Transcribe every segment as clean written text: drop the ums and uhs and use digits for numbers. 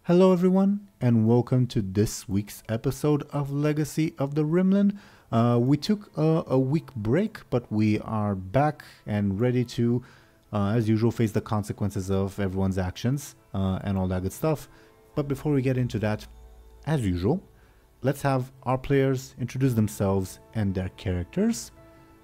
Hello everyone, and welcome to this week's episode of Legacy of the Rimlen. We took a week break, but we are back and ready to, as usual, face the consequences of everyone's actions and all that good stuff. But before we get into that, as usual, let's have our players introduce themselves and their characters.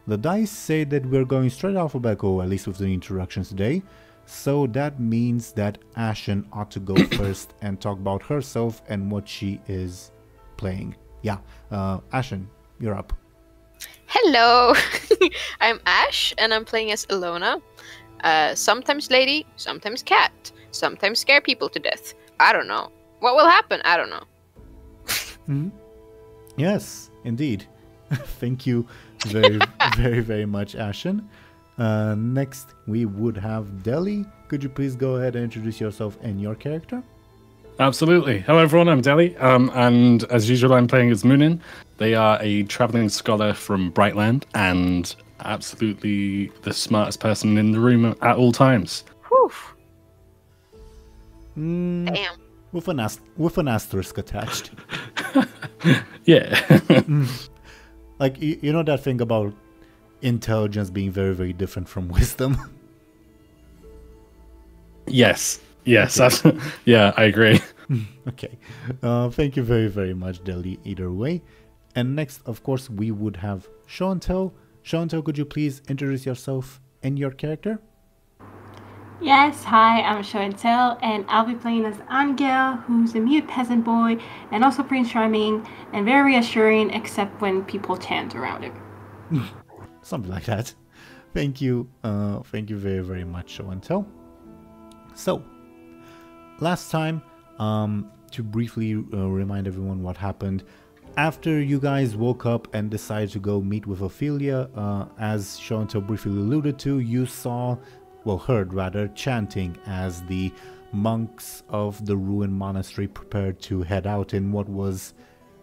The dice say that we're going straight alphabetical, at least with the introductions today. So that means that Ashen ought to go first and talk about herself and what she is playing. Yeah, Ashen, you're up. Hello, I'm Ash, and I'm playing as Illona. Sometimes lady, sometimes cat, sometimes scare people to death. I don't know. What will happen? I don't know. Yes, indeed. Thank you very much, Ashen. Next, we would have Deli. Could you please go ahead and introduce yourself and your character? Absolutely. Hello, everyone. I'm Deli, and as usual, I'm playing as Muninn. They are a traveling scholar from Brightland, and absolutely the smartest person in the room at all times. Whew. Damn. With an asterisk attached. Yeah. Like you know that thing about intelligence being very different from wisdom. Yes. Okay. Yeah, I agree. Okay. Thank you very much, Deli, either way. And next, of course, we would have Show&Tell. Show&Tell, could you please introduce yourself and your character? Yes, hi, I'm Show&Tell, and I'll be playing as Anghel, who's a mute peasant boy, and also pretty charming and very reassuring, except when people chant around him. Something like that. Thank you very much, Show&Tell. So, last time, to briefly remind everyone what happened, after you guys woke up and decided to go meet with Ophelia, as Show&Tell briefly alluded to, you heard rather, chanting as the monks of the ruined monastery prepared to head out in what was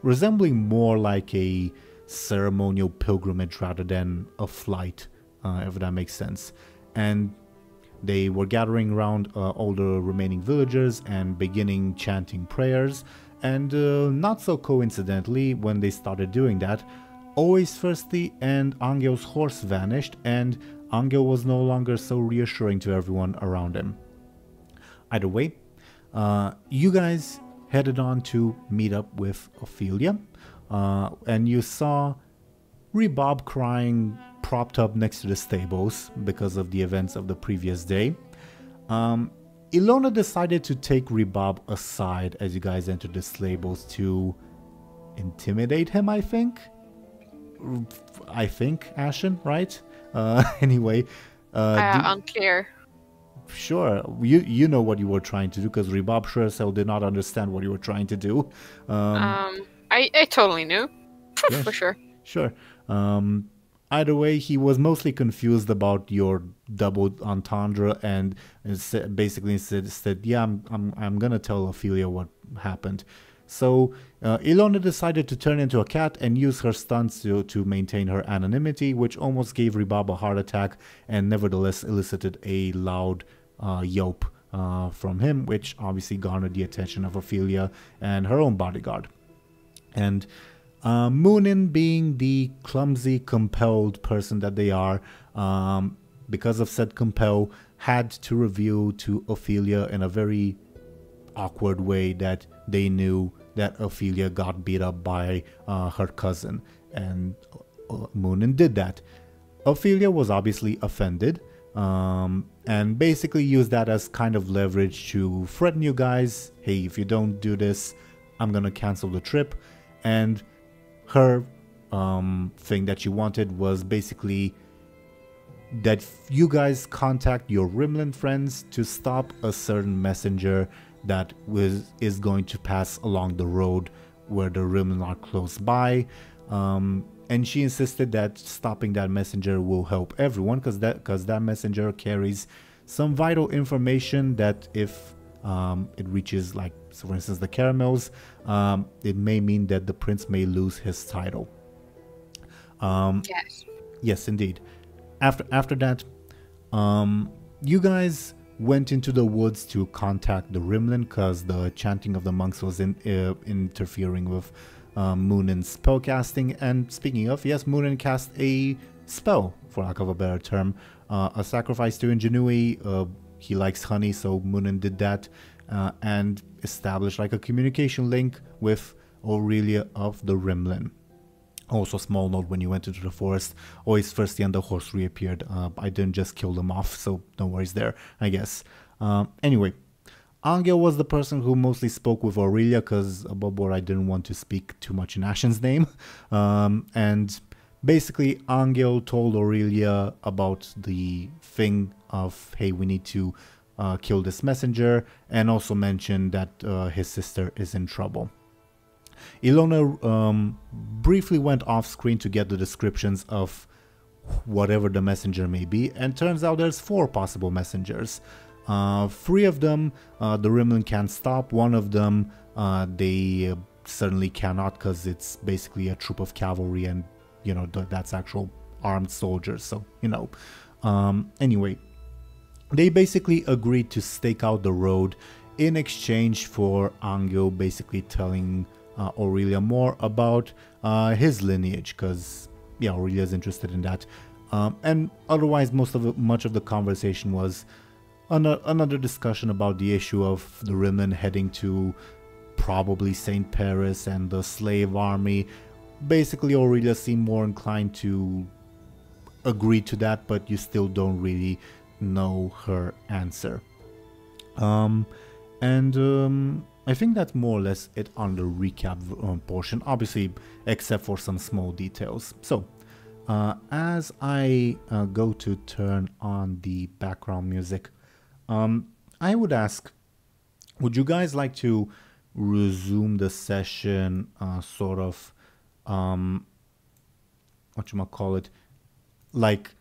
resembling more like a ceremonial pilgrimage rather than a flight, if that makes sense. And they were gathering around all the remaining villagers and beginning chanting prayers. And not so coincidentally, when they started doing that, always thirsty and Anghel's horse vanished, and Anghel was no longer so reassuring to everyone around him. Either way, you guys headed on to meet up with Ophelia, and you saw Rebob crying propped up next to the stables because of the events of the previous day. Illona decided to take Rebob aside as you guys entered the stables to intimidate him, I think, Ashen, right? Anyway, Unclear. Sure, you know what you were trying to do, because Rebob sure as hell did not understand what you were trying to do. I totally knew. Yeah, for sure. Sure. Either way, he was mostly confused about your double entendre, and basically said, "Yeah, I'm gonna tell Ophelia what happened." So Illona decided to turn into a cat and use her stunts to maintain her anonymity, which almost gave Rebob a heart attack and nevertheless elicited a loud yelp from him, which obviously garnered the attention of Ophelia and her own bodyguard. And Muninn, being the clumsy, compelled person that they are, because of said compel, had to reveal to Ophelia in a very awkward way that they knew that Ophelia got beat up by her cousin, and Muninn did that. Ophelia was obviously offended, and basically used that as kind of leverage to threaten you guys. Hey, if you don't do this, I'm gonna cancel the trip. And her thing that she wanted was basically that you guys contact your Rimlen friends to stop a certain messenger that is going to pass along the road where the Rimlen are close by. And she insisted that stopping that messenger will help everyone, because that messenger carries some vital information that if it reaches, like, so for instance, the caramels, it may mean that the prince may lose his title. Yes. Yes, indeed. After that, you guys went into the woods to contact the Rimlen because the chanting of the monks was interfering with Muninn's spellcasting. And speaking of, yes, Muninn cast a spell, for lack of a better term, a sacrifice to ingenuity. He likes honey, so Muninn did that and established like a communication link with Aurelia of the Rimlen. Also, small note, when you went into the forest, always first and the horse reappeared. I didn't just kill them off, so no worries there, I guess. Anyway, Anghel was the person who mostly spoke with Aurelia, because above board I didn't want to speak too much in Ashen's name. And basically, Anghel told Aurelia about the thing of, hey, we need to kill this messenger, and also mentioned that his sister is in trouble. Illona briefly went off screen to get the descriptions of whatever the messenger may be, and turns out there's 4 possible messengers. 3 of them the Rimlen can't stop. 1 of them they certainly cannot, because it's basically a troop of cavalry, and you know that's actual armed soldiers, so you know. Anyway, they basically agreed to stake out the road in exchange for Anghel basically telling Aurelia more about his lineage, because yeah, Aurelia is interested in that. And otherwise, much of the conversation was another discussion about the issue of the Rimlen heading to probably St. Paris and the slave army. Basically, Aurelia seemed more inclined to agree to that, but you still don't really know her answer. I think that's more or less it on the recap portion, obviously, except for some small details. So, as I go to turn on the background music, I would ask, would you guys like to resume the session sort of, whatchamacallit, like,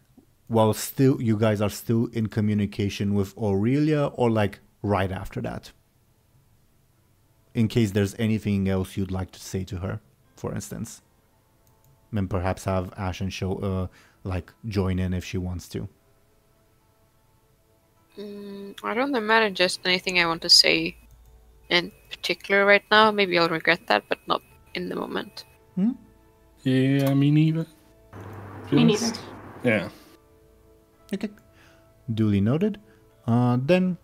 while still you guys are still in communication with Aurelia, or like right after that? In case there's anything else you'd like to say to her, for instance. And perhaps have Ashen like join in if she wants to. I don't imagine just anything I want to say in particular right now. Maybe I'll regret that, but not in the moment. Yeah, me neither. Me neither. Yeah. Okay. Duly noted. Then,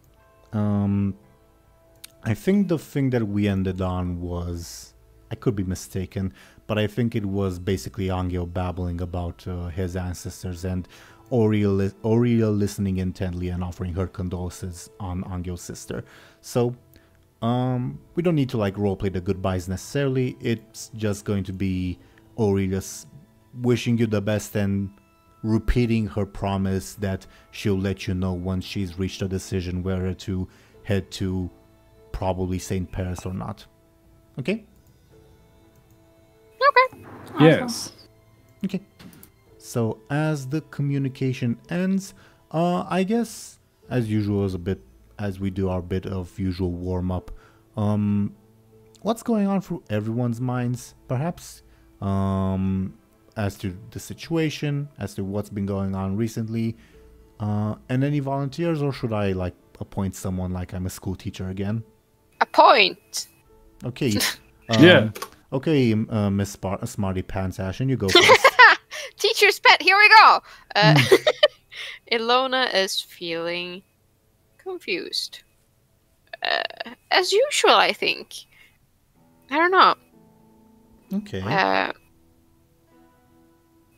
I think the thing that we ended on was, I could be mistaken, but I think it was basically Anghel babbling about his ancestors, and Aurelia listening intently and offering her condolences on Anghel's sister. So, we don't need to like roleplay the goodbyes necessarily. It's just going to be Aurelia wishing you the best and repeating her promise that she'll let you know once she's reached a decision whether to head to probably St. Paris or not. Okay? Okay. Awesome. Yes. Okay. So as the communication ends, I guess as usual, as we do our bit of usual warm up, what's going on through everyone's minds, perhaps, as to the situation, as to what's been going on recently, and any volunteers, or should I like appoint someone like I'm a school teacher again? A point. Okay. Yeah. Okay, Miss Smarty Pants Ashen, you go first. Teacher's pet. Here we go. Illona is feeling confused. As usual, I think. I don't know. Okay.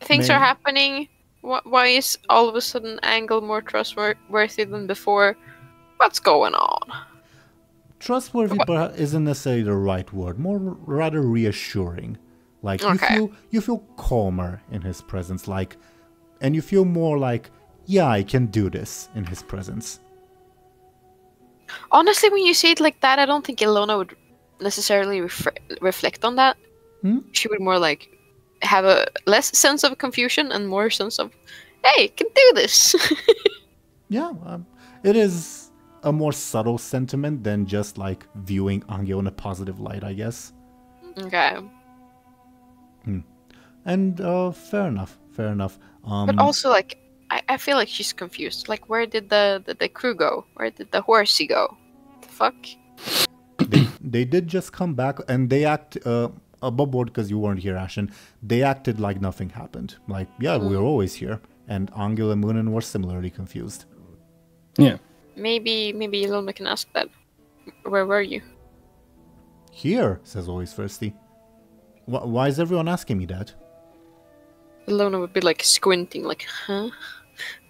Things are happening. Why is all of a sudden Anghel more trustworthy than before? What's going on? Trustworthy isn't necessarily the right word. More rather reassuring. Like you feel calmer in his presence, like, and you feel more like, yeah, I can do this in his presence. Honestly, when you say it like that, I don't think Illona would necessarily reflect on that. She would more like have a less sense of confusion and more sense of, hey, can do this. Yeah, it is a more subtle sentiment than just like viewing Anghel in a positive light, I guess. Okay. And fair enough. But also, like, I feel like she's confused. Like, where did the crew go? Where did the horsey go? The fuck? They did just come back, and they act above board because you weren't here, Ashen. They acted like nothing happened. Like, yeah, we were always here. And Anghel and Muninn were similarly confused. Yeah. Maybe Illona can ask that. Where were you? Here, says Always Thirsty. Why is everyone asking me that? Illona would be like squinting, like, huh?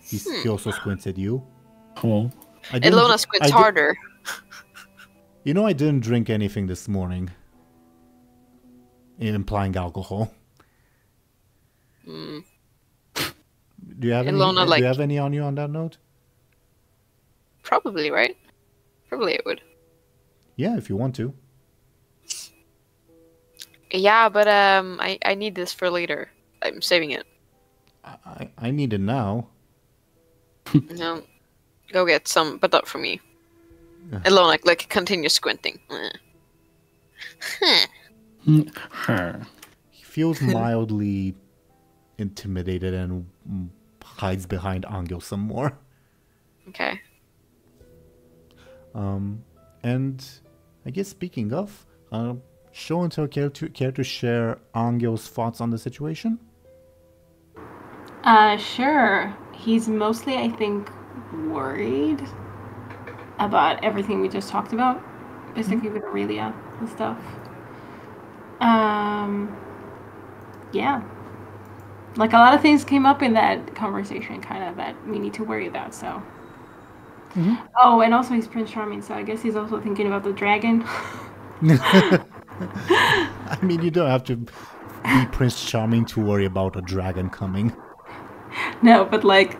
He also squints at you. Oh. Illona squints harder. You know, I didn't drink anything this morning. Implying alcohol. Mm. Do you have Illona, any? Do you have any on you on that note? Probably, right? Probably it would. Yeah, if you want to. Yeah, but I need this for later. I'm saving it. I need it now. No, go get some, but not for me. Illona, like, continue squinting. He feels mildly intimidated and hides behind Anghel some more. Okay. And I guess speaking of, Show&Tell care to share Angel's thoughts on the situation? Sure. He's mostly, I think, worried about everything we just talked about, basically with Aurelia and stuff. Yeah. Like, a lot of things came up in that conversation, kind of, that we need to worry about, so. Mm-hmm. Oh, and also he's Prince Charming, so I guess he's also thinking about the dragon. I mean, you don't have to be Prince Charming to worry about a dragon coming. No, but like,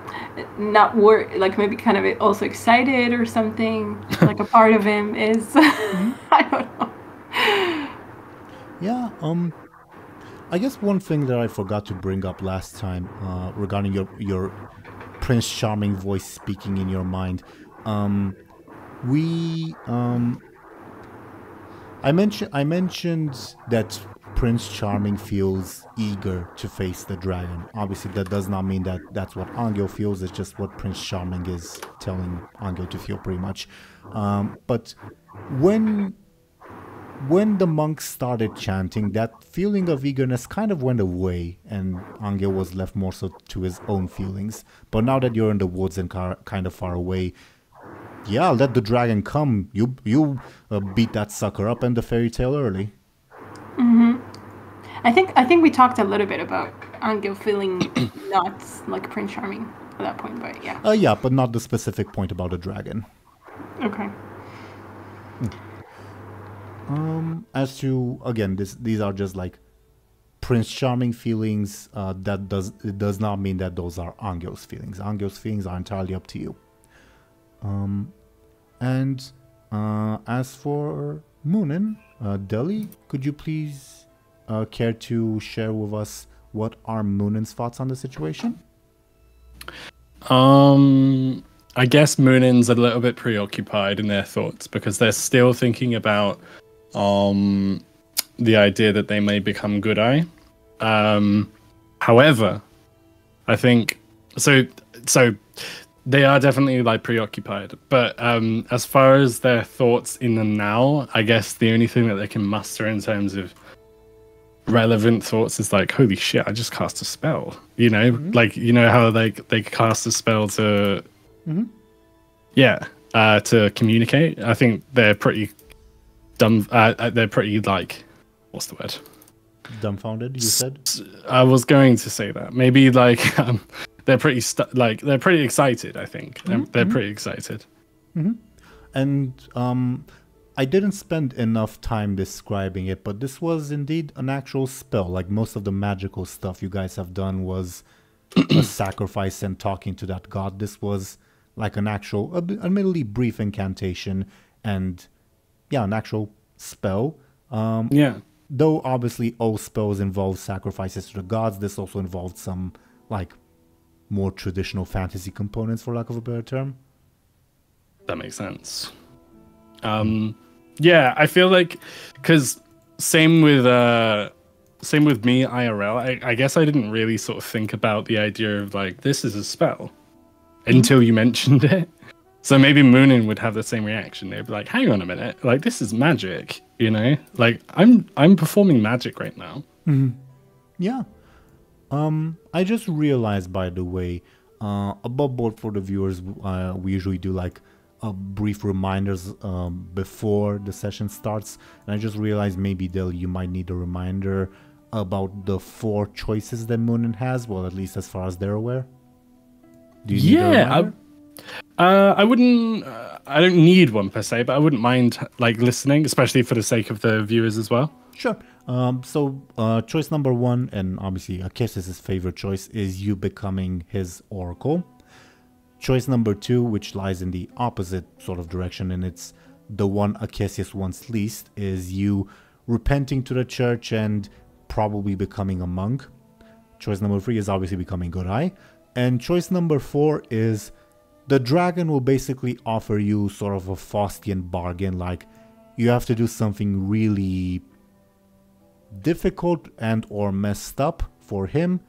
not worry, like maybe kind of also excited or something. Like a part of him is, I don't know. Yeah, I guess one thing that I forgot to bring up last time, regarding your Prince Charming voice speaking in your mind, I mentioned that Prince Charming feels eager to face the dragon. Obviously, that does not mean that that's what Anghel feels. It's just what Prince Charming is telling Anghel to feel, pretty much. But when the monks started chanting, that feeling of eagerness kind of went away, and Anghel was left more so to his own feelings. But now that you're in the woods and kind of far away, yeah, let the dragon come. You beat that sucker up and the fairy tale early. Mm-hmm. I think we talked a little bit about Anghel feeling not like Prince Charming at that point, but yeah. Yeah, but not the specific point about the dragon. Okay. As to, again, these are just like Prince Charming feelings. It does not mean that those are Anghel's feelings. Anghel's feelings are entirely up to you. And as for Muninn, Deli, could you please care to share with us what are Muninn's thoughts on the situation? I guess Muninn's a little bit preoccupied in their thoughts because they're still thinking about the idea that they may become Good Eye. However, I think so they are definitely like preoccupied, but as far as their thoughts in the now, I guess the only thing that they can muster in terms of relevant thoughts is like, holy shit, I just cast a spell, you know? Like, you know how they cast a spell to to communicate. I think they're pretty dumb. They're pretty like, what's the word? Dumbfounded, you said? I was going to say that. Maybe like they're pretty they're pretty excited, I think. They're pretty excited. And I didn't spend enough time describing it, but this was indeed an actual spell. Like, most of the magical stuff you guys have done was a sacrifice and talking to that god. This was like an actual, admittedly brief incantation, and yeah, an actual spell. Though obviously all spells involve sacrifices to the gods, this also involved some like more traditional fantasy components, for lack of a better term. That makes sense. Yeah, I feel like, because same with same with me IRL. I guess I didn't really sort of think about the idea of like this is a spell until you mentioned it. So maybe Muninn would have the same reaction. They'd be like, "Hang on a minute, like this is magic, you know? Like I'm performing magic right now." Yeah. I just realized, by the way, above board for the viewers, we usually do like brief reminders before the session starts, and I just realized maybe you might need a reminder about the 4 choices that Muninn has. Well, at least as far as they're aware. Do you need a reminder? I wouldn't. I don't need one per se, but I wouldn't mind like listening, especially for the sake of the viewers as well. Sure. So choice number 1, and obviously Akessis' favorite choice, is you becoming his oracle. Choice number 2, which lies in the opposite sort of direction, and it's the one Akessis wants least, is you repenting to the church and probably becoming a monk. Choice number 3 is obviously becoming Godai. And choice number 4 is the dragon will basically offer you sort of a Faustian bargain, like you have to do something really difficult and or messed up for him,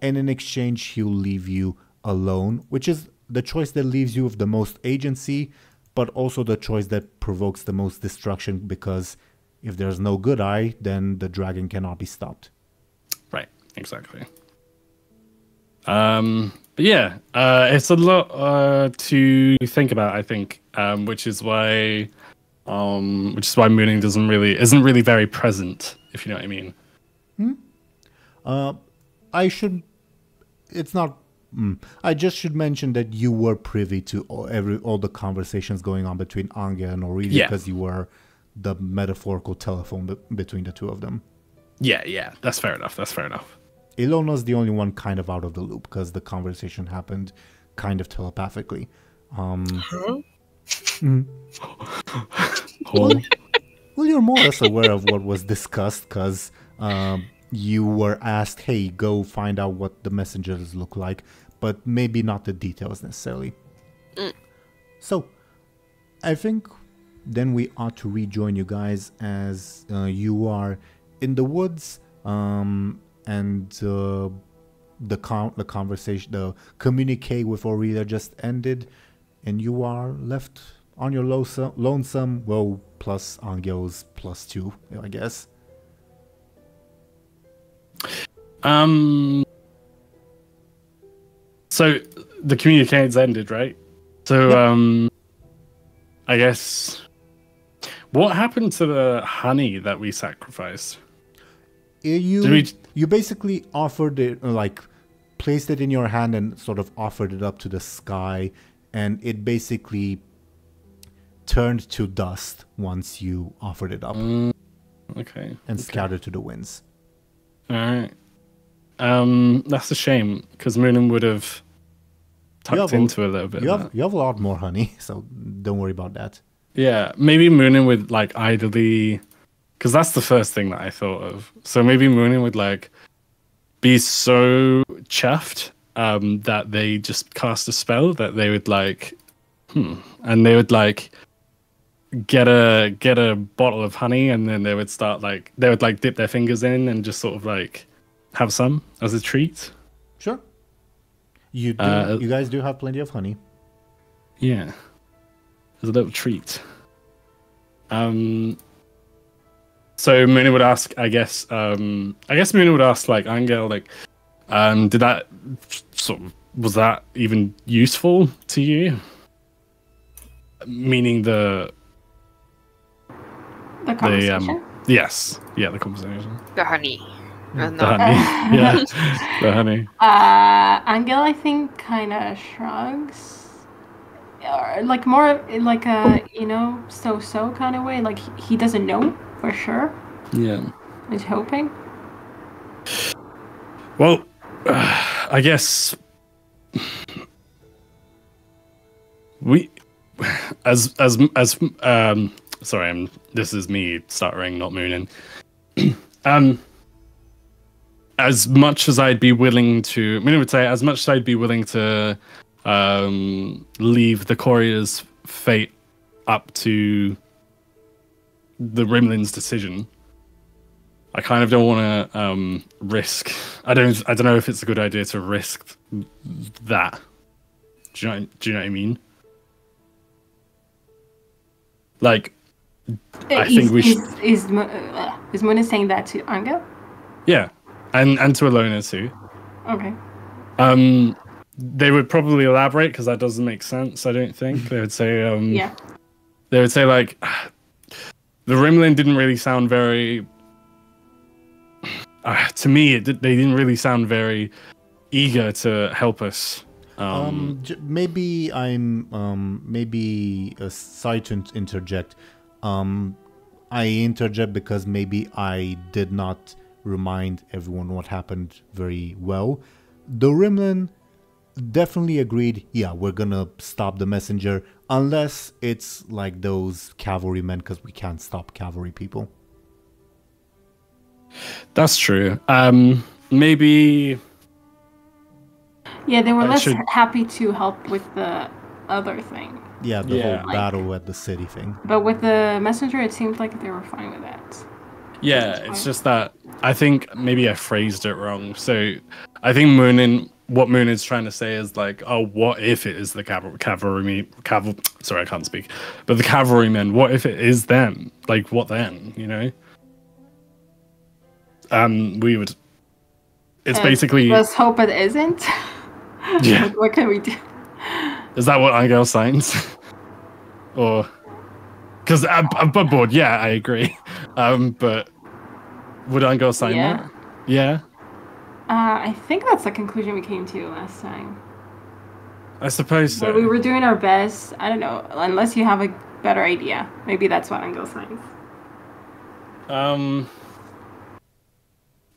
and in exchange he'll leave you alone, which is the choice that leaves you with the most agency, but also the choice that provokes the most destruction, because if there's no good eye, then the dragon cannot be stopped. Right, exactly. But yeah, it's a lot to think about, I think, which is why Muninn isn't really very present, if you know what I mean. I just should mention that you were privy to all the conversations going on between Anghel and Aurelia, because you were the metaphorical telephone between the two of them. Yeah, that's fair enough. Illona's the only one kind of out of the loop, because the conversation happened kind of telepathically. Well, you're more or less aware of what was discussed, because you were asked, hey, go find out what the messengers look like, but maybe not the details necessarily. So, I think then we ought to rejoin you guys as you are in the woods, and the conversation, the communique with Aurelia just ended, and you are left on your lonesome, well, plus Angel's +2, I guess. So the communicate's ended, right? So, I guess, what happened to the honey that we sacrificed? You basically offered it, like, placed it in your hand and sort of offered it up to the sky, and it basically turned to dust once you offered it up. Okay. And scattered to the winds. All right. That's a shame, because Muninn would have tucked into a little bit. You have a lot more honey, so don't worry about that. Yeah, maybe Muninn would like idly, because that's the first thing that I thought of. So maybe Muninn would like be so chuffed that they just cast a spell that they would like, and they would like get a bottle of honey, and then they would dip their fingers in and just sort of like have some as a treat. Sure. You guys do have plenty of honey. Yeah. As a little treat. So Muninn would ask, I guess Muninn would ask like Anghel, like, was that even useful to you? Meaning the conversation? Yes. Yeah, the conversation. The honey. The honey. Yeah. The honey. Anghel, I think, kind of shrugs. Or like more like a, so kind of way. Like he doesn't know for sure. Yeah. He's hoping. Well, I guess we, sorry, this is me stuttering, not Muninn. As much as I'd be willing to, Muninn would say, as much as I'd be willing to leave the courier's fate up to the Rimlen's decision, I kind of don't want to risk. I don't know if it's a good idea to risk that. Do you know what I mean? Like, I think we should. Is Muninn saying that to Anghel? Yeah, and to Illona too. Okay. They would probably elaborate because that doesn't make sense. I don't think they would say. Yeah. They would say like, the Rimlen didn't really sound very. To me, they didn't really sound very eager to help us. Maybe sorry to interject. I interject because maybe I did not remind everyone what happened very well. The Rimlen definitely agreed, yeah, we're gonna stop the messenger, unless it's like those cavalrymen, because we can't stop cavalry people. That's true. Maybe. Yeah, they were less happy to help with the other thing. Yeah, the whole battle at the city thing. But with the messenger, it seemed like they were fine with that. Yeah, it's just that I think maybe I phrased it wrong. So I think what Munin's trying to say is like, oh, what if it is the sorry, I can't speak. But the cavalrymen, what if it is them? Like, what then, you know? We would... It's basically... Let's hope it isn't. Yeah. What can we do? Is that what Anghel signs? Or... Because I'm bored, yeah, I agree. But would Anghel sign that? Yeah? I think that's the conclusion we came to last time. I suppose so. But we were doing our best. I don't know, unless you have a better idea. Maybe that's what Anghel signs.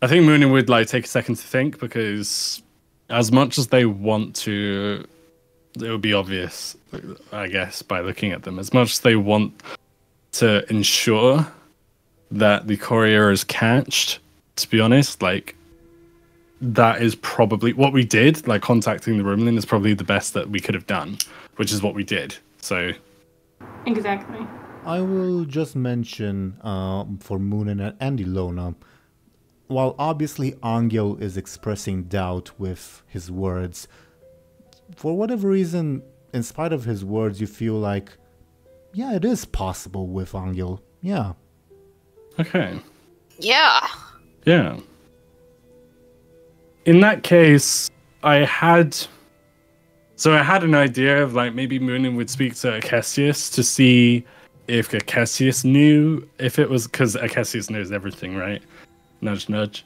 I think Muninn would like take a second to think, because as much as they want to, it would be obvious, I guess, by looking at them. As much as they want to ensure that the courier is catched, to be honest, like, that is probably what we did. Like, contacting the Rimlen is probably the best that we could have done, which is what we did. So, exactly. I will just mention for Muninn and Illona, while obviously Anghel is expressing doubt with his words, for whatever reason, in spite of his words, you feel like, yeah, it is possible with Anghel. Yeah. Okay. Yeah. Yeah. In that case, I had an idea of like maybe Muninn would speak to Akessius to see if Akessius knew if it was, because Akessius knows everything, right? Nudge, nudge.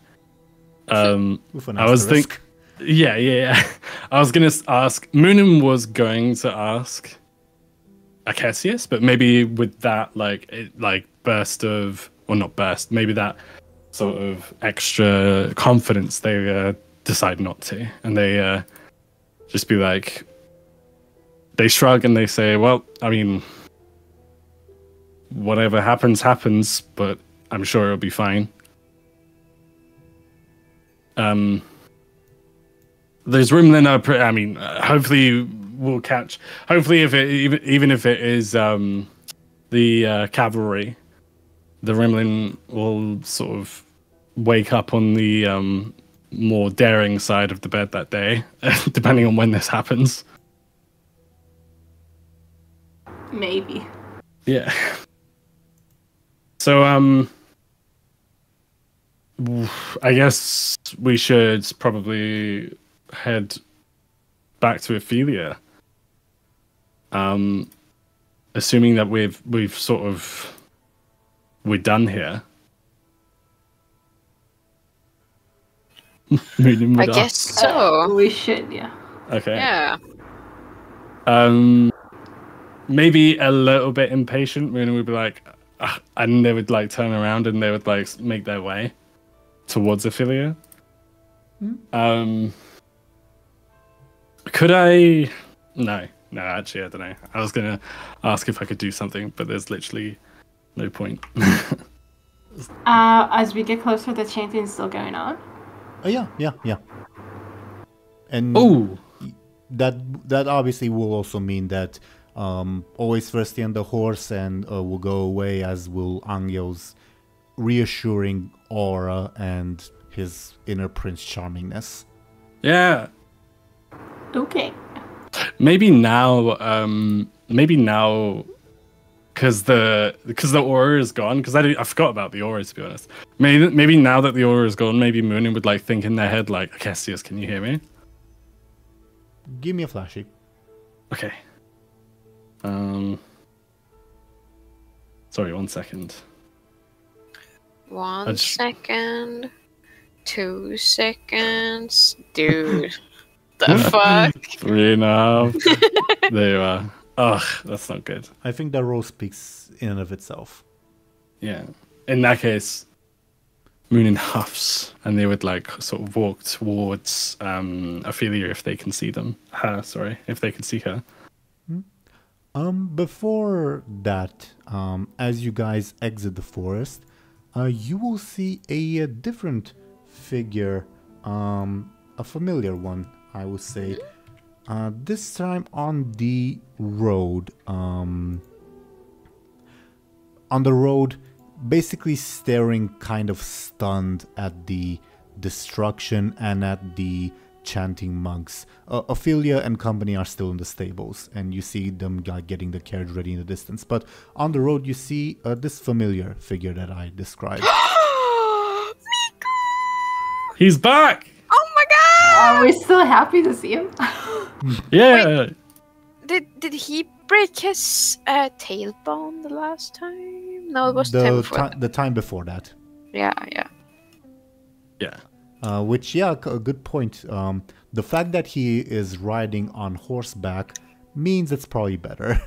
I was thinking, yeah. I was gonna ask. Muninn was going to ask Akessius, but maybe with that burst of, or not burst, maybe that sort of extra confidence, they decide not to, and they just be like, they shrug and they say, well, I mean, whatever happens, but I'm sure it'll be fine. Those Rimlen are I mean, hopefully we'll catch, hopefully if it, even if it is the cavalry, the Rimlen will sort of wake up on the more daring side of the bed that day, depending on when this happens. Maybe. Yeah. So, I guess we should probably head back to Ophelia. Assuming that we're done here. I guess so. We should, yeah. Okay. Yeah. Maybe a little bit impatient. Muninn would be like, and they would like turn around and they would like make their way towards Ophelia. Could I? No, actually, I don't know. I was gonna ask if I could do something, but there's literally no point. As we get closer, the chanting's still going on. Yeah. And that obviously will also mean that always first on the horse, and will go away, as will Anghel's reassuring aura and his inner Prince Charmingness. Yeah. Okay. Maybe now, because the aura is gone. Because I forgot about the aura, to be honest. Maybe now that the aura is gone, maybe Muninn would like think in their head like, Cassius, can you hear me? Give me a flashy. Okay. Sorry, 1 second. 1 second. 2 seconds. Dude. The fuck? 3.5. There you are. Ugh, that's not good. I think that roll speaks in and of itself. Yeah. In that case, Muninn huffs, and they would like sort of walk towards Ophelia if they can see them. If they can see her. Before that, as you guys exit the forest, you will see a different figure, a familiar one, I would say. This time on the road. On the road, basically staring kind of stunned at the destruction and at the chanting monks. Ophelia and company are still in the stables, and you see them getting the carriage ready in the distance. But on the road, you see this familiar figure that I described. He's back! Oh my god! We're still happy to see him. Yeah. Wait, did he break his tailbone the last time? No, it was the time before. The time before that. Yeah. Which, a good point. The fact that he is riding on horseback means it's probably better.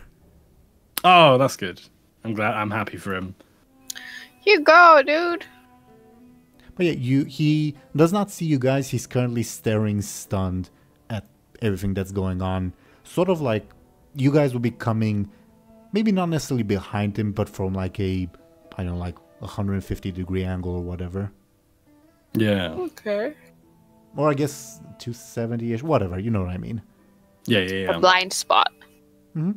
Oh, that's good. I'm happy for him. You go, dude. But yeah, he does not see you guys. He's currently staring stunned at everything that's going on. Sort of like you guys will be coming, maybe not necessarily behind him, but from like a 150-degree angle or whatever. Yeah. Okay. Or I guess 270-ish, whatever, you know what I mean. Yeah. A blind spot. Mm-hmm.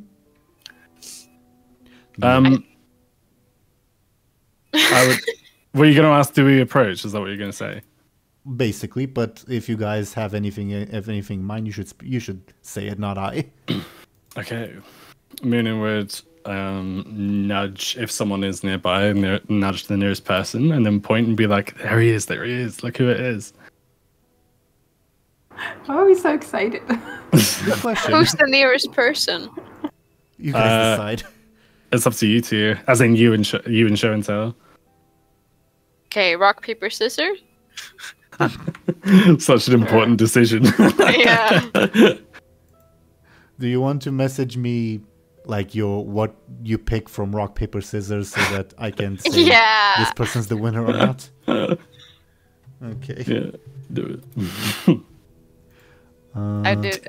Were you going to ask, do we approach? Is that what you're going to say? Basically, but if you guys have anything in mind, you should say it, not I. Okay. Muninn would nudge if someone is nearby, nudge the nearest person, and then point and be like, there he is, look who it is. Why are we so excited? Good question. Who's the nearest person? You guys decide. It's up to you two, as in you and Show&Tell. Okay, rock, paper, scissors? Such an important decision. Yeah. Do you want to message me like what you pick from rock, paper, scissors so that I can say this person's the winner or not? Okay. Yeah, do it. I did.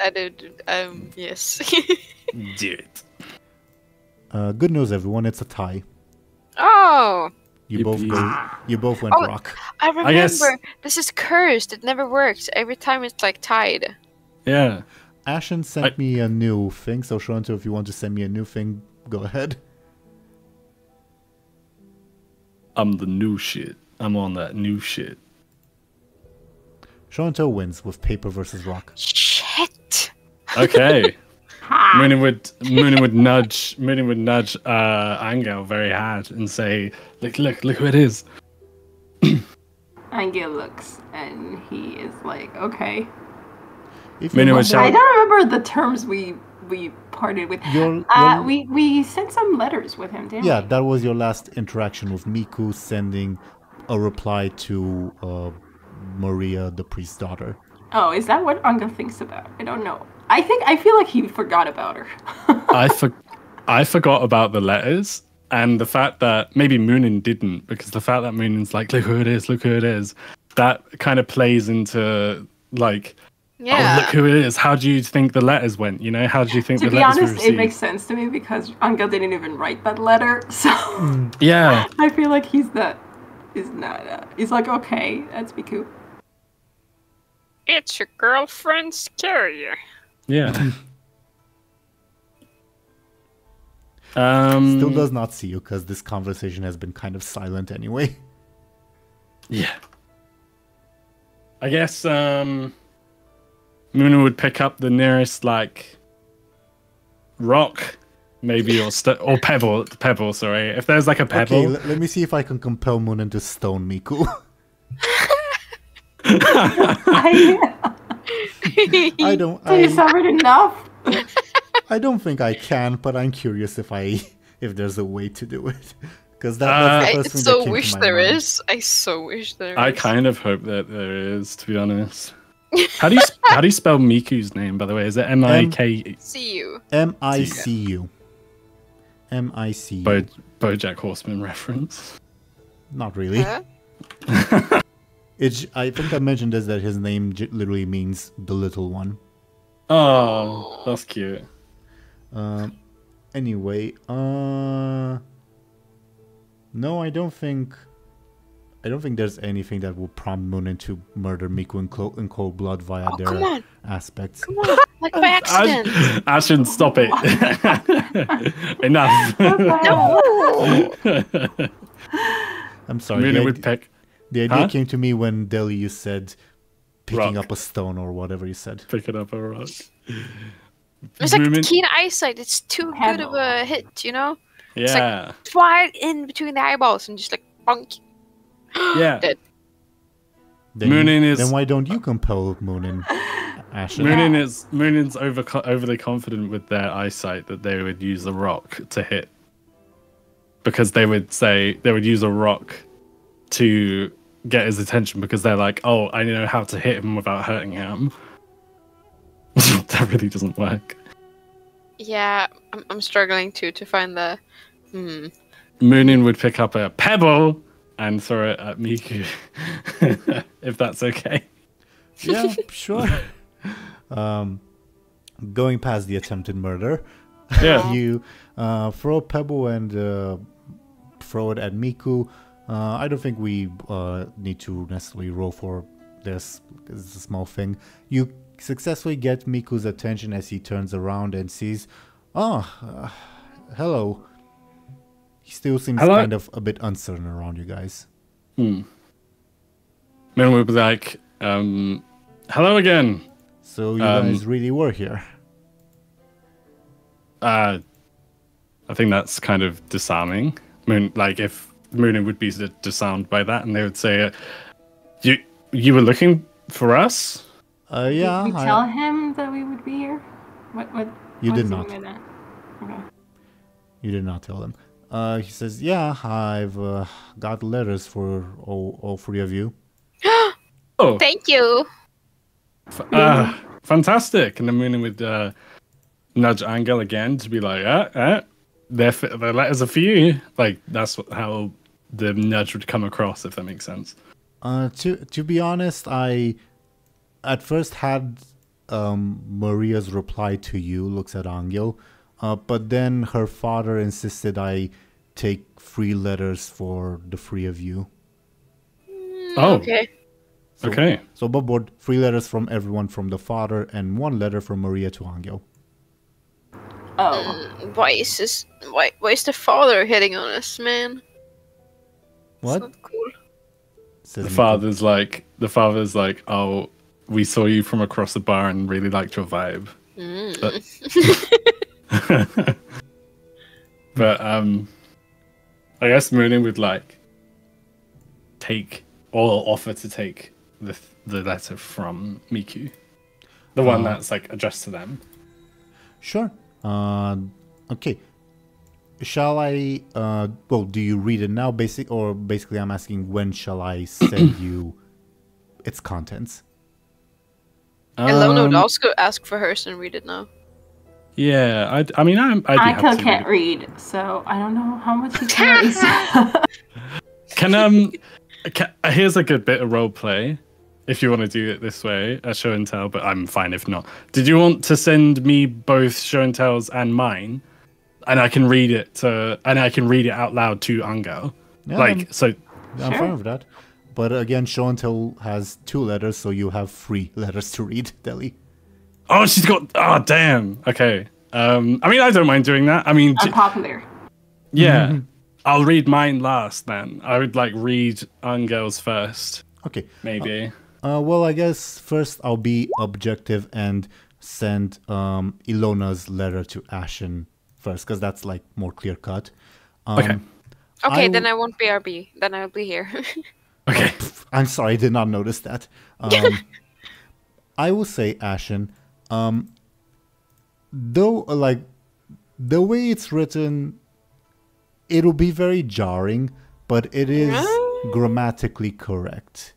Yes. Do it. Good news, everyone. It's a tie. Oh. You both went rock. I remember. This is cursed. It never works. Every time it's like tied. Yeah. Ashen sent me a new thing, so Show&Tell, if you want to send me a new thing, go ahead. I'm the new shit. I'm on that new shit. Show&Tell wins with paper versus rock. Shit. Okay. Muninn would nudge Anghel very hard and say, look who it is. Anghel looks and he is like, okay. I don't remember the terms we parted with. We sent some letters with him, didn't we? Yeah, that was your last interaction with Miku sending a reply to Maria, the priest's daughter. Oh, is that what Anghel thinks about? I don't know. I feel like he forgot about her. I forgot about the letters, and the fact that maybe Muninn didn't, because the fact that Muninn's like, look who it is, that kind of plays into like, oh, look who it is. How do you think the letters went? You know, how do you think the letters were received? To be honest, it makes sense to me because Anghel didn't even write that letter, so yeah, I feel like he's like, okay, that's Miku. It's your girlfriend's carrier. Yeah. Still does not see you because this conversation has been kind of silent anyway. Yeah. I guess Muninn would pick up the nearest like rock, maybe, or pebble. Sorry, if there's like a pebble. Okay, let me see if I can compel Muninn to stone Miku. I don't. You suffered enough. I don't think I can, but I'm curious if there's a way to do it. Because that's the I first thing that so came to wish my there mind. is. I so wish there is. I kind of hope that there is, to be honest. How do you spell Miku's name, by the way? Is it M-I-K? See you. M-I-C-U. M-I-C-U. BoJack Horseman reference. Not really. Huh? I think I mentioned this, that his name literally means the little one. Oh, that's cute. Anyway, no, I don't think there's anything that will prompt Muninn to murder Miku in cold blood via their aspects. Come on, like by accident. Ashen, stop it. Enough. No. I'm sorry. Muninn would pick. The idea came to me when Deli, you said picking Rock. up a stone or whatever you said. Picking up a rock. It's like Muninn- keen eyesight. It's too good of a hit, you know? It's Yeah. like right in between the eyeballs and just like bonk. Yeah. Dead. Then why don't you compel Muninn, Ashen? Muninn's overly confident with their eyesight that they would use a rock to hit, because they would use a rock to get his attention, because they're like, oh, I know how to hit him without hurting him. That really doesn't work. Yeah, I'm struggling to find the. Muninn would pick up a pebble and throw it at Miku, if that's okay. Yeah, sure. Going past the attempted murder, Yeah. you throw a pebble and throw it at Miku. I don't think we need to necessarily roll for this, because it's a small thing. You successfully get Miku's attention as he turns around and sees, hello. He still seems kind of a bit uncertain around you guys. Muninn would be like, hello again. So you guys really were here. I think that's kind of disarming. If Muninn would be disarmed by that, and they would say, "You were looking for us?" Yeah. Did we tell him that we would be here? What? You did what's not. in that? Okay. You did not tell them. He says, "Yeah, I've got letters for all three of you." Oh, Thank you. fantastic! And then Muninn would nudge Anghel again to be like, the letters are for you. Like, that's how the nudge would come across, if that makes sense. To be honest, I at first had Maria's reply to you, looks at Anghel, but then her father insisted I take 3 letters for the 3 of you. Oh, Okay. okay. So above board, 3 letters from everyone from the father and 1 letter from Maria to Anghel. Oh. Why is the father hitting on us, man? What? That's not cool. Says The Miku. father's like, oh, we saw you from across the bar and really liked your vibe. But I guess Muninn would like take or offer to take the letter from Miku, the one that's like addressed to them. Sure. Okay. Shall I? Well, do you read it now? Basically, I'm asking when shall I send you its contents? Illona would also ask for hers and read it now. Yeah, I'd be happy Anghel to can't read read, so I don't know how much he carries. it. Here's a good bit of role play. If you want to do it this way, a show and tell, but I'm fine if not. Did you want to send me both show and tells and mine, and I can read it out loud to Anghel? Yeah, I'm fine with that. But again, Show and Tell has 2 letters, so you have 3 letters to read, Deli. Oh, she's got. Oh, damn. Okay. I don't mind doing that. Unpopular. Yeah. I'll read mine last then. I would like read Angel's first, Okay. maybe. Well, I guess first I'll be objective and send Illona's letter to Ashen first, because that's like more clear cut. Okay. Okay, I then w- I won't be RB. Then I'll be here. Okay. I'm sorry, I did not notice that. I will say, Ashen, though, like, the way it's written, it'll be very jarring, but it is grammatically correct.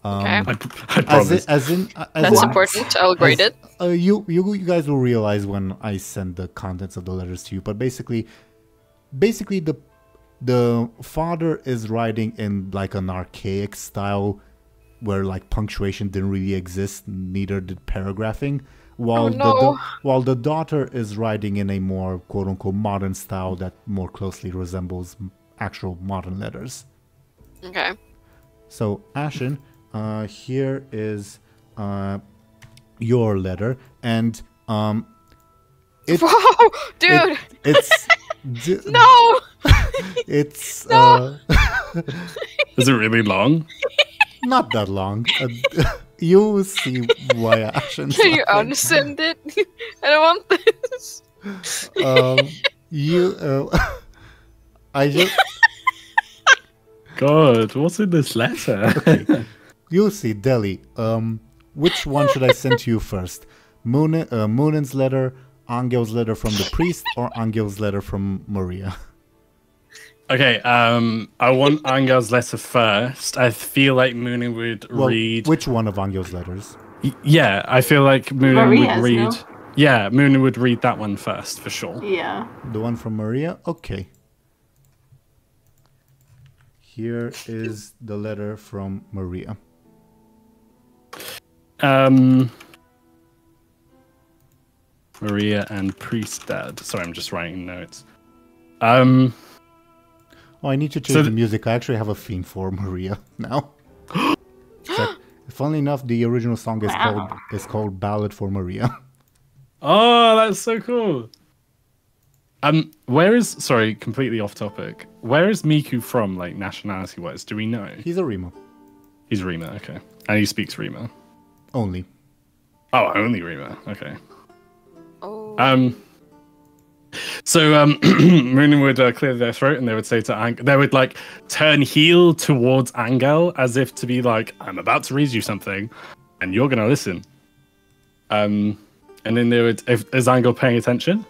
Okay. I promise. As in, That's important. I'll grade it. You guys will realize when I send the contents of the letters to you. But basically the father is writing in like an archaic style where like punctuation didn't really exist, neither did paragraphing, while the daughter is writing in a more quote unquote modern style that more closely resembles actual modern letters. Okay. So Ashen, here is your letter, and Whoa, dude! it's No! it's No! Is it really long? not that long. You will see why Ashen's Can you laughing. unsend it? I don't want this. I just God, what's in this letter? you'll see, Deli. Which one should I send to you first? Muninn's letter, Angel's letter from the priest, or Angel's letter from Maria? Okay, I want Angel's letter first. I feel like Muninn would Well, read. which one of Angel's letters? Yeah, I feel like Muninn Maria's, would read. no? Yeah, Muninn would read that one first for sure. Yeah. The one from Maria? Okay. Here is the letter from Maria. Maria and priest dad. Sorry, I'm just writing notes. Oh, I need to change the music. I actually have a theme for Maria now. So, funnily enough, the original song is called Ballad for Maria. Oh, that's so cool. Where is, sorry, completely off topic. Where is Miku from, like, nationality-wise? Do we know? He's a Rima. He's Rima, okay. And he speaks Rima. Only. Oh, only Rima, okay. Oh. So Muninn would clear their throat and they would say to Anghel, they would like turn heel towards Anghel as if to be like, I'm about to read you something and you're gonna listen. And then they would, is Anghel paying attention?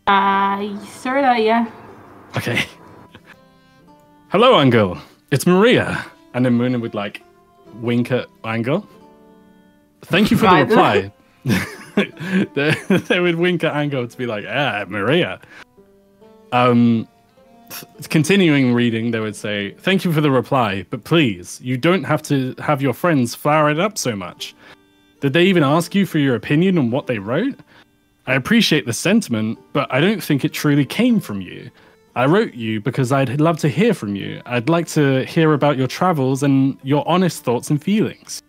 Sorta, yeah. Okay. Hello, Anghel. It's Maria. And then Muninn would like wink at Anghel. Thank you for the reply. they would wink at Anghel to be like, Maria. Continuing reading, they would say, thank you for the reply, but please, you don't have to have your friends flower it up so much. Did they even ask you for your opinion on what they wrote? I appreciate the sentiment, but I don't think it truly came from you. I wrote you because I'd love to hear from you. I'd like to hear about your travels and your honest thoughts and feelings.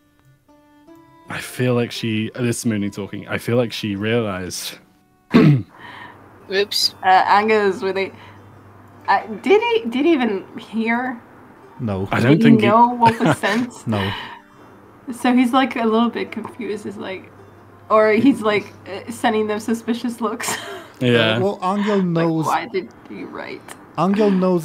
I feel like this is Muninn talking, I feel like she realized. Oops. Anghel is really... did he even hear? No. I don't Did think he know what was sent? No. So he's like a little bit confused. He's like... Or he's like sending them suspicious looks. Yeah. Well, Anghel knows. Like, why did you write? Anghel knows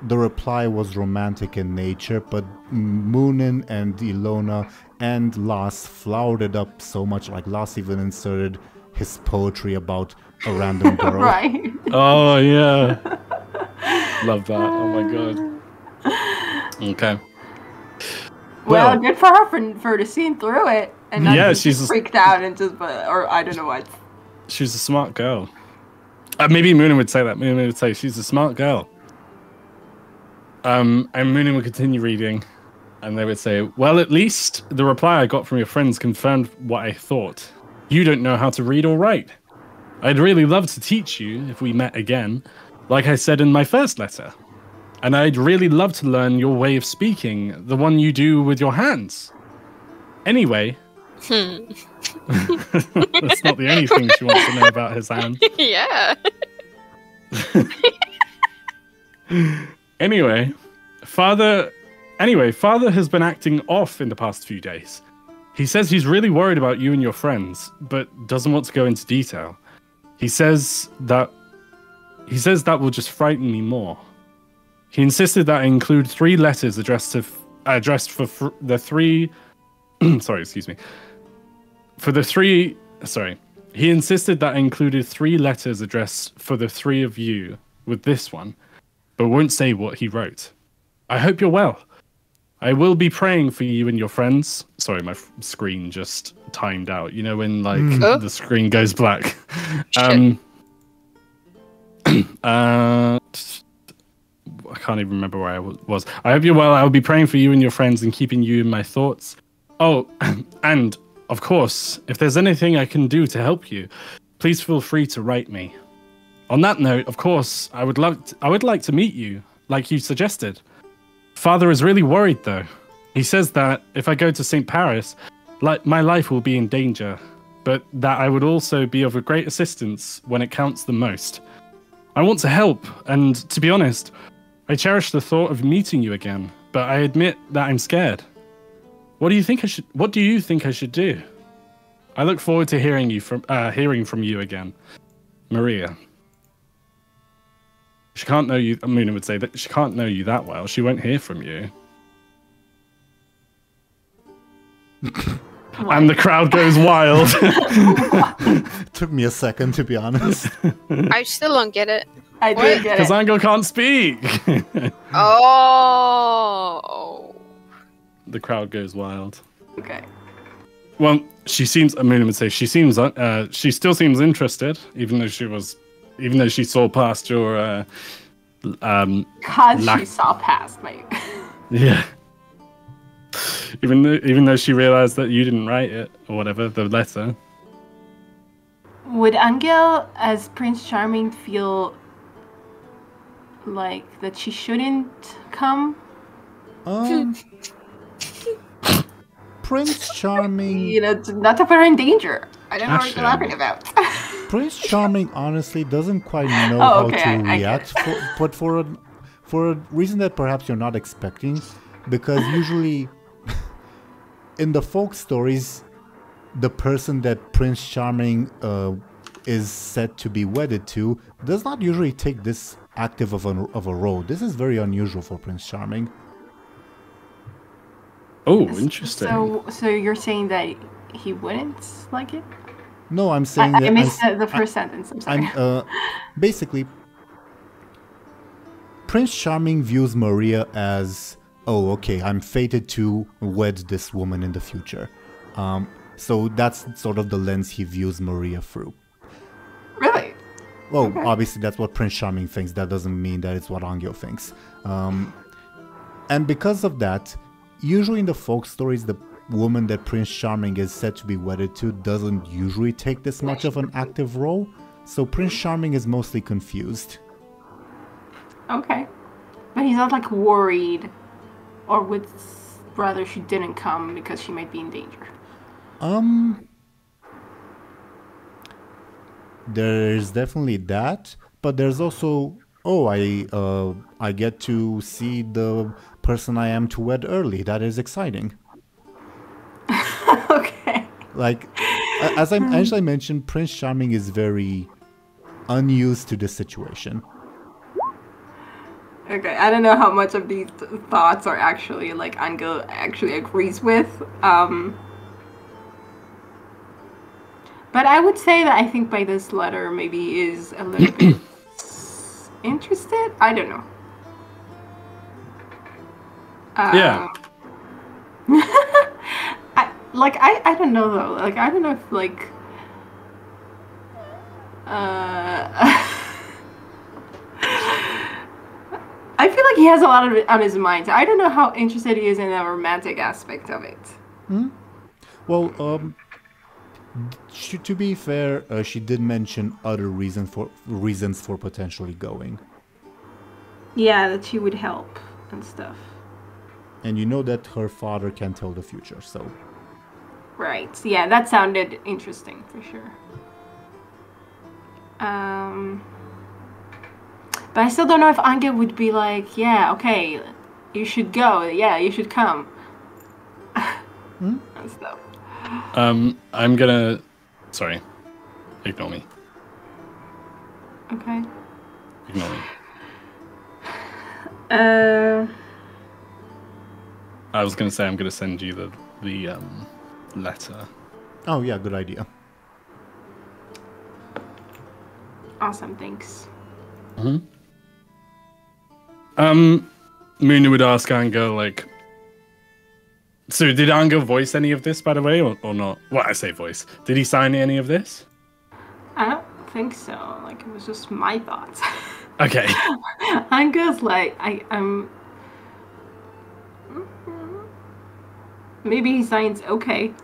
the reply was romantic in nature, but Muninn and Illona and Lass flowered it up so much. Like Lass even inserted his poetry about a random girl. Right. Oh yeah. Love that. Oh my god. Okay. Well, good for her for seeing through it and not Yeah, just she's freaked out and just, or I don't know what. She's a smart girl. Maybe Muninn would say that. Muninn would say she's a smart girl. And Muninn would continue reading, and they would say, well, at least the reply I got from your friends confirmed what I thought. You don't know how to read or write. I'd really love to teach you if we met again, like I said in my first letter. And I'd really love to learn your way of speaking, the one you do with your hands. Anyway, that's not the only thing she wants to know about his hands. Yeah. Anyway, Father has been acting off in the past few days. He says he's really worried about you and your friends, but doesn't want to go into detail. He says that will just frighten me more. He insisted that I include 3 letters addressed for the 3. Sorry, excuse me. For the 3. Sorry. He insisted that I included 3 letters addressed for the 3 of you with this one, but won't say what he wrote. I hope you're well. I will be praying for you and your friends. Sorry, my screen just timed out. You know when the screen goes black. I can't even remember where I was. I hope you're well. I will be praying for you and your friends and keeping you in my thoughts. Oh, and of course, if there's anything I can do to help you, please feel free to write me. On that note, of course, I would like to meet you, like you suggested. Father is really worried, though. He says that if I go to St. Paris, my life will be in danger, but that I would also be of a great assistance when it counts the most. I want to help, and to be honest, I cherish the thought of meeting you again, but I admit that I'm scared. What do you think I should do? I look forward to hearing from you again. Maria. She can't know you. Muninn would say that she can't know you that well. She won't hear from you. And the crowd goes wild. Took me a second, to be honest. I still don't get it. I did get it. Because Anghel can't speak. Oh. The crowd goes wild. Okay. Well, Muninn would say she still seems interested, even though she saw past your She saw past my yeah. Even though she realized that you didn't write it or whatever, the letter. Would Anghel, as Prince Charming, feel like that she shouldn't come? Prince Charming... You know, not to put her in danger. I don't know what you're laughing about. Prince Charming honestly doesn't quite know how to react, but for a reason that perhaps you're not expecting, because usually in the folk stories, the person that Prince Charming is said to be wedded to does not usually take this active of a role. This is very unusual for Prince Charming. Oh, interesting. So you're saying that he wouldn't like it? No, I'm saying that... I missed the first sentence, I'm sorry. Basically, Prince Charming views Maria as, oh, okay, I'm fated to wed this woman in the future. So that's sort of the lens he views Maria through. Really? Well, obviously that's what Prince Charming thinks. That doesn't mean that it's what Anghel thinks. And because of that, usually in the folk stories, the woman that Prince Charming is said to be wedded to doesn't usually take this much of an active role. So Prince Charming is mostly confused. Okay. But he's not like worried, or would rather she didn't come because she might be in danger. There's definitely that, but there's also, oh, I get to see the person I am to wed early. That is exciting. Okay. Like, as I mentioned, Prince Charming is very unused to this situation. Okay, I don't know how much of these thoughts are actually like Anghel actually agrees with. But I would say that I think by this letter maybe is a little bit interested. I don't know. Yeah. I don't know though. Like I don't know if like I feel like he has a lot of it on his mind. I don't know how interested he is in the romantic aspect of it. Well, to be fair, she did mention other reasons for potentially going. Yeah, that she would help and stuff. And you know that her father can tell the future, so... Right. Yeah, that sounded interesting, for sure. But I still don't know if Anghel would be like, yeah, okay, you should go. Yeah, you should come. And stuff. I'm gonna. Sorry. Ignore me. Okay. Ignore me. I was gonna say I'm gonna send you the letter. Oh yeah, good idea. Awesome, thanks. Muninn would ask Anghel, like, so did Anghel voice any of this, by the way, or not? Well, I say voice. Did he sign any of this? I don't think so. Like, it was just my thoughts. Okay. Anghel's like, I'm. Maybe he signs okay.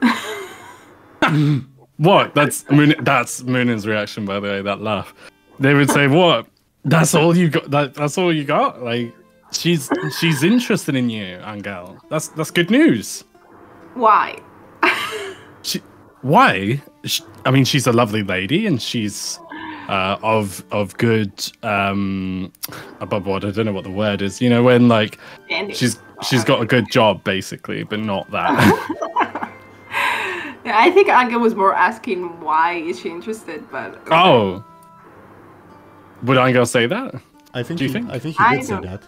What? That's Muninn's reaction, by the way. That laugh. They would say, "What? That's all you got? That's all you got? Like, she's interested in you, Anghel. That's good news." Why? Why? I mean, she's a lovely lady, and she's of good above board. I don't know what the word is. You know, when like she's got a good job, basically, but not that. Yeah, I think Anghel was more asking why is she interested, but okay. Oh, would Anghel say that? I think. Do you think? I think he did say that.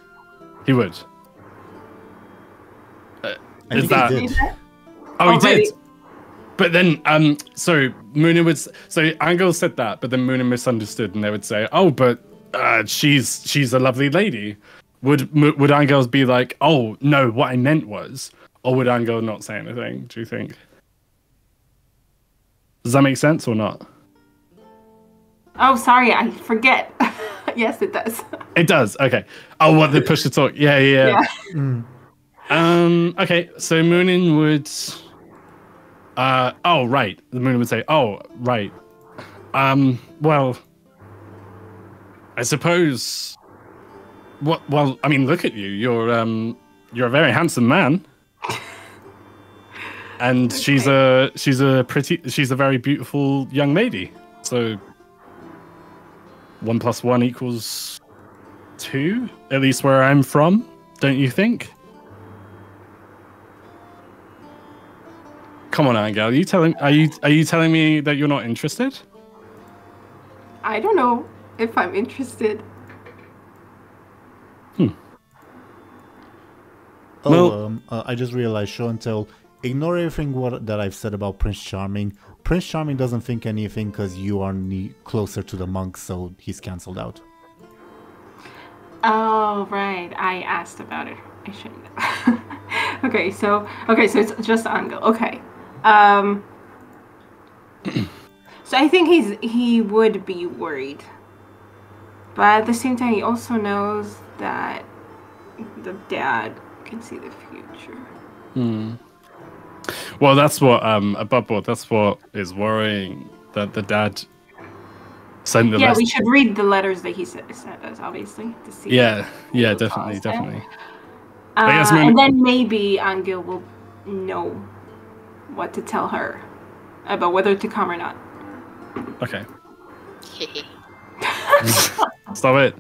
He would. I think he did. Oh, he Already? did. But then, so Muninn would. So Anghel said that, but then Muninn misunderstood, and they would say, "Oh, but she's a lovely lady." Would Anghel be like, "Oh no, what I meant was," or would Anghel not say anything? Do you think? Does that make sense or not? Oh, sorry, I forget. Yes, it does. It does. Okay. Oh, what the push to talk? Yeah. Okay. So Muninn would. Oh right. The Muninn would say, "Oh right. Well. I suppose. What? Well, I mean, look at you. You're a very handsome man. And she's a very beautiful young lady. So 1 + 1 = 2, at least where I'm from, don't you think?" Come on, Anghel, are you telling me that you're not interested? I don't know if I'm interested. I just realized, Show&Tell, ignore everything that I've said about Prince Charming. Prince Charming doesn't think anything because you are closer to the monk, so he's cancelled out. Oh, right. I asked about it. I shouldn't have. Okay, so it's just Anghel. Okay. So I think he would be worried. But at the same time, he also knows that the dad can see the future. Well, that's what above board. That's what is worrying. That the dad sent the. Yeah, we should read the letters that he sent us, obviously, to see. Yeah, definitely. And then maybe Anghel will know what to tell her about whether to come or not. Okay. Stop it.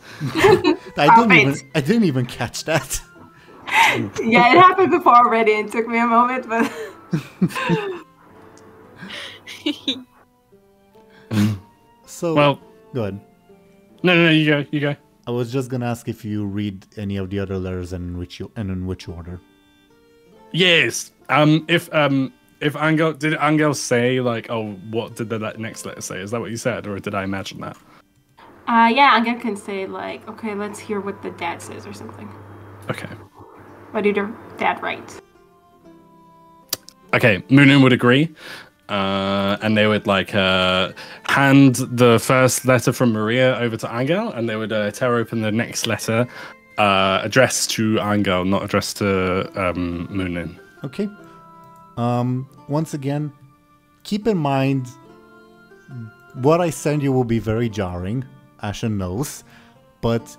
I didn't even catch that. Yeah, it happened before already. It took me a moment, but. So, well, go ahead. No, you go. I was just gonna ask if you read any of the other letters and in which order. Yes. If Anghel did Anghel say like, "Oh, what did the next letter say?" Is that what you said, or did I imagine that? Yeah, Anghel can say like, "Okay, let's hear what the dad says" or something. Okay. What did your dad write? Okay, Muninn would agree, and they would like hand the first letter from Maria over to Anghel, and they would tear open the next letter, addressed to Anghel, not addressed to Muninn. Okay. Once again, keep in mind what I send you will be very jarring. Ashen knows, but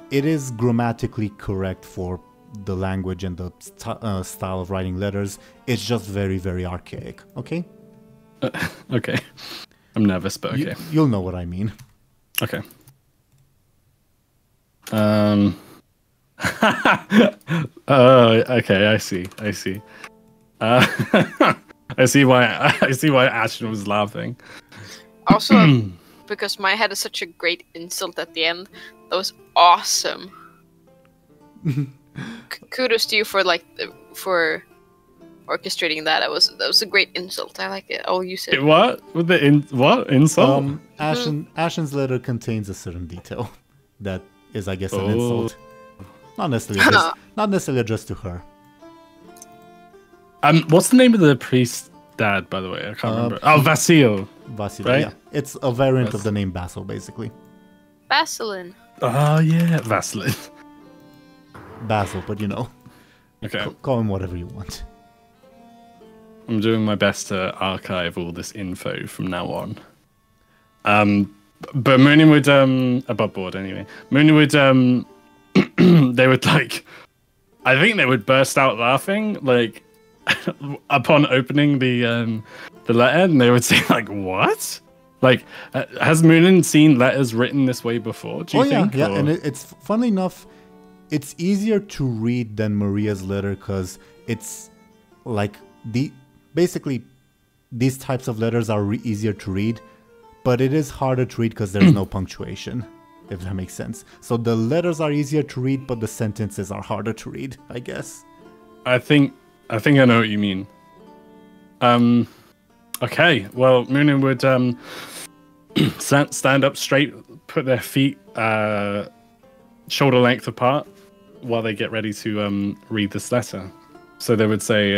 it is grammatically correct for the language and the style of writing letters. It's just very, very archaic. Okay. Okay. I'm nervous, but okay. You'll know what I mean. Okay. Okay, I see. I see why Ashen was laughing. Also, because my had such a great insult at the end. That was awesome. Kudos to you for for orchestrating that. That was a great insult. I like it. I'll use it. What? With the what insult? Ashen's letter contains a certain detail that is, I guess, an insult. Not necessarily just to her. What's the name of the priest dad, by the way? I can't remember. Oh, Vasil. Vasil, right? yeah. It's a variant of the name Basil, basically. Basilin. Oh yeah, Vasilin. Basil, but you know. Okay. Call him whatever you want. I'm doing my best to archive all this info from now on. But Muninn would above board anyway. Muninn would they would like, I think they would burst out laughing like upon opening the letter, and they would say like, "What? Like, has Muninn seen letters written this way before? Do you think?" Yeah, and it's funnily enough, it's easier to read than Maria's letter because it's like basically these types of letters are easier to read, but it is harder to read because there's no punctuation, if that makes sense. So the letters are easier to read, but the sentences are harder to read, I guess. I think I know what you mean. Okay, well, Muninn would stand up straight, put their feet shoulder length apart while they get ready to read this letter. So they would say,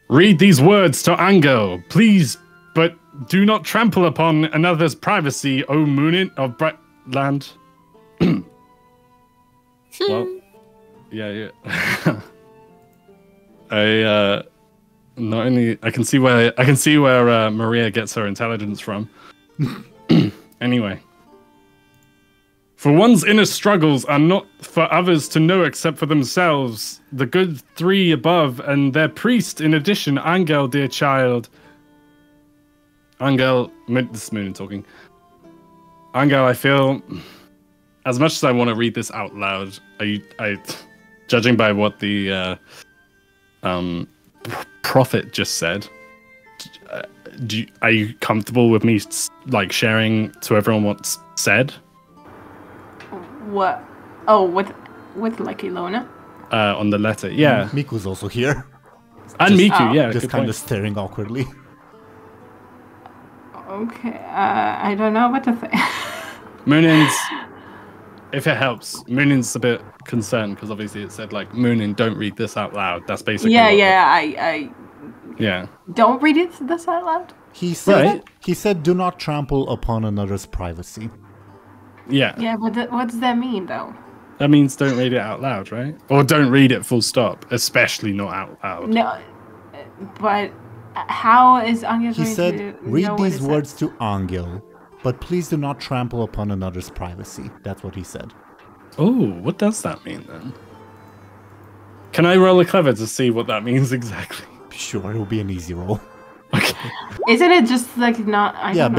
"Read these words to Anghel, please, but do not trample upon another's privacy, O Muninn of Brightland." Well, yeah. I can see where Maria gets her intelligence from. Anyway. For one's inner struggles are not for others to know except for themselves. The good three above and their priest in addition, Anghel, dear child. Anghel, this is Muninn talking. Anghel, I feel, as much as I want to read this out loud, I judging by what the prophet just said, are you comfortable with me like sharing to everyone what's said? What? Oh, with like Illona? On the letter, yeah. Miku's also here. And Miku, yeah. Just kind of staring awkwardly. Okay, I don't know what to say. Muninn's, if it helps, Muninn's a bit concerned because obviously it said like, Muninn, don't read this out loud. That's basically I don't read this out loud. He said, do not trample upon another's privacy. Yeah. Yeah, but what does that mean, though? That means don't read it out loud, right? Or don't read it full stop, especially not out loud. No, but how is Anghel He going said, to read know these what it words says? to Anghel, but please do not trample upon another's privacy. That's what he said. Oh, what does that mean then? Can I roll a clever to see what that means exactly? Sure, it will be an easy roll. Okay. Isn't it just like not? I don't know.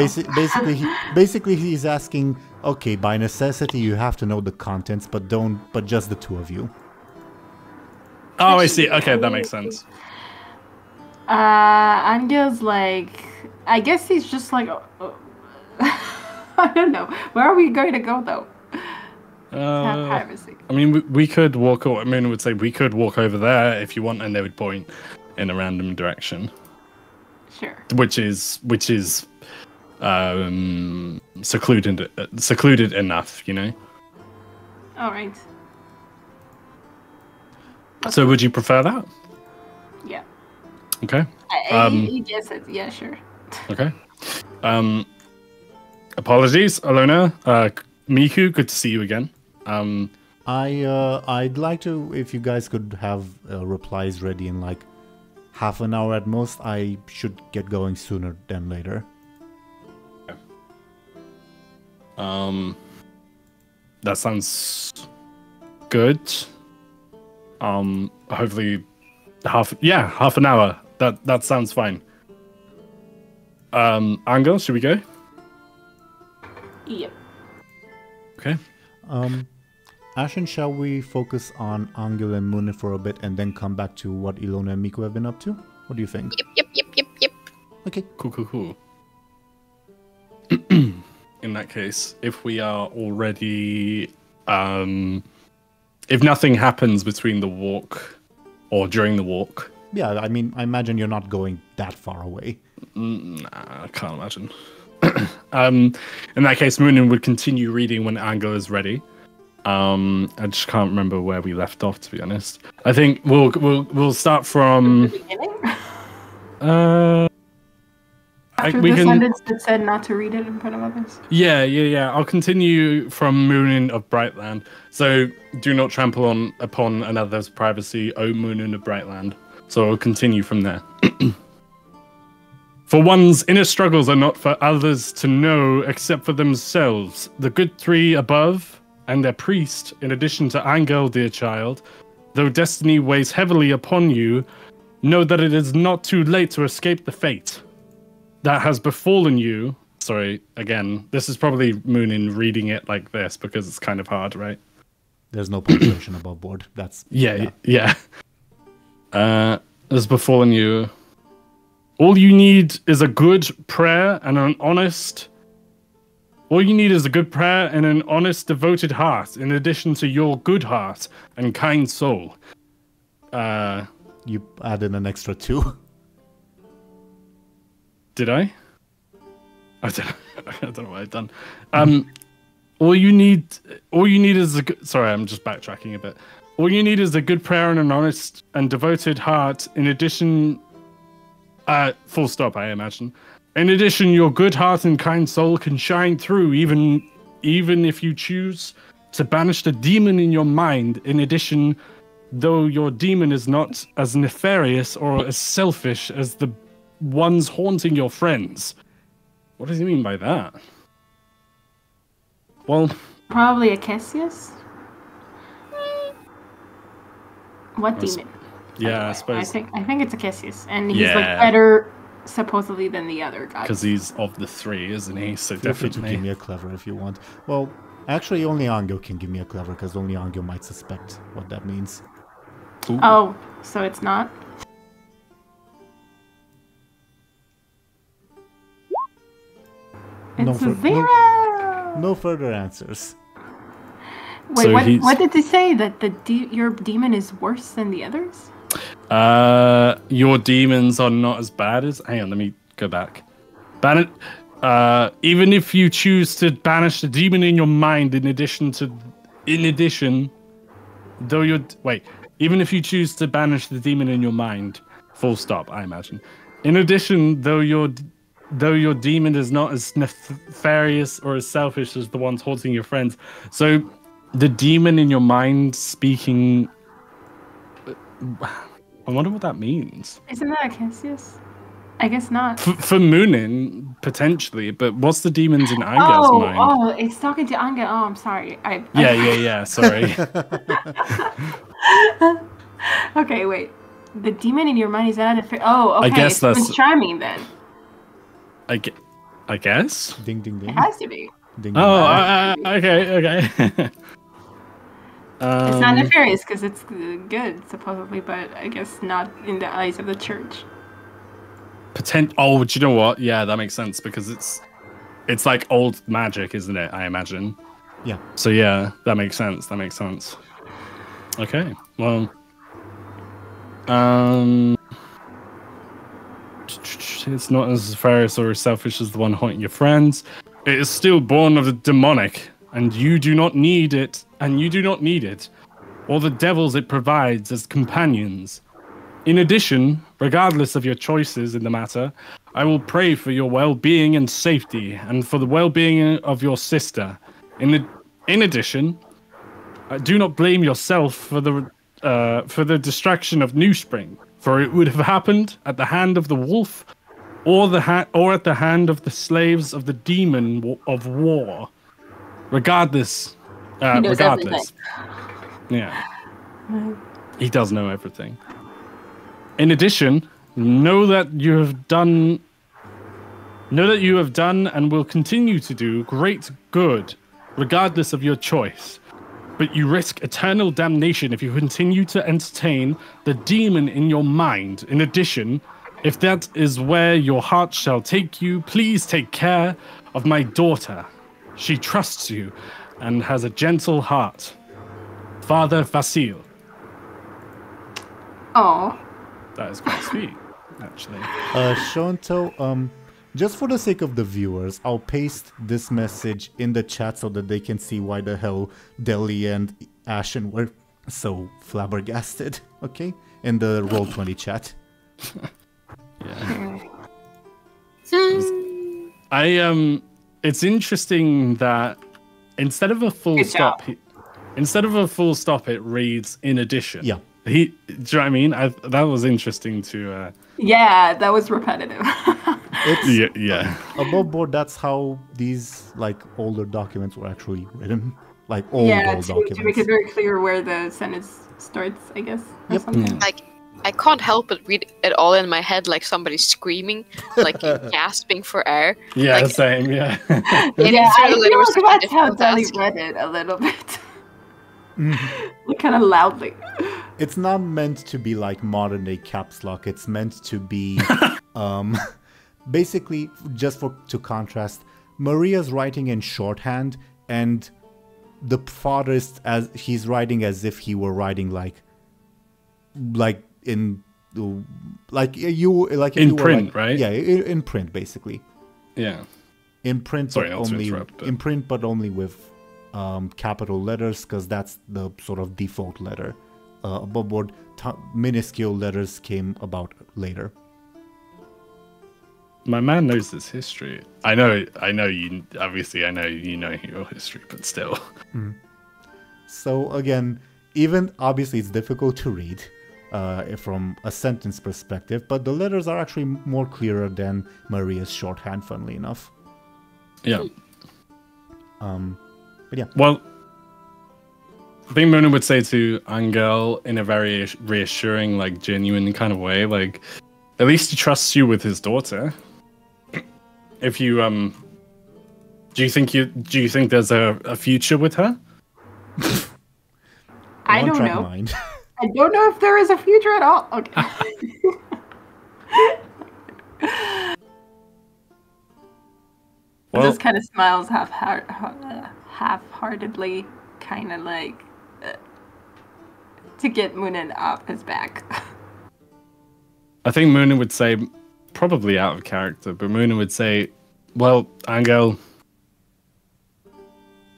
basically, he's asking. Okay, by necessity, you have to know the contents, but just the two of you. Oh, I see. Okay, that makes sense. Angel's like, I guess he's just like, I don't know. Where are we going to go though? Have privacy. I mean, we could walk. I mean, I would say we could walk over there if you want, and they would point in a random direction. Sure. Which is secluded enough, you know. All right. So, would you prefer that? Yeah. Okay. I guess it. Yeah, sure. Okay. Apologies, Illona. Miku, good to see you again. I'd like to, if you guys could have replies ready in like half an hour at most. I should get going sooner than later. That sounds good. Hopefully half an hour. That sounds fine. Anghel, should we go? Yep. Okay. Ashen, shall we focus on Anghel and Muninn for a bit and then come back to what Illona and Miko have been up to? What do you think? Yep. Okay. Cool. In that case, if we are already... if nothing happens between the walk or during the walk... Yeah, I mean, I imagine you're not going that far away. Nah, I can't imagine. In that case, Muninn would continue reading when Anghel is ready. I just can't remember where we left off, to be honest. I think we'll start from... The beginning? we the can... sentence that said not to read it in front of others. Yeah. I'll continue from Muninn of Brightland. So, do not trample upon another's privacy, O Muninn of Brightland. So I'll continue from there. For one's inner struggles are not for others to know except for themselves. The good three above and their priest, in addition to Anghel, dear child, though destiny weighs heavily upon you, know that it is not too late to escape the fate that has befallen you. Sorry, again, this is probably Muninn reading it like this because it's kind of hard, right? There's no punctuation above board. That's... Yeah. Has befallen you. All you need is a good prayer and an honest... All you need is a good prayer and an honest, devoted heart, in addition to your good heart and kind soul. You added an extra 2. Did I? I don't know what I've done. All you need is a good... Sorry, I'm just backtracking a bit. All you need is a good prayer and an honest and devoted heart. In addition, full stop, I imagine. In addition, your good heart and kind soul can shine through, even if you choose to banish the demon in your mind. In addition, though your demon is not as nefarious or as selfish as the ones haunting your friends. What does he mean by that? Well, probably a Cassius. What demon? Yeah, I suppose. I think it's a Cassius, and he's Yeah. like better supposedly than the other guys. Because he's of the 3, isn't he? So Feel free to definitely. give me a clever if you want. Well, actually, only Anghel can give me a clever because only Anghel might suspect what that means. Ooh. Oh, so it's not? It's No, a 0! No further answers. Wait, So what did they say? That your demon is worse than the others? Your demons are not as bad as... Hang on, let me go back. Even if you choose to banish the demon in your mind, even if you choose to banish the demon in your mind, full stop, I imagine. In addition, though your demon is not as nefarious or as selfish as the ones haunting your friends. So, the demon in your mind speaking... I wonder what that means. Isn't that a Cassius? I guess not. For Muninn, potentially, but what's the demons in Anghel's mind? Oh, it's talking to Anghel. Oh, I'm sorry. Yeah, sorry. Okay, wait. The demon in your mind is not a... Oh, okay. I guess that's... Prince Charming, then. I guess? Ding, ding, ding. It has to be. Ding, Oh, okay. It's not nefarious because it's good, supposedly, but I guess not in the eyes of the church. Oh, do you know what? Yeah, that makes sense because it's like old magic, isn't it? I imagine. Yeah. So yeah, that makes sense. Okay. Well, it's not as nefarious or as selfish as the one haunting your friends. It is still born of the demonic, and you do not need it, or the devils it provides as companions. In addition, regardless of your choices in the matter, I will pray for your well-being and safety, and for the well-being of your sister. In addition, do not blame yourself for the distraction of New Spring, for it would have happened at the hand of the wolf, or at the hand of the slaves of the demon of war. Regardless, He knows regardless. Yeah, he does know everything. In addition, know that you have done and will continue to do great good regardless of your choice. But you risk eternal damnation if you continue to entertain the demon in your mind. In addition, if that is where your heart shall take you, please take care of my daughter. She trusts you and has a gentle heart. Father Vasil. Oh. That is quite sweet, actually. Show&Tell, just for the sake of the viewers, I'll paste this message in the chat so that they can see why the hell Deli and Ashen were so flabbergasted, okay? In the Roll20 chat. Yeah. It's interesting that instead of a full stop, it reads in addition. Yeah. Do you know what I mean? That was interesting to. Yeah, that was repetitive. It's above board. That's how these older documents were actually written, old documents. To make it very clear where the sentence starts, I guess. Or something. I can't help but read it all in my head like somebody's screaming, gasping for air. Yeah, same. Yeah. I feel like that's how Deli read it a little bit. Kind of loudly. It's not meant to be like modern day caps lock. It's meant to be basically just to contrast. Maria's writing in shorthand, and the father is he's writing as if he were writing in print, right? Yeah, in print basically. Yeah. In print, Sorry, in print, but only with capital letters, because that's the sort of default letter. Above board, minuscule letters came about later. My man knows this history. I know you. Obviously, I know you know your history, but still. So again, even obviously, it's difficult to read from a sentence perspective, but the letters are actually more clearer than Maria's shorthand. Funnily enough. Yeah. But yeah. Well, I think Muninn would say to Anghel in a very reassuring, genuine kind of way, at least he trusts you with his daughter. If you do you think there's a future with her? I don't know. I don't know if there is a future at all. Okay. Well, just kind of smiles half-heartedly, kind of to get Muninn off his back. I think Muninn would say, probably out of character, but Muninn would say, "Well, Anghel,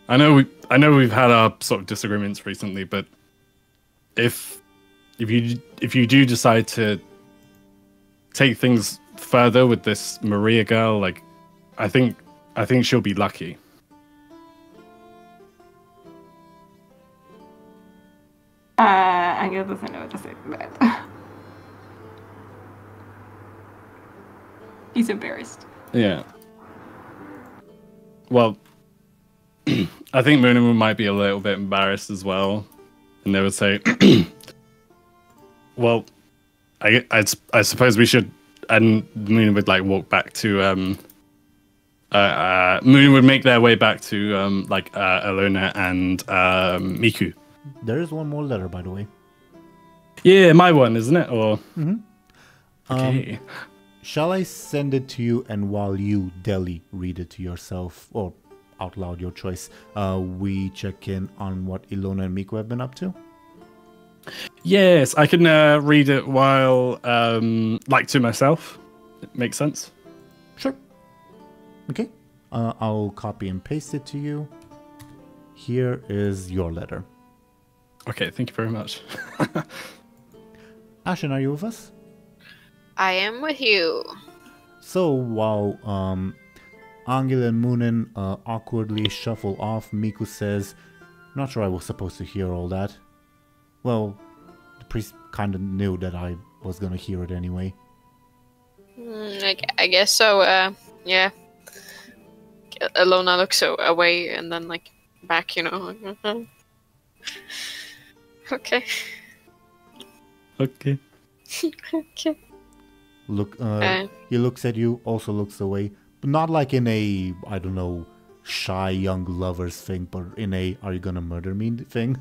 I know we've had our sort of disagreements recently, but if you do decide to take things further with this Maria girl, I think she'll be lucky." Anghel doesn't know what to say to that. He's embarrassed. Yeah. Well, I think Muninn might be a little bit embarrassed as well, and they would say, "Well, I suppose we should." And Muninn would walk back to Muninn would make their way back to Illona and Miku. There is one more letter, by the way. Yeah, my one, isn't it? Or okay. Shall I send it to you, and while you, Deli, read it to yourself, or out loud, your choice, we check in on what Illona and Miku have been up to? Yes, I can read it while, to myself. It makes sense. Sure. Okay. I'll copy and paste it to you. Here is your letter. Okay, thank you very much. Ashen, are you with us? I am with you. So while Anghel and Muninn awkwardly shuffle off, Miku says, "Not sure I was supposed to hear all that." Well, the priest kind of knew that I was gonna hear it anyway. I guess so. Yeah. Illona looks away and then back. Okay. Okay. Okay. Look, he looks at you, also looks away, but not in a, I don't know, shy young lovers thing, but in a "Are you gonna murder me?" thing.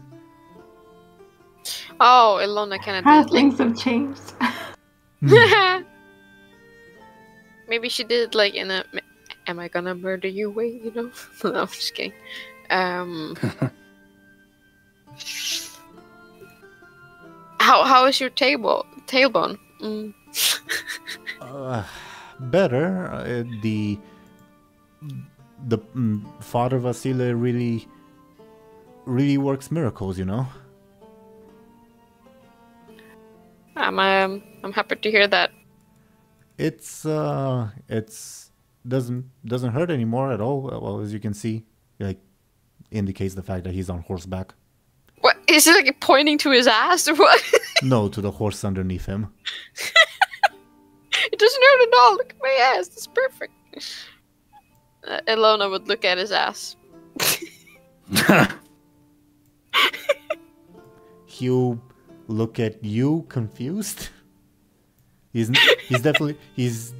Oh, Illona kind of How did things have changed. like... Maybe she did like in a "Am I gonna murder you" way, you know? No, I'm just kidding. How is your tailbone? Mm. Better. Father Vasily really works miracles, you know. I'm happy to hear that. It's doesn't hurt anymore at all. Well, as you can see, like indicates the fact that he's on horseback. What is it like pointing to his ass or what? No, to the horse underneath him. It doesn't hurt at all. Look at my ass. It's perfect. Illona would look at his ass. He'll look at you confused. He's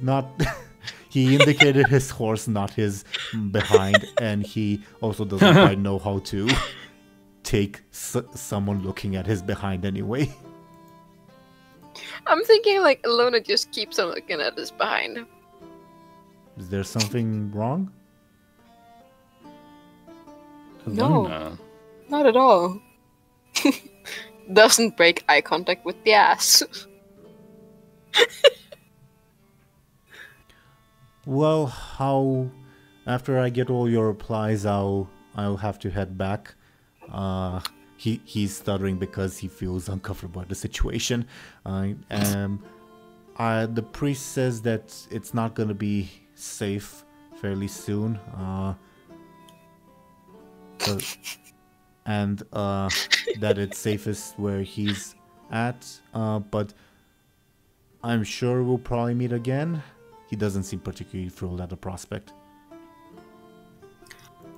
not. He indicated his horse, not his behind, and he also doesn't quite know how to take someone looking at his behind anyway. I'm thinking like Illona just keeps on looking at his behind. Is there something wrong? Illona. Not at all. Doesn't break eye contact with the ass. Well, after I get all your replies, I'll have to head back. He's stuttering because he feels uncomfortable at the situation. The priest says that it's not gonna be safe fairly soon. That it's safest where he's at. But I'm sure we'll probably meet again. He doesn't seem particularly thrilled at the prospect.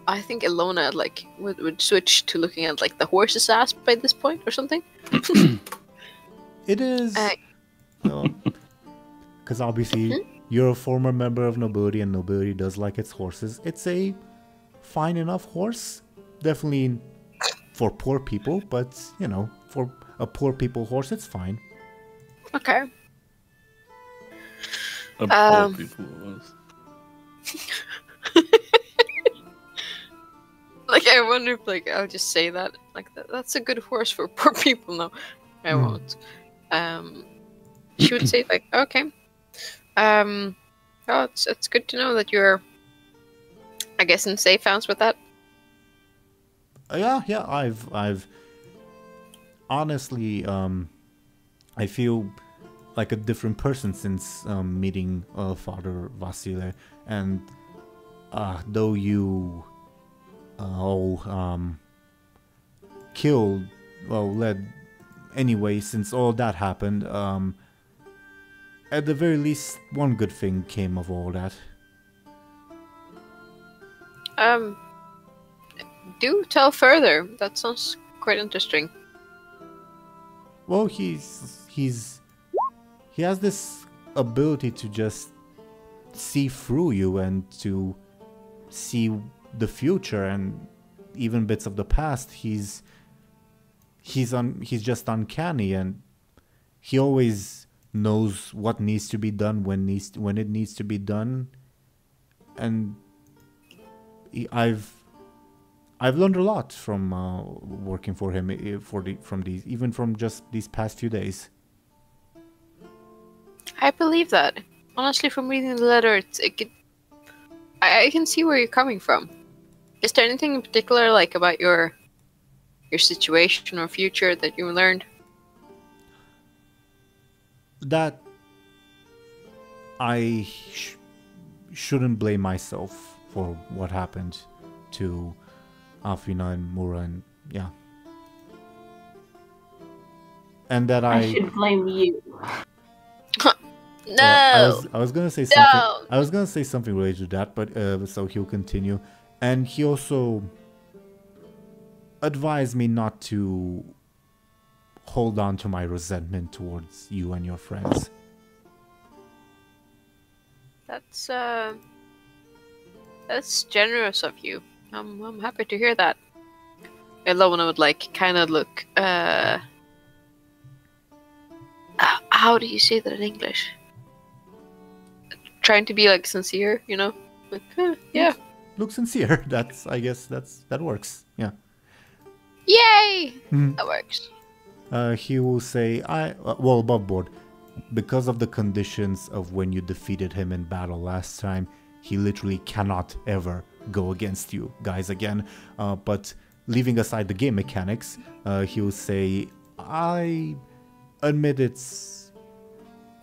I think Illona like would switch to looking at like the horse's ass by this point or something. It is, because obviously you're a former member of nobility, and nobility does like its horses. It's a fine enough horse, definitely for poor people, but you know, for a poor people horse, it's fine. Okay. Poor people was. Like I wonder if like I'll just say that like that's a good horse for poor people. No, I won't. She would say like okay. Oh, it's good to know that you're, I guess, in safe hands with that. Yeah. I've honestly, I feel like a different person since meeting Father Vasily, and though you all killed, led anyway, since all that happened, at the very least, one good thing came of all that. Do tell further. That sounds quite interesting. Well, he has this ability to just see through you and to see the future and even bits of the past. He's just uncanny, and he always knows what needs to be done when it needs to be done. And I've learned a lot from working for him from just these past few days. I believe that. Honestly, from reading the letter, I can see where you're coming from. Is there anything in particular, like about your situation or future that you learned? That I shouldn't blame myself for what happened to Afina and Mura, and yeah. And that I should blame you. No. I was gonna say something. No. I was gonna say something related to that, but so he'll continue, and he also advised me not to hold on to my resentment towards you and your friends. That's generous of you. I'm happy to hear that. Illona would like kind of look. How do you say that in English? Trying to be like sincere, you know? Like, yeah. Look sincere. I guess that works. Yeah. Yay! Mhm. That works. He will say, well, above board, because of the conditions of when you defeated him in battle last time, he literally cannot ever go against you guys again. But leaving aside the game mechanics, he will say, I admit it's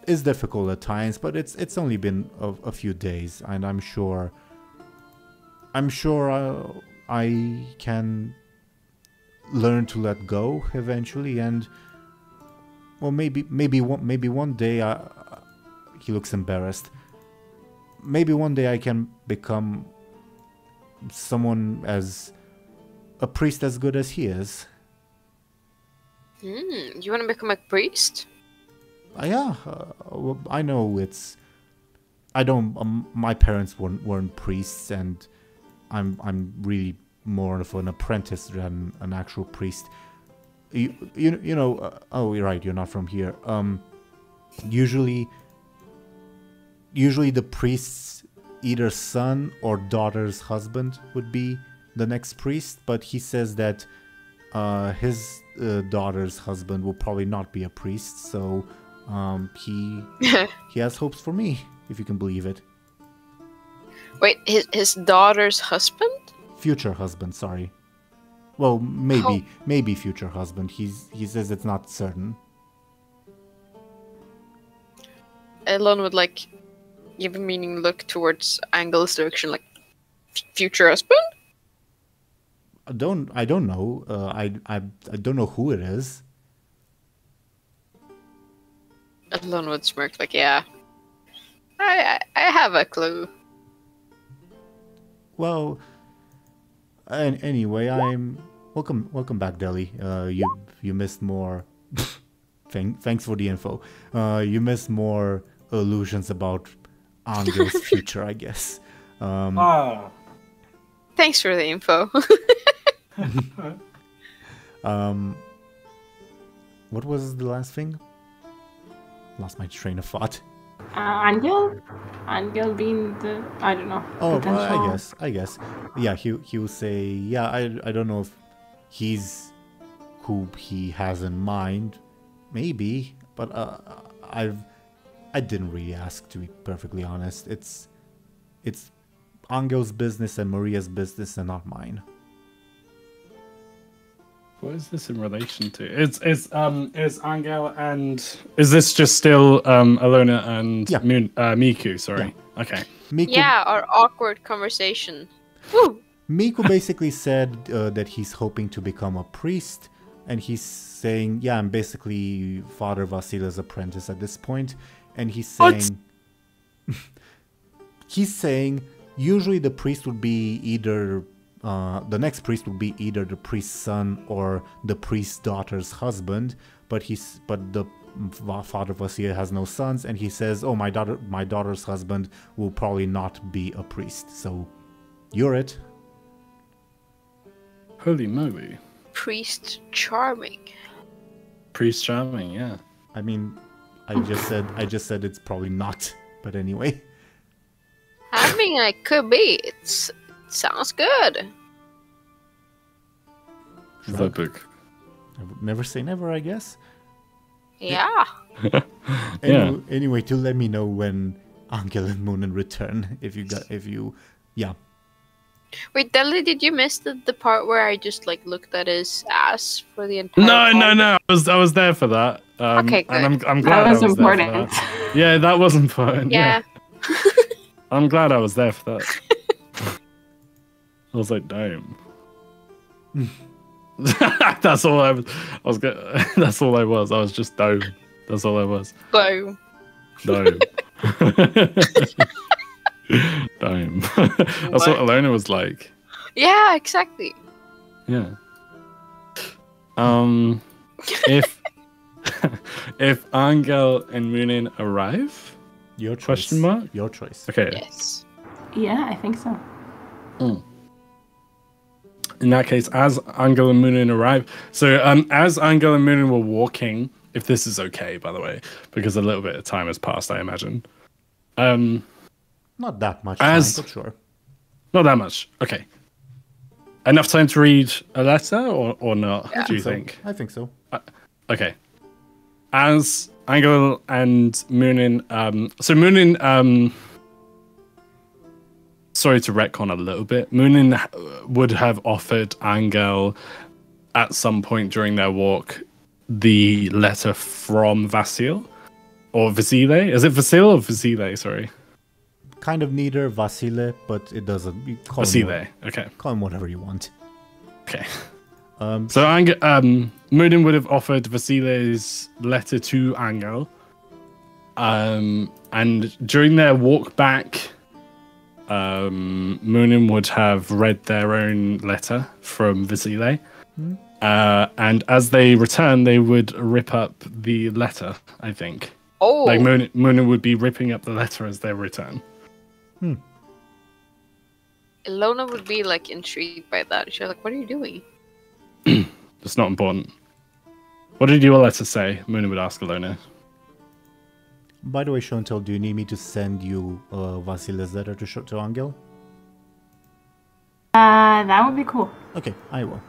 difficult at times, but it's only been a few days, and I'm sure I can learn to let go eventually, and well, maybe one day he looks embarrassed. Maybe one day I can become someone as a priest as good as he is. You want to become a priest? Yeah, well, I know it's. I don't. My parents weren't priests, and I'm really more of an apprentice than an actual priest. You know. Oh, you're right. You're not from here. Usually the priest's either son or daughter's husband would be the next priest, but he says that his daughter's husband will probably not be a priest, so he has hopes for me, if you can believe it. Wait, his daughter's husband? Future husband, sorry. Well, maybe future husband. He says it's not certain. Elon would like give a meaning look towards Anghel's direction, like future husband. I don't know. I don't know who it is. Elon would smirk, like, yeah, I have a clue. Well, anyway, I'm welcome back, Deli. You missed more. Thanks for the info. You missed more illusions about Anghel's future, I guess. Thanks for the info. What was the last thing? Lost my train of thought. Anghel being the, I don't know. Oh, potential. I guess. Yeah, he will say, yeah, I don't know if he's who he has in mind, maybe, but I didn't really ask, to be perfectly honest. It's Angel's business and Maria's business, and not mine. What is this in relation to? Is Anghel and is this just still Illona and Miku? Sorry. Yeah. Okay. Miku, yeah, our awkward conversation. Woo! Miku basically said that he's hoping to become a priest, and he's saying, yeah, I'm basically Father Vasila's apprentice at this point, and he's saying, usually the priest would be either. The next priest would be either the priest's son or the priest's daughter's husband, but the Father Vasila has no sons, and he says, "Oh, my daughter's husband will probably not be a priest." So, you're it. Holy moly! Priest charming. Priest charming, yeah. I mean, I just said it's probably not, but anyway. I mean, I could be. Sounds good. Epic. Never say never, I guess. Yeah. Anyway, to let me know when Anghel and Muninn return, if you, yeah. Wait, Deli, did you miss the part where I just like looked at his ass for the entire? No. I was there for that. Okay, good. And I'm glad that was I was important. there for that. Yeah, that was important. Yeah. I'm glad I was there for that. I was like, damn. That's all I was. That's all I was. I was just dome. That's all I was. Dome. Dome. Dome. That's what Illona was like. Yeah, exactly. Yeah. If Anghel and Muninn arrive, Your choice. question mark? Your choice. Okay. Yes. Yeah, I think so. In that case, as Anghel and Muninn arrive, so as Anghel and Muninn were walking, if this is okay, by the way, because a little bit of time has passed, I imagine. Not that much time, but sure. Not that much. Okay. Enough time to read a letter, or not? Yeah, do you think? I think so. Okay. As Anghel and Muninn, so Muninn, sorry to retcon a little bit. Muninn would have offered Anghel at some point during their walk the letter from Vasil or Vasile. Is it Vasil or Vasile? Sorry. Kind of neither, Vasile, but it doesn't. You call Vasile. him Okay. Call him whatever you want. Okay. So Muninn would have offered Vasile's letter to Anghel. And during their walk back, Muninn would have read their own letter from Vasile. And as they return, they would rip up the letter, I think. Oh. Like Muninn would be ripping up the letter as they return. Illona would be like intrigued by that. She's like, "What are you doing?" It's not important. What did your letter say? Muninn would ask Illona. By the way, Show&Tell, do you need me to send you Vasile's letter to Anghel? That would be cool. Okay, I will.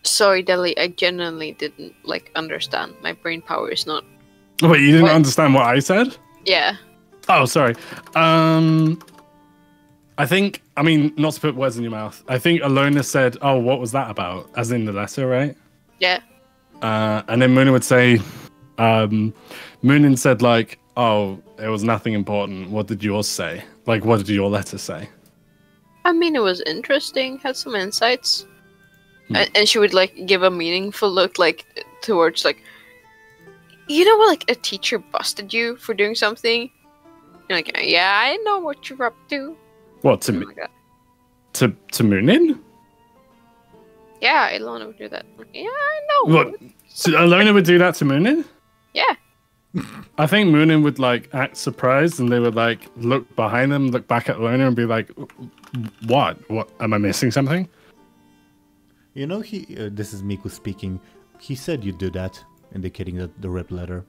Sorry, Deli. I genuinely didn't understand. My brain power is not. Wait, you didn't What? understand what I said? Yeah. Oh, sorry. I think, not to put words in your mouth, I think Illona said, "Oh, what was that about?" As in the letter, right? Yeah. And then Muninn would say, Muninn said, like, "Oh, it was nothing important. What did yours say? Like, what did your letter say?" I mean, it was interesting. Had some insights. And she would give a meaningful look towards you know what, a teacher busted you for doing something. You're like, yeah, I know what you're up to. What, to Oh me? my God. To Muninn? Yeah, Illona would do that. Yeah, I know. What? So Illona would do that to Muninn? Yeah. I think Muninn would act surprised, and they would look behind them, look back at Illona, and be like, "What? What? Am I missing something?" You know, this is Miku speaking. He said you do that, indicating the rip letter.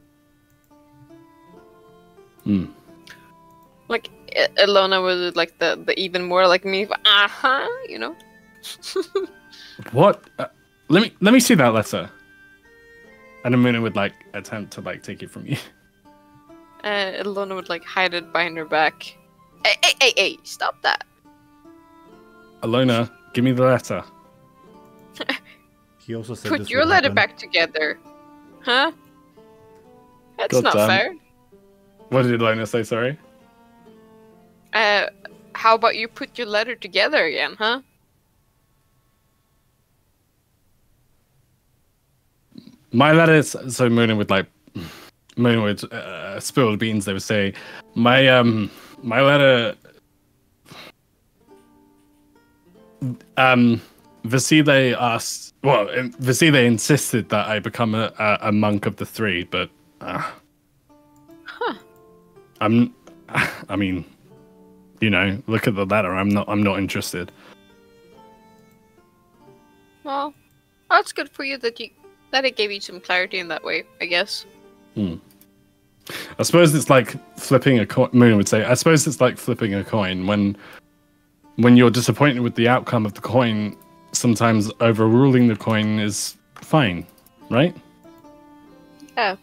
Illona was the even more like me. You know. What? Let me see that letter. And then Muninn would attempt to take it from you. Illona would hide it behind her back. Hey! Stop that. Illona, give me the letter. He also said Put this your would letter happen. back together. Huh? That's God not damn. fair. What did Illona say? Sorry. How about you put your letter together again, huh? My letter. So Muninn would spill the beans. They would say, my letter. Vasile asked. Well, Vasile insisted that I become a monk of the three, but. Look at the letter. I'm not interested. Well, that's good for you that it gave you some clarity in that way, I guess. I suppose it's like flipping a coin. Muninn would say, I suppose it's like flipping a coin. When you're disappointed with the outcome of the coin, sometimes overruling the coin is fine, right? Yeah.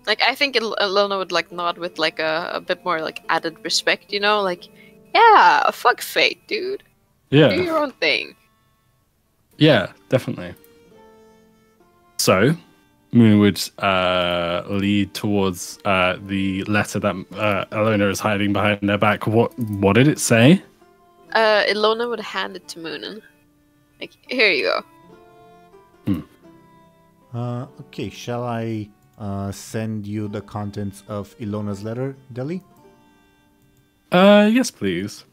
I think Illona would nod with a bit more added respect, you know? Yeah, fuck fate, dude. Yeah. Do your own thing. Yeah, definitely. So, Muninn would lead towards the letter that Illona is hiding behind her back. What did it say? Illona would hand it to Muninn. Here you go. Okay, shall I send you the contents of Illona's letter, Deli? Yes, please.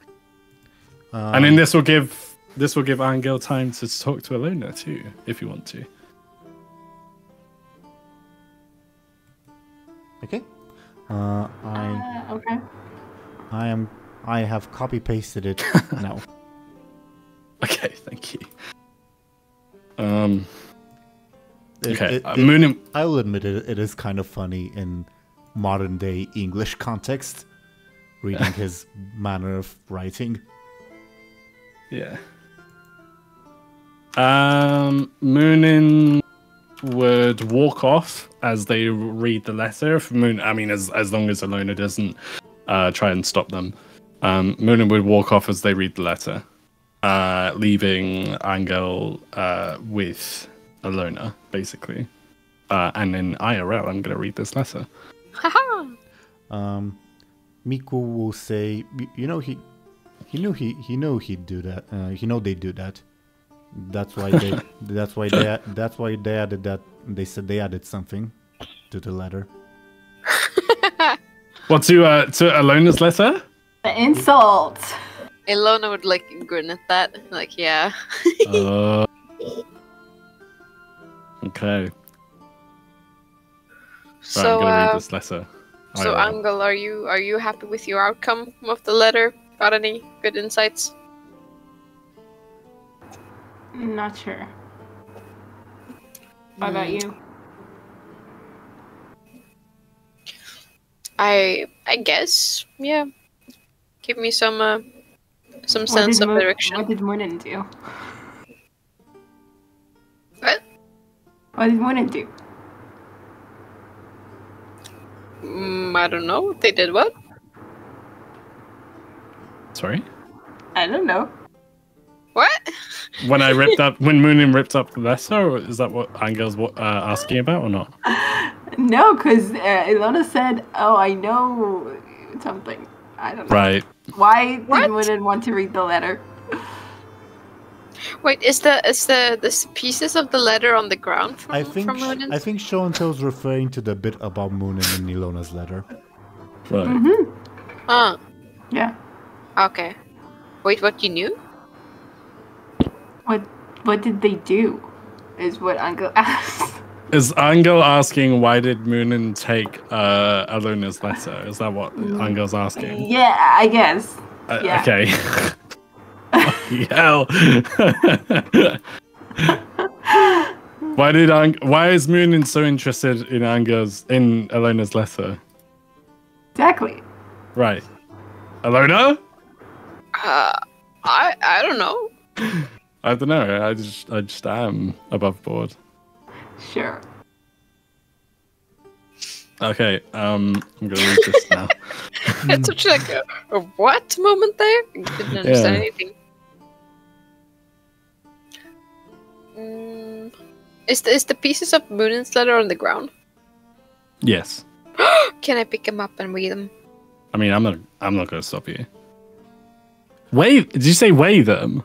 And then this will give Anghel time to talk to Illona too, if you want to. Okay. Okay. I have copy pasted it now. Okay, thank you. Okay, I will admit it is kind of funny in modern day English context, reading his manner of writing. Yeah. Muninn would walk off as they read the letter. If as long as Illona doesn't try and stop them. Muninn would walk off as they read the letter, leaving Anghel with Illona, basically. And in IRL, I'm going to read this letter. Miku will say, he knew he'd do that. They'd do that. That's why they added that. They said they added something to the letter. What, to Illona's letter? The insult. Illona would like grin at that. Like, yeah. Okay. So, right, I'm gonna read this letter. So, Anghel, are you happy with your outcome of the letter? Got any good insights? Not sure. How about you? I guess, yeah. Give me some sense of direction. What did Muninn do? What? What did Muninn do? I don't know. They did what? Sorry? I don't know. What? When Muninn ripped up the letter, or is that what Angel's asking about or not? No, because Illona said, "Oh, I know something." I don't know. Right. Why did Muninn want to read the letter? Wait, is the pieces of the letter on the ground from Muninn? I think Show&Tell's referring to the bit about Muninn in Illona's letter. Right. Mm-hmm. Yeah. Okay. Wait, what, you knew? What did they do? Is what Anghel asked. Is Anghel asking why did Muninn take Illona's letter? Is that what Angel's asking? Yeah, I guess. Yeah. Okay. Hell. Why is Muninn so interested in Illona's letter? Exactly. Right. Illona? I don't know. I don't know. I just am above board. Sure. Okay. I'm gonna read this now. It's such like a what moment there? I didn't understand anything. Is the pieces of Muninn's letter on the ground? Yes. Can I pick them up and read them? I mean, I'm not gonna stop you. Weigh? Did you say weigh them?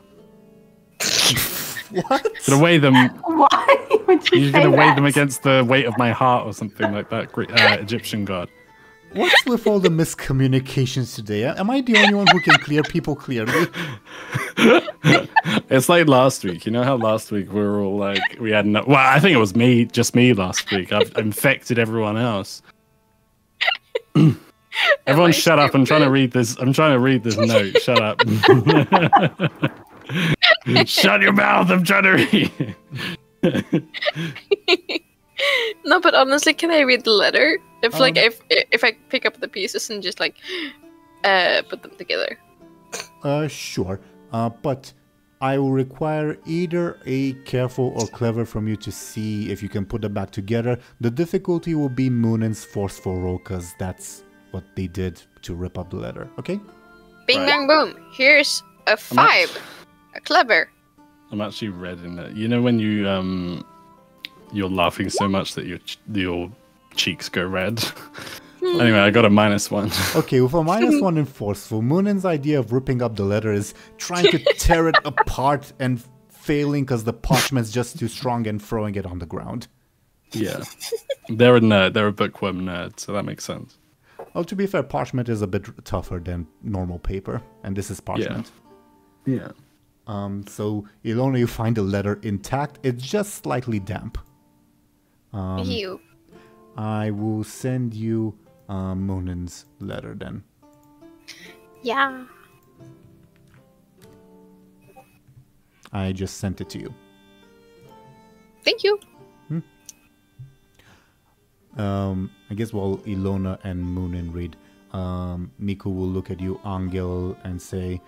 What? Gonna weigh them? Why would you You're say gonna weigh that? them against the weight of my heart or something like that. Great Egyptian god. What's with all the miscommunications today? Am I the only one who can clear people clearly? It's like last week. You know how last week we were all like, we had no. Well, I think it was just me last week. I've infected everyone else. Everyone, shut up! I'm trying to read this. I'm trying to read this note. Shut up. Shut your mouth! I'm trying to read. No, but honestly, can I read the letter? If I pick up the pieces and just like put them together. Sure. But I will require either a careful or clever from you to see if you can put them back together. The difficulty will be Muninn's forceful roll, because that's what they did to rip up the letter. Okay? Bing Right. bang boom. Here's a 5. A clever. I'm actually red in it. You know when you're laughing so much that your cheeks go red. Anyway, I got a -1. Okay, with a -1 in forceful, Muninn's idea of ripping up the letter is trying to tear it apart and failing because the parchment's just too strong and throwing it on the ground. Yeah, they're a nerd. They're a bookworm nerd, so that makes sense. Well, to be fair, parchment is a bit tougher than normal paper, and this is parchment. Yeah. So, Illona, you find the letter intact. It's just slightly damp. Ew. I will send you Muninn's letter then. Yeah. I just sent it to you. Thank you. I guess while Illona and Muninn read, Miku will look at you, Anghel, and say,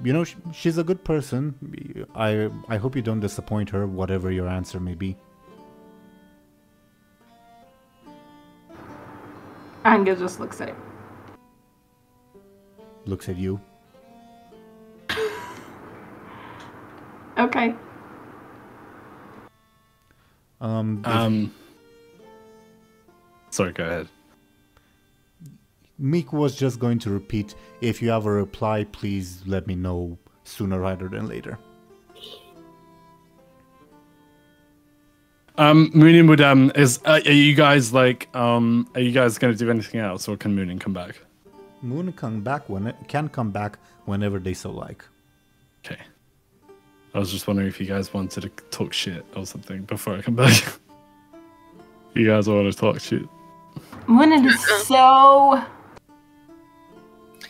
you know, she's a good person. I hope you don't disappoint her, whatever your answer may be. Anghel just looks at it. Looks at you. Okay. Sorry, go ahead. Miku was just going to repeat, if you have a reply, please let me know sooner rather than later. Muninn would are you guys like are you guys gonna do anything else, or can Muninn come back? Muninn can come back whenever they so like. Okay. I was just wondering if you guys wanted to talk shit or something before I come back. You guys want to talk shit? Muninn is so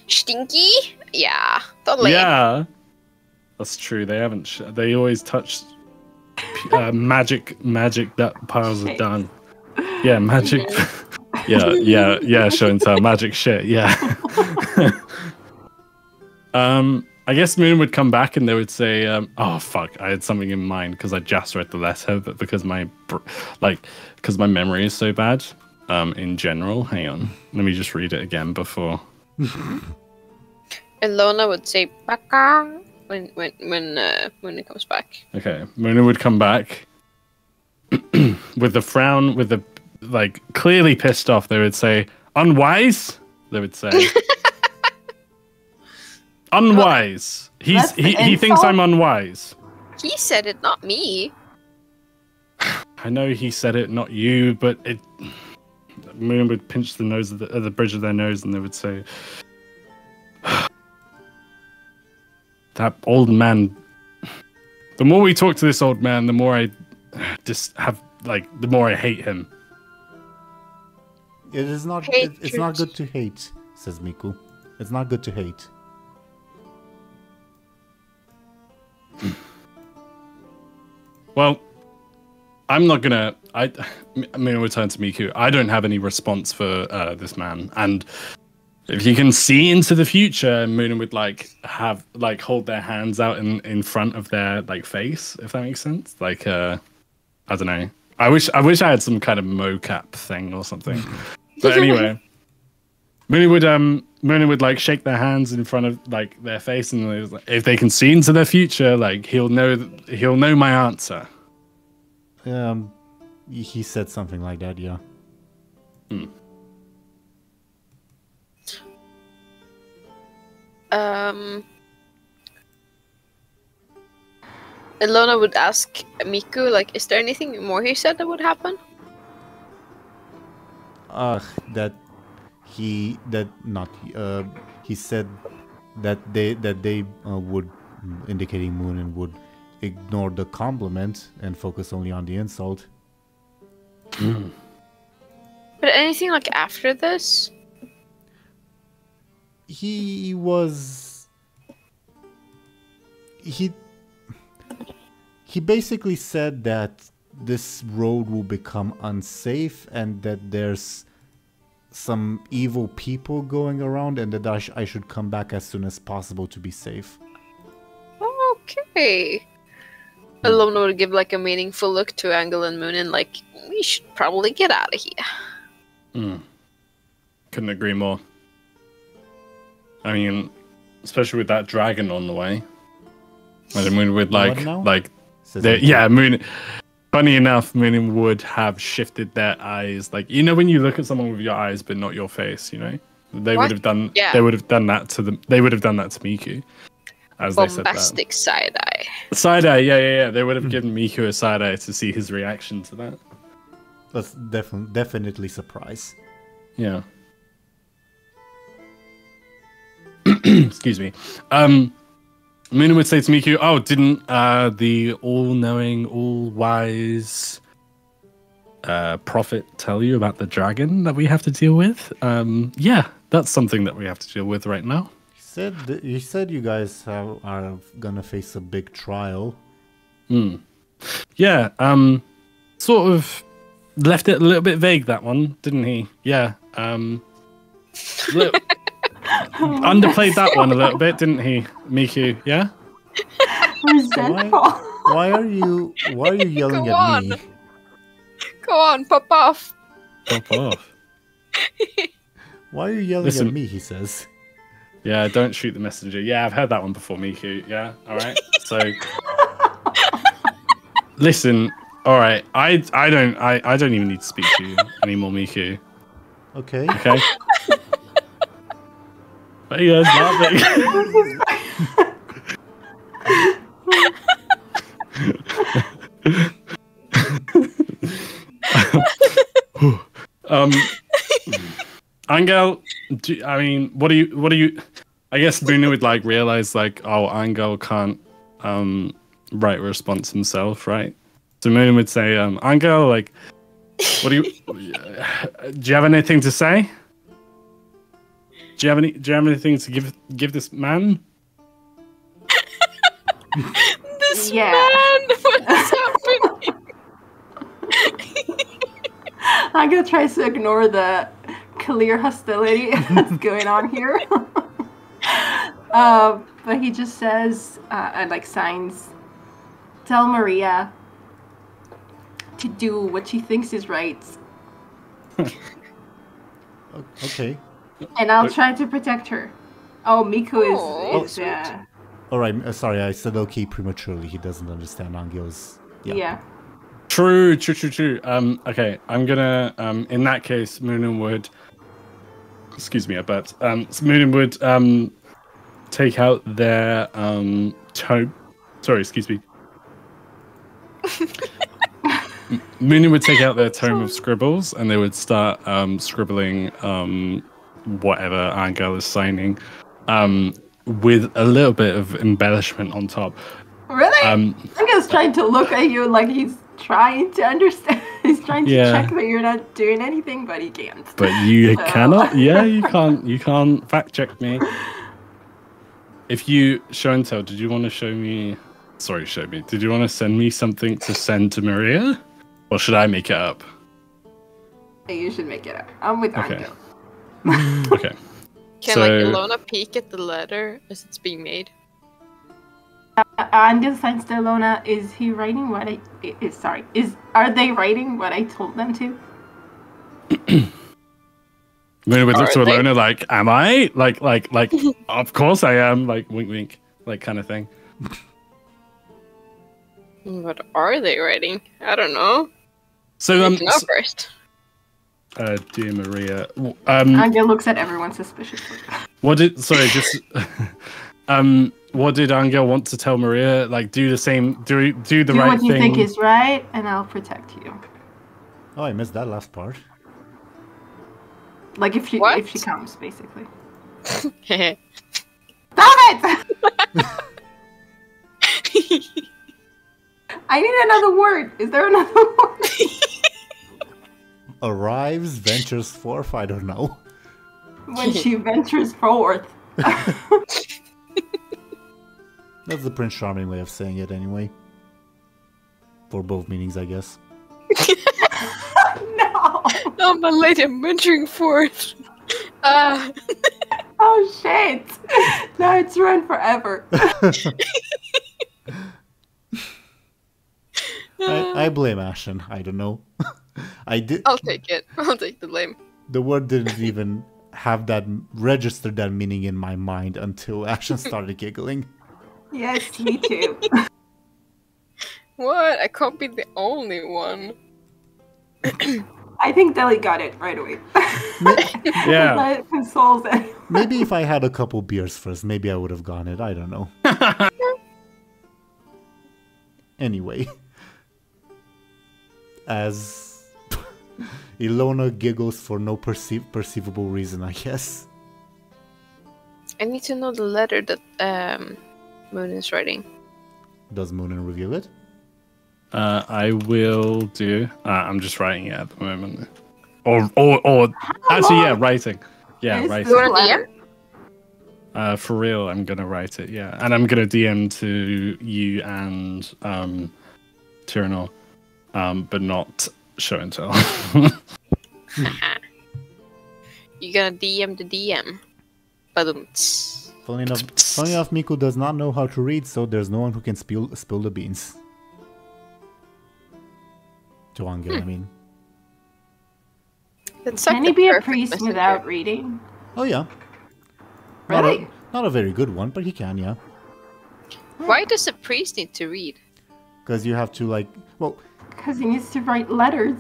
Stinky? Yeah, totally. Yeah, that's true. They haven't. They always touch magic that piles of dung. Yeah, magic. yeah. Show&Tell magic shit. Yeah. I guess Muninn would come back and they would say, "Oh fuck, I had something in mind because I just read the letter, but because my memory is so bad, in general. Hang on, let me just read it again before." Illona would say "baka" when it comes back. Okay, Muninn would come back with the frown, with the clearly pissed off. They would say, "Unwise." They would say. Unwise. He thinks I'm unwise. He said it, not me. I know he said it, not you, but it. Muninn would pinch the nose of the bridge of their nose, and they would say, "That old man." The more we talk to this old man, the more I the more I hate him. It is not. It's not good to hate, says Miku. It's not good to hate. Well, I'm not gonna. Muninn would turn to Miku. I don't have any response for this man, and if you can see into the future, Muninn would hold their hands out in front of their face, if that makes sense. I don't know. I wish I had some kind of mocap thing or something. But anyway, Muninn would shake their hands in front of their face, and if they can see into their future, he'll know my answer. He said something like that, yeah. Illona would ask Miku, is there anything more he said that would happen? He said that they would, indicating Muninn would ignore the compliment and focus only on the insult. But anything after this? He basically said that this road will become unsafe and that there's some evil people going around and that I should come back as soon as possible to be safe. Okay. Illona would give a meaningful look to Anghel and Muninn, we should probably get out of here. Couldn't agree more. I mean, especially with that dragon on the way. I mean, with Muninn. Funny enough, Muninn would have shifted their eyes. When you look at someone with your eyes but not your face, they would have done. Yeah. They would have done that to them. They would have done that to Miku. As Bombastic side eye. Side eye, yeah. They would have given Miku a side eye to see his reaction to that. That's definitely surprise. Yeah. Excuse me. Muninn would say to Miku, "Oh, didn't the all-knowing, all-wise prophet tell you about the dragon that we have to deal with?" Yeah, that's something that we have to deal with right now. You said you guys are gonna face a big trial. Yeah, sort of left it a little bit vague, that one, didn't he? Yeah. Underplayed that one a little bit, didn't he, Miku? Yeah? Resentful. Why are you yelling Go at on. me? Go on, pop off. Pop off. Why are you yelling Listen. at me, he says. Yeah, don't shoot the messenger. Yeah, I've heard that one before, Miku. Yeah, all right. So, listen. All right, I don't even need to speak to you anymore, Miku. Okay. Okay. But you guys laughing. Anghel, what do you? I guess Muninn would like realize like, oh, Anghel can't write a response himself, right? So Muninn would say, Anghel, like, what do you? Do you have anything to say? Do you have anything to give this man? This Yeah. man, what's happening? Anghel tries to ignore the clear hostility that's going on here. But he just says, and like signs, tell Maria to do what she thinks is right. Okay. And I'll try to protect her. Oh, Miku is sweet. All right. Sorry, I said okay prematurely. He doesn't understand Angel's. Yeah. True. Okay, I'm gonna. In that case, Muninn would. Excuse me, I bet. Muninn would take out their tome. Sorry, excuse me. Muninn would take out their tome of scribbles, and they would start scribbling whatever Anghel is signing, with a little bit of embellishment on top. Really? Angel's trying to look at you like he's trying to understand. He's trying to check that you're not doing anything, but he can't. But you cannot. Yeah, you can't. You can't fact check me. If you Show&Tell, did you want to show me? Sorry, show me. Did you want to send me something to send to Maria, or should I make it up? You should make it up. I'm with Okay. Anghel. Okay. Can like Illona peek at the letter as it's being made? Anghel signs to Illona. Is he writing what are they writing what I told them to? Muninn would look to Are they? Illona like, am I? Like, of course I am. Like, wink, wink, like kind of thing. What are they writing? I don't know. So, You know first. dear Maria, Anghel looks at everyone suspiciously. what did Anghel want to tell Maria? Like, do the same, do the Do right what you thing. think is right, and I'll protect you. Oh, I missed that last part. Like if she What? comes, basically. Stop Stop it! I need another word. Is there another word? Arrives, ventures forth. I don't know. When she ventures forth. That's the Prince Charming way of saying it, anyway. For both meanings, I guess. No. Oh, my lady, I'm venturing forth. Oh shit. Now it's ruined forever. I blame Ashen. I don't know. I'll take it. I'll take the blame. The word didn't even have that register that meaning in my mind until Ashen started giggling. Yes, me too. What? I can't be the only one. I think Deli got it right away. Yeah. That consoles it. Maybe if I had a couple beers first, maybe I would have gone it. I don't know. Anyway. As Illona giggles for no perceivable reason, I guess. I need to know the letter that Moon is writing. Does Muninn reveal it? I will do. I'm just writing it at the moment. Or actually, yeah, writing. Yeah, It's writing. You want the a DM? letter. For real, I'm gonna write it. Yeah, and I'm gonna DM to you and Teeironor, but not show and tell. You're gonna DM the DM. Badumts. Funny enough, Miku does not know how to read, so there's no one who can spill the beans. To Anghel, I mean. Can he be a priest without reading? Oh yeah. Really? Not a very good one, but he can, yeah. Why does a priest need to read? Because you have to Because he needs to write letters.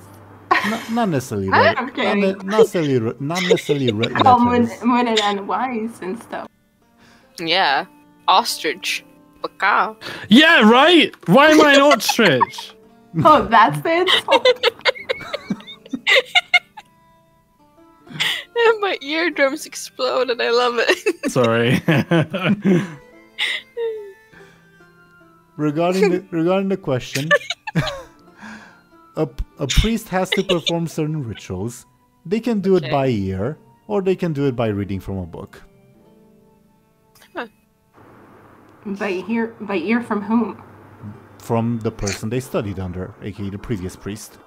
not necessarily read. Not necessarily read letters. Muninn and wise and stuff. Yeah. Ostrich. Baka. Yeah, right. Why am I an ostrich? Oh, that's the insult. And my eardrums explode and I love it. Sorry. Regarding the question, a priest has to perform certain rituals. They can do it by ear, or they can do it by reading from a book. Huh. By ear from whom? From the person they studied under, aka the previous priest.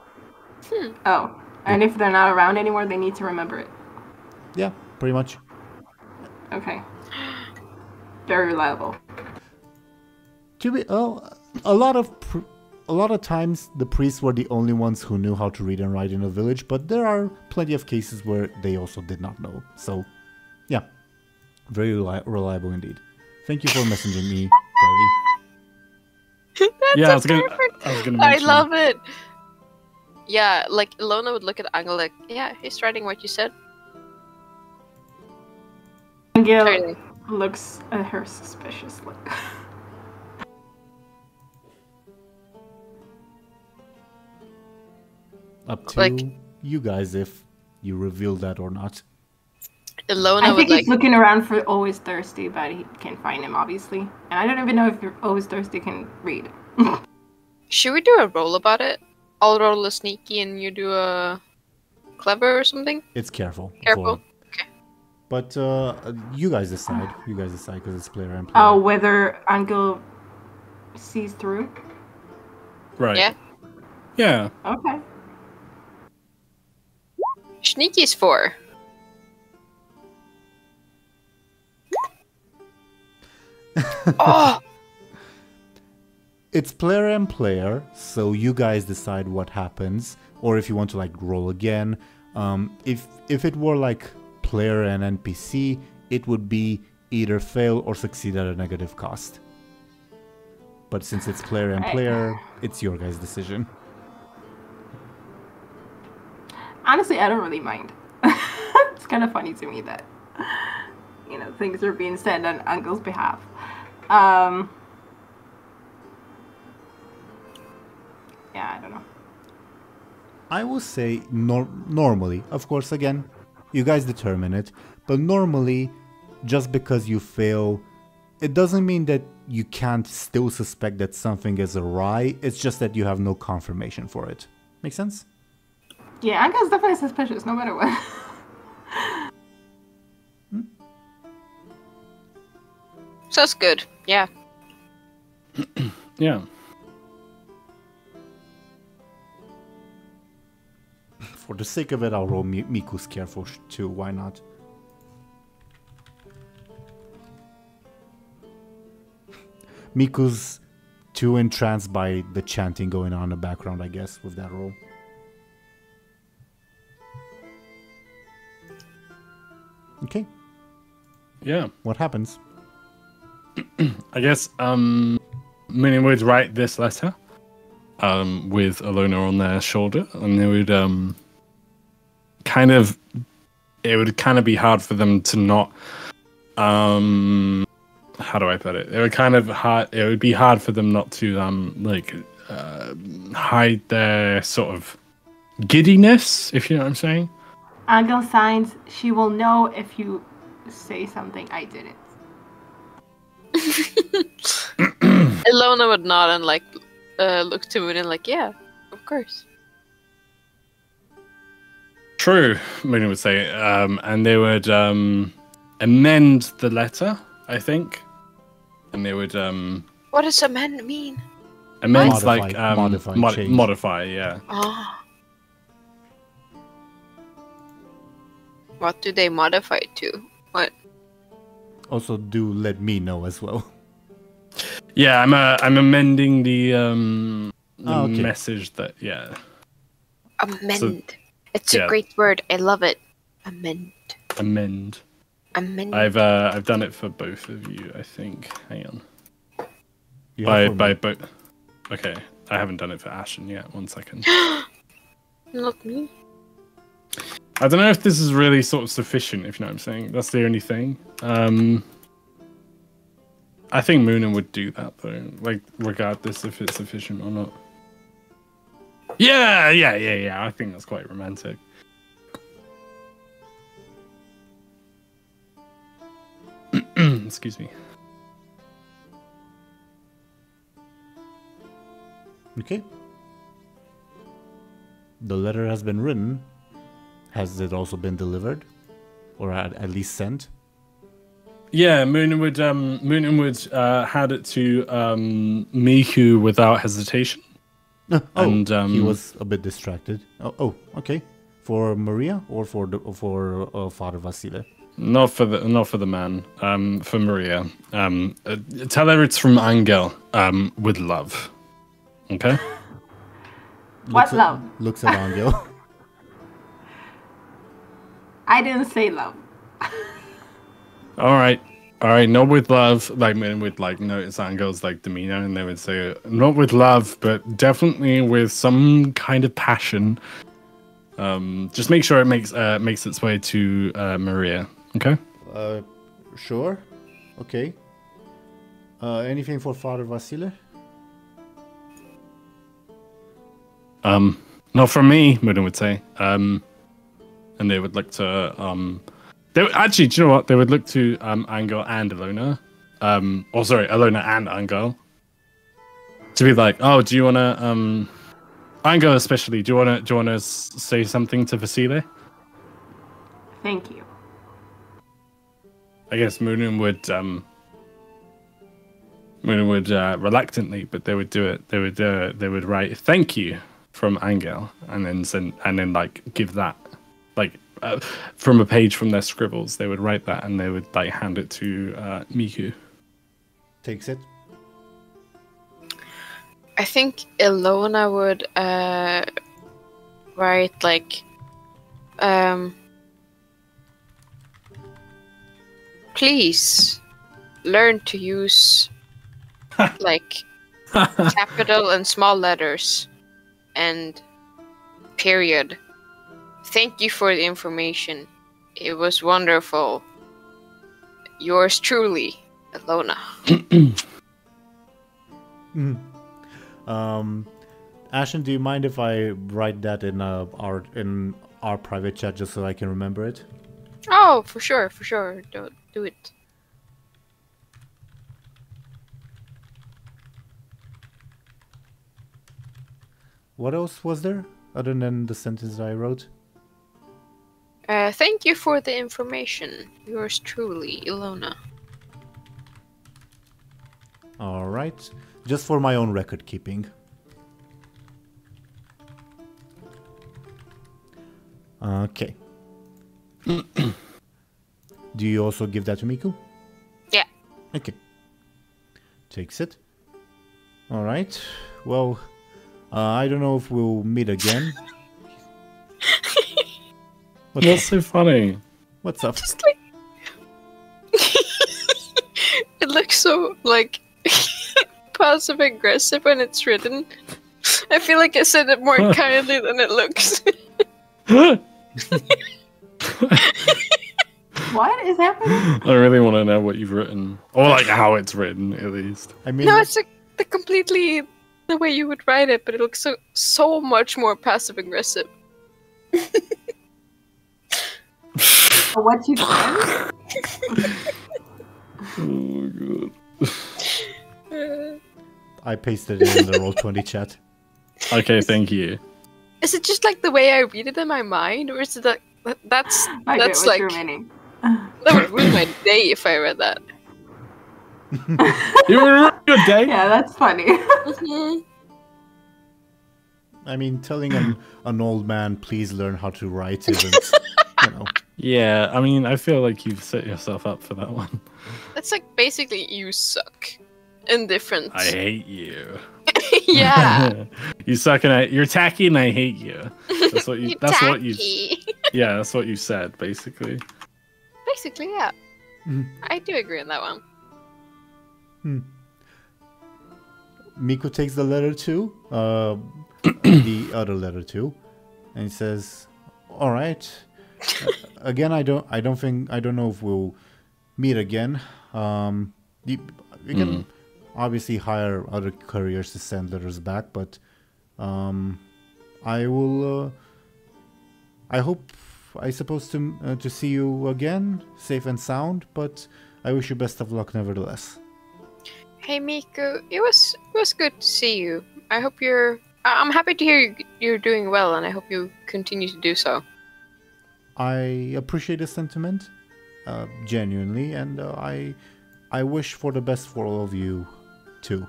Oh, and if they're not around anymore, they need to remember it. Yeah, pretty much. Okay. Very reliable. A lot of times the priests were the only ones who knew how to read and write in a village, but there are plenty of cases where they also did not know. So, yeah, very reliable indeed. Thank you for messaging me, Deli. Yeah, I was gonna mention. I love it. Yeah, like Illona would look at Anghel like, yeah, he's writing what you said. Anghel looks at her suspiciously. Up to you guys if you reveal that or not. Illona I would think like... he's looking around for Always Thirsty, but he can't find him, obviously. And I don't even know if Always Thirsty can read. Should we do a roll about it? I'll roll a sneaky and you do a clever or something? It's careful. Careful. Okay. But you guys decide. You guys decide because it's player and player. Oh, whether Anghel sees through? Right. Yeah. Yeah. Okay. Sneaky is 4. Oh! It's player and player, so you guys decide what happens, or if you want to like roll again. If it were like player and NPC, it would be either fail or succeed at a negative cost. But since it's player and player, it's your guys' decision. Honestly, I don't really mind. It's kind of funny to me that, things are being said on Anghel's behalf. Yeah, I don't know. I will say normally, of course, again, you guys determine it, but normally, just because you fail, it doesn't mean that you can't still suspect that something is awry, it's just that you have no confirmation for it. Make sense? Yeah, Anghel's definitely suspicious, no matter what. Sounds good. Yeah. Yeah. For the sake of it, I'll roll Miku's careful too. Why not? Miku's too entranced by the chanting going on in the background, I guess, with that roll. Okay. Yeah. What happens? I guess Muninn would write this letter with Illona on their shoulder, and they would it would kind of be hard for them to not how do I put it? It would be hard for them not to hide their sort of giddiness, if you know what I'm saying. Anghel signs, she will know if you say something I didn't. Illona would nod and look to Muninn like, yeah, of course. True, Muninn would say, and they would amend the letter, I think, and they would What does amend mean? amend Modify, like modify, change. modify, yeah. Ah. What do they modify it to? What? Also, do let me know as well. Yeah, I'm amending the okay. message that Amend. So, It's a yeah. great word. I love it. Amend. amend. Amend. I've done it for both of you, I think. Hang on. You have for By me. both. Okay, I haven't done it for Ashen yet. 1 second. Not me. I don't know if this is really sort of sufficient, if you know what I'm saying. That's the only thing. I think Muninn would do that though, like regardless if it's sufficient or not. Yeah. I think that's quite romantic. Excuse me. Okay. The letter has been written. Has it also been delivered, or at least sent? Yeah, Muninn would hand it to Miku without hesitation. Oh, And, he was a bit distracted. Oh, okay. For Maria or for Father Vasile? Not for the man. For Maria. Tell her it's from Anghel. With love. Okay. What love? Looks at Anghel. I didn't say love. All right. Not with love. Like Muninn would like notice Anghel's like demeanor, and they would say not with love, but definitely with some kind of passion. Just make sure it makes its way to Maria. Okay. Sure. Okay. Anything for Father Vasile? Not from me, Muninn would say. And they would look to they would, actually, do you know what? They would look to Anghel and Illona. Illona and Anghel. To be like, oh, do you wanna Anghel especially, do you wanna say something to Vasile? Thank you. I guess Muninn would reluctantly, but they would do it. They would write "thank you" from Anghel, and then like give that, like from a page from their scribbles. They would write that, and they would like hand it to Miku. Takes it. I think Illona would write like please learn to use like capital and small letters and period. Thank you for the information. It was wonderful. Yours truly, Illona. Ashen, do you mind if I write that in our private chat just so I can remember it? Oh, for sure. Do it. What else was there other than the sentence I wrote? Thank you for the information. Yours truly, Illona. All right, just for my own record keeping. Okay. Do you also give that to Miku? Yeah. Okay. Takes it. All right. Well, I don't know if we'll meet again. That's so funny. What's up? Just like it looks so like passive aggressive when it's written. I feel like I said it more kindly than it looks. What is happening? I really want to know what you've written, or like how it's written, at least. I mean, No, it's like the way you would write it, but it looks so much more passive aggressive. What you said? Oh my god. I pasted it in the Roll20 chat. Okay, thank you. Is it just like the way I read it in my mind, or is it like that's I get that's what like you're meaning. That would ruin my day if I read that. You ruined your day. Yeah, that's funny. Mhm. I mean, telling an old man, please learn how to write isn't, you know. Yeah, I mean, I feel like you've set yourself up for that one. That's like basically you suck. Indifference. I hate you. Yeah. You suck and you're tacky and I hate you. That's what you. That's what you. Tacky. Yeah, that's what you said, basically. Basically, yeah. Mhm. I do agree on that one. Miku takes the letter too, the other letter too, and he says, "All right. Again, I don't know if we'll meet again. We can obviously hire other couriers to send letters back, but I will. I suppose to see you again, safe and sound. But I wish you best of luck, nevertheless." Hey Miku, it was good to see you. I hope I'm happy to hear you're doing well, and I hope you continue to do so. I appreciate the sentiment, genuinely, and I wish for the best for all of you, too.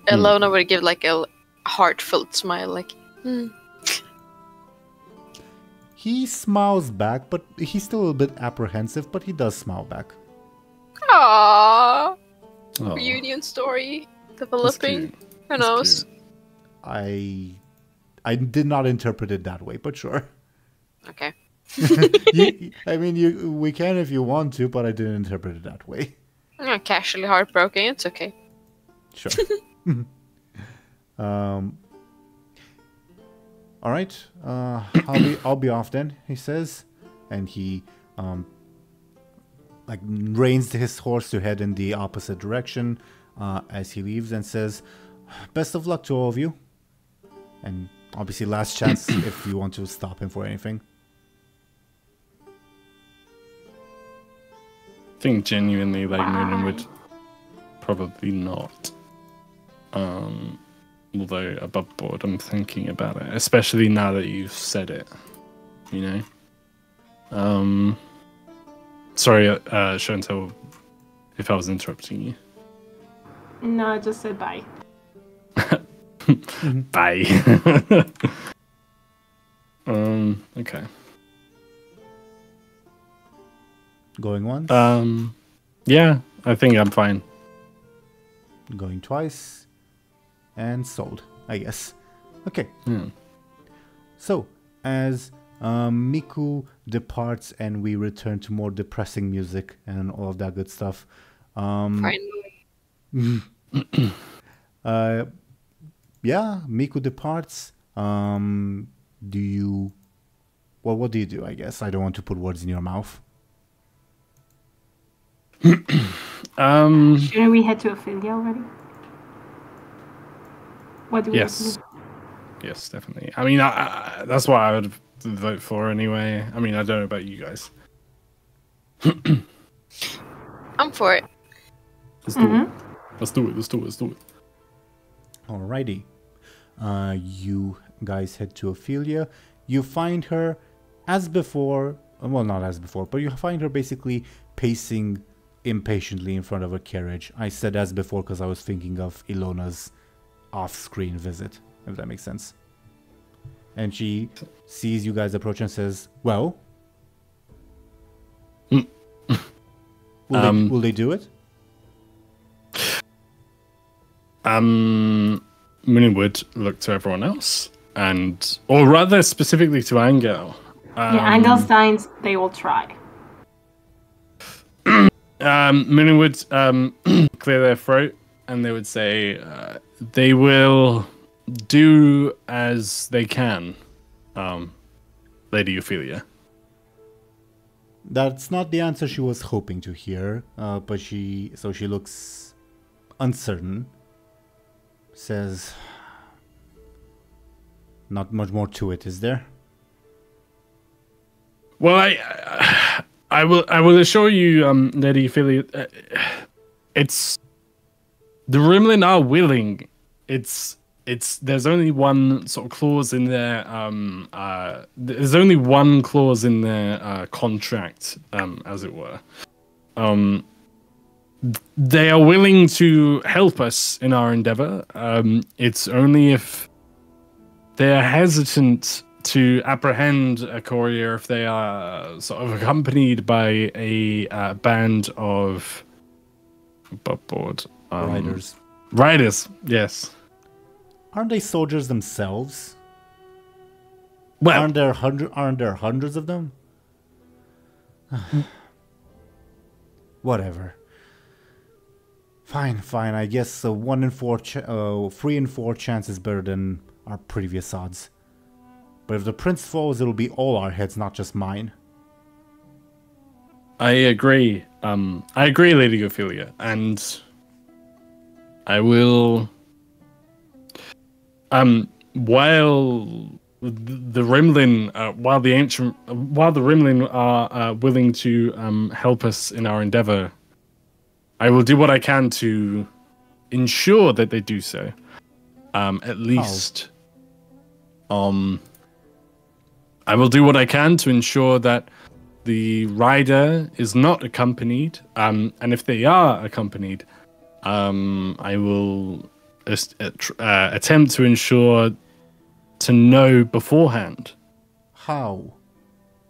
Illona would give like a heartfelt smile, like, He smiles back, but he's still a little bit apprehensive, but he does smile back. aww. Oh, Reunion story that's developing. cute. Who That's knows? cute. I did not interpret it that way, but sure. Okay. We can if you want to, but I didn't interpret it that way. I'm not casually heartbroken. It's okay. Sure. All right. I'll be off then, he says, and he reins his horse to head in the opposite direction as he leaves, and says, "Best of luck to all of you." And obviously, last chance if you want to stop him for anything. I think genuinely, like Muninn would probably not. Although above board, I'm thinking about it, especially now that you've said it. You know. Sorry, Show&Tell, if I was interrupting you. No, I just said bye. Bye. Okay. Going once, Yeah, I think I'm fine. going twice, and sold, I guess. Okay. Yeah. So, as Miku departs and we return to more depressing music and all of that good stuff. Finally. Yeah, Miku departs. Do you... Well, what do you do, I guess? I don't want to put words in your mouth. Shouldn't we head to Ophelia already? What do we have to Yes. do? Yes, definitely. I mean, that's what I would vote for anyway. I mean, I don't know about you guys. I'm for it. Let's do it. Let's do it. Let's do it. Let's do it. Alrighty. You guys head to Ophelia. You find her as before. Well, not as before, but you find her basically pacing impatiently in front of a carriage. I said as before because I was thinking of Illona's off-screen visit, if that makes sense. And she sees you guys approach and says, "Well, will they do it?" Muninn would look to everyone else, or rather specifically to Anghel. Yeah, Angelstein's, they will try. Muninn would clear their throat, and they would say they will do as they can, Lady Ophelia. That's not the answer she was hoping to hear, but she looks uncertain. Says, "Not much more to it, is there?" Well, I will assure you, Lady Ophelia, it's the Rimlen are willing. It's there's only one sort of clause in their there's only one clause in their contract, as it were. They are willing to help us in our endeavor. It's only if they're hesitant to apprehend a courier if they are sort of accompanied by a band of Riders. Riders, yes. Aren't they soldiers themselves? Well, aren't there hundreds of them? Whatever. Fine. I guess 1 in 4, 3 in 4 chance is better than our previous odds. But if the prince falls, it'll be all our heads, not just mine. I agree. Lady Ophelia, and I will. While the Rimlen, while the Rimlen are willing to help us in our endeavor, I will do what I can to ensure that they do so. At least, I will do what I can to ensure that the rider is not accompanied. And if they are accompanied, I will attempt to ensure to know beforehand. How?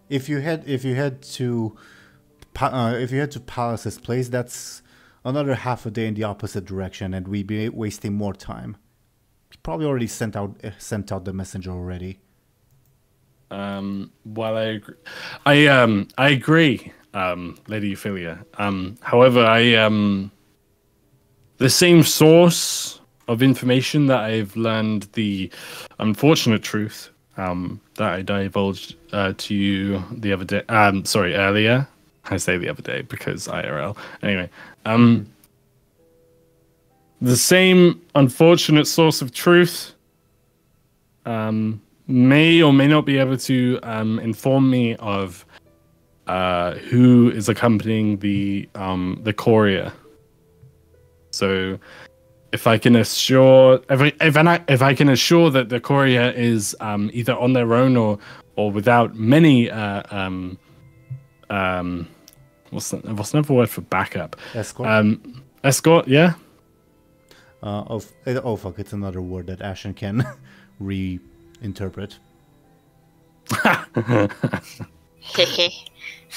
If you head to Palace's place, that's another half a day in the opposite direction, and we'd be wasting more time. You probably already sent out the messenger already. Well, I agree, Lady Ophelia. However, the same source of information that I've learned the unfortunate truth that I divulged to you the other day. Earlier. I say the other day because IRL. Anyway, the same unfortunate source of truth may or may not be able to inform me of who is accompanying the courier. So, if I can assure if I can assure that the courier is either on their own or without many what's another word for backup? Escort. Escort, yeah. Oh fuck! It's another word that Ashen can reinterpret.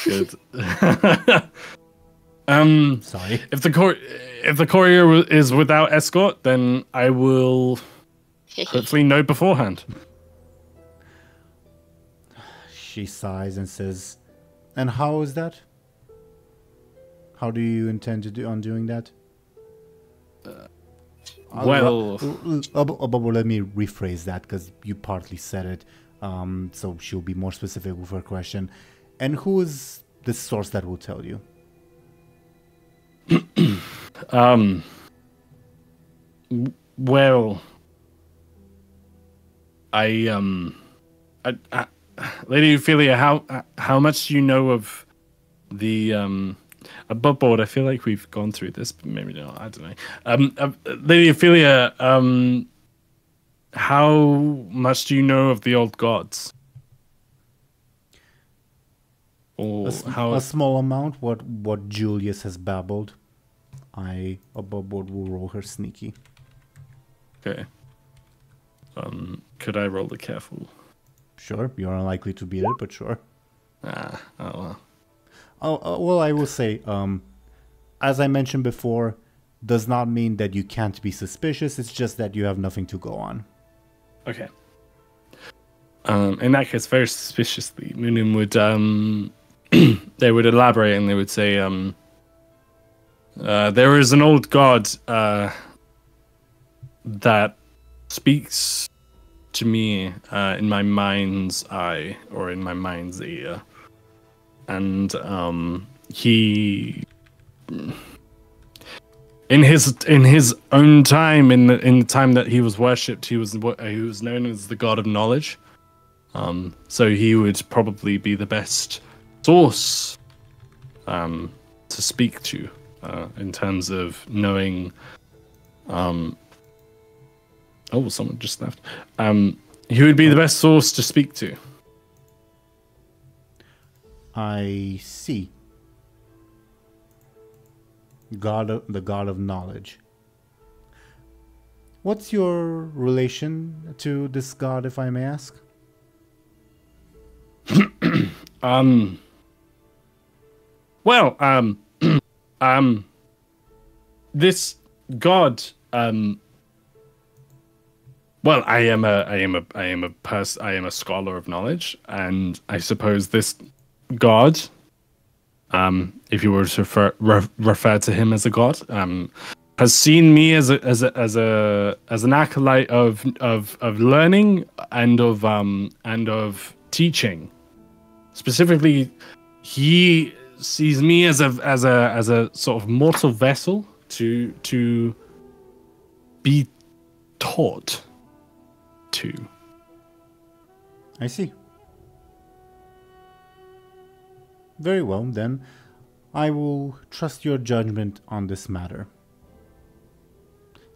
Good. Sorry. If the courier is without escort, then I will hopefully know beforehand. She sighs and says, "And how is that? How do you intend to do on doing that?" Well, let me rephrase that because you partly said it. So she'll be more specific with her question. And who is the source that will tell you? Well, Lady Ophelia, how much do you know of the above board? I feel like we've gone through this, but maybe not. I don't know. Lady Ophelia, how much do you know of the old gods? Or a small amount. What Julius has babbled. I above board will roll her sneaky. Okay. Could I roll the careful? Sure, you're unlikely to beat it, but sure. Oh well. Well, I will say, as I mentioned before, does not mean that you can't be suspicious. It's just that you have nothing to go on. Okay. In that case, very suspiciously, Muninn would they would elaborate and they would say, there is an old god that speaks to me in my mind's eye or in my mind's ear, and he, in his own time, in the time that he was worshipped, he was known as the god of knowledge. So he would probably be the best source to speak to in terms of knowing Oh, someone just left. Who would be the best source to speak to? I see. The god of knowledge. What's your relation to this god, if I may ask? Well, this god, well, I am a scholar of knowledge, and I suppose this god, if you were to refer to him as a god, has seen me as an acolyte of learning and of teaching. Specifically, he sees me as a sort of mortal vessel to be taught to. I see. Very well, then. I will trust your judgment on this matter.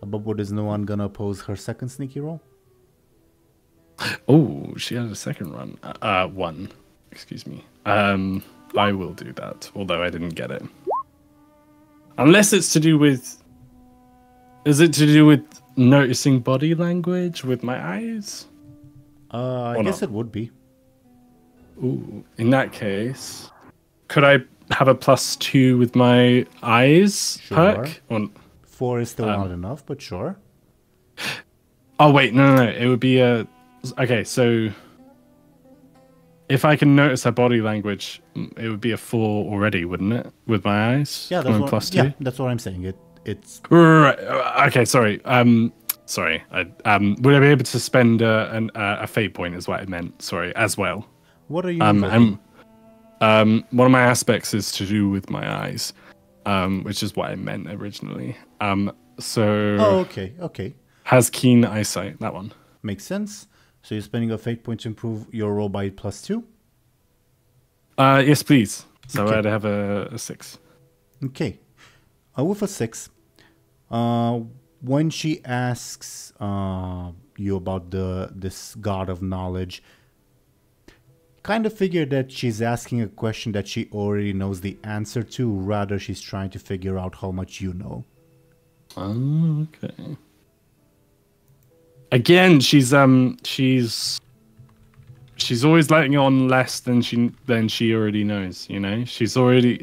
But is no one gonna oppose her second sneaky roll? Oh, she has a second run. One. Excuse me. I will do that, although I didn't get it. Unless it's to do with... Is it to do with noticing body language with my eyes? I guess it would be. Ooh, in that case, could I have a +2 with my eyes perk? Or, 4 is still not enough, but sure. Oh, wait, no. It would be a... Okay, so... If I can notice her body language, it would be a 4 already, wouldn't it? With my eyes? Yeah, that's what, yeah, that's what I'm saying. It's... Right, okay, sorry. Sorry. Would I be able to spend a fate point is what I meant. Sorry, as well. What are you one of my aspects is to do with my eyes, which is what I meant originally. So... Oh, okay. Has keen eyesight, that one. Makes sense. So you're spending a fate point to improve your roll by +2? Yes, please. So Okay. I'd have a 6. Okay. With a 6, when she asks you about this god of knowledge, kind of figure that she's asking a question that she already knows the answer to, rather she's trying to figure out how much you know. Okay. Again, she's always letting on less than she already knows, you know? She's already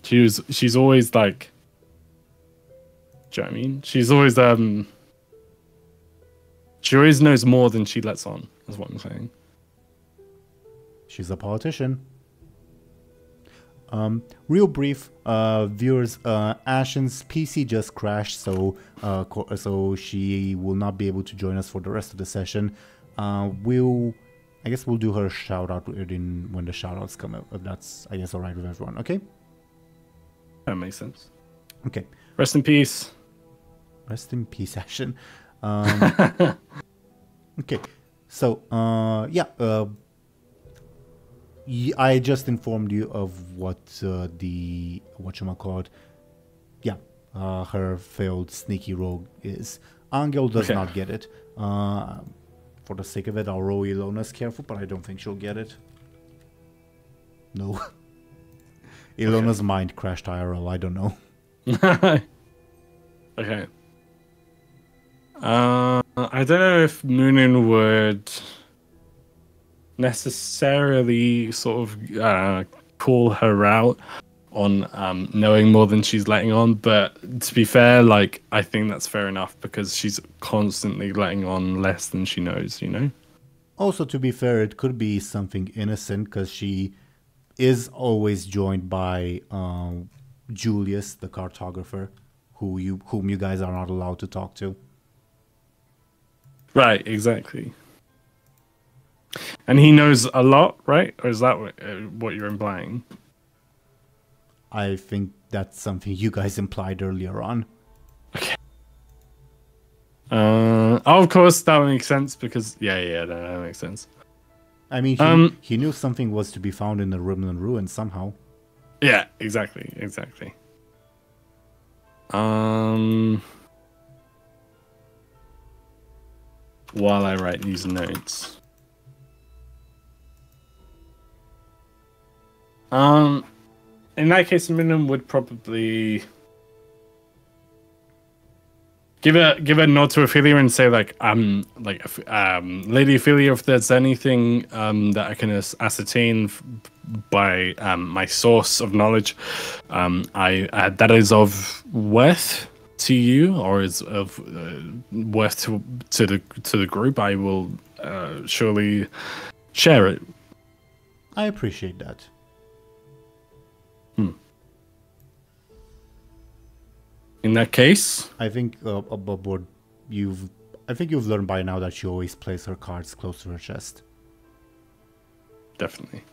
she's always like, do you know what I mean? She's always she always knows more than she lets on, is what I'm saying. She's a politician. Real brief, viewers, Ashen's PC just crashed, so she will not be able to join us for the rest of the session. I guess we'll do her shout out when the shout outs come out, if that's, I guess, alright with everyone, okay? That makes sense. Okay. Rest in peace. Rest in peace, Ashen. Okay, so, I just informed you of what her failed sneaky roll is. Anghel does not get it. For the sake of it, I'll roll Illona's careful, but I don't think she'll get it. No. Illona's mind crashed IRL, I don't know. Okay. I don't know if Muninn would necessarily sort of call her out on knowing more than she's letting on, but to be fair, like, I think that's fair enough because she's constantly letting on less than she knows, you know? Also, to be fair, it could be something innocent because she is always joined by Julius, the cartographer, whom you guys are not allowed to talk to. Right, exactly. And he knows a lot, right? Or is that what you're implying? I think that's something you guys implied earlier on. Okay. Of course, that makes sense because... Yeah, that makes sense. I mean, he knew something was to be found in the Rimlen ruins somehow. Yeah, exactly. while I write these notes. In that case, Muninn would probably give a nod to Ophelia and say Lady Ophelia, if there's anything that I can ascertain by my source of knowledge, that is of worth to you, or is of worth to the group, I will surely share it. I appreciate that. In that case, I think above board, you've learned by now that she always plays her cards close to her chest. Definitely.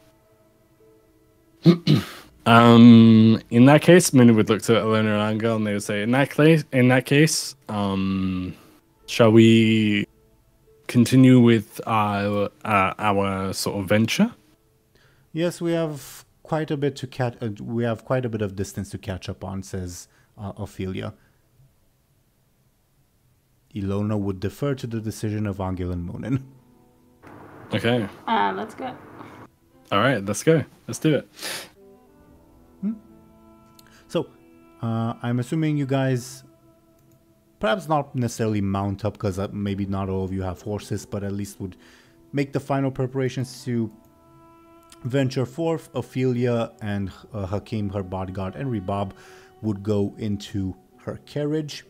In that case, Muninn would look to Illona and Anghel, and they would say, in that case, shall we continue with our sort of venture? Yes, we have quite a bit to catch. We have quite a bit of distance to catch up on, says Ophelia. Illona would defer to the decision of Anghel and Muninn. Okay. Let's go. All right, let's go. Let's do it. So, I'm assuming you guys, perhaps not necessarily mount up, because maybe not all of you have horses, but at least would make the final preparations to venture forth. Ophelia and Hakim, her bodyguard, and Ribab would go into her carriage,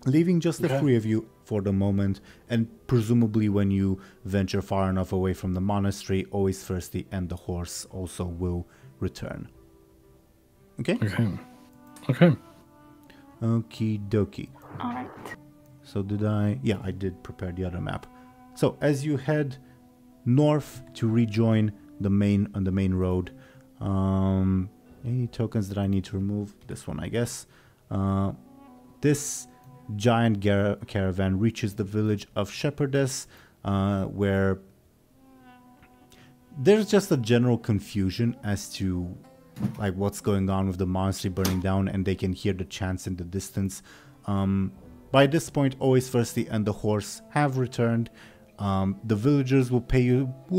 leaving just the three of you for the moment, and presumably when you venture far enough away from the monastery, always thirsty and the horse also will return. Okay? Okay. Okie dokie. Alright. So did I... Yeah, I did prepare the other map. So as you head north to rejoin the main road, any tokens that I need to remove? This one, I guess. This giant caravan reaches the village of Shepherdess, where there's just a general confusion as to like what's going on with the monastery burning down, and they can hear the chants in the distance. By this point, Always Thirsty and the horse have returned. The villagers will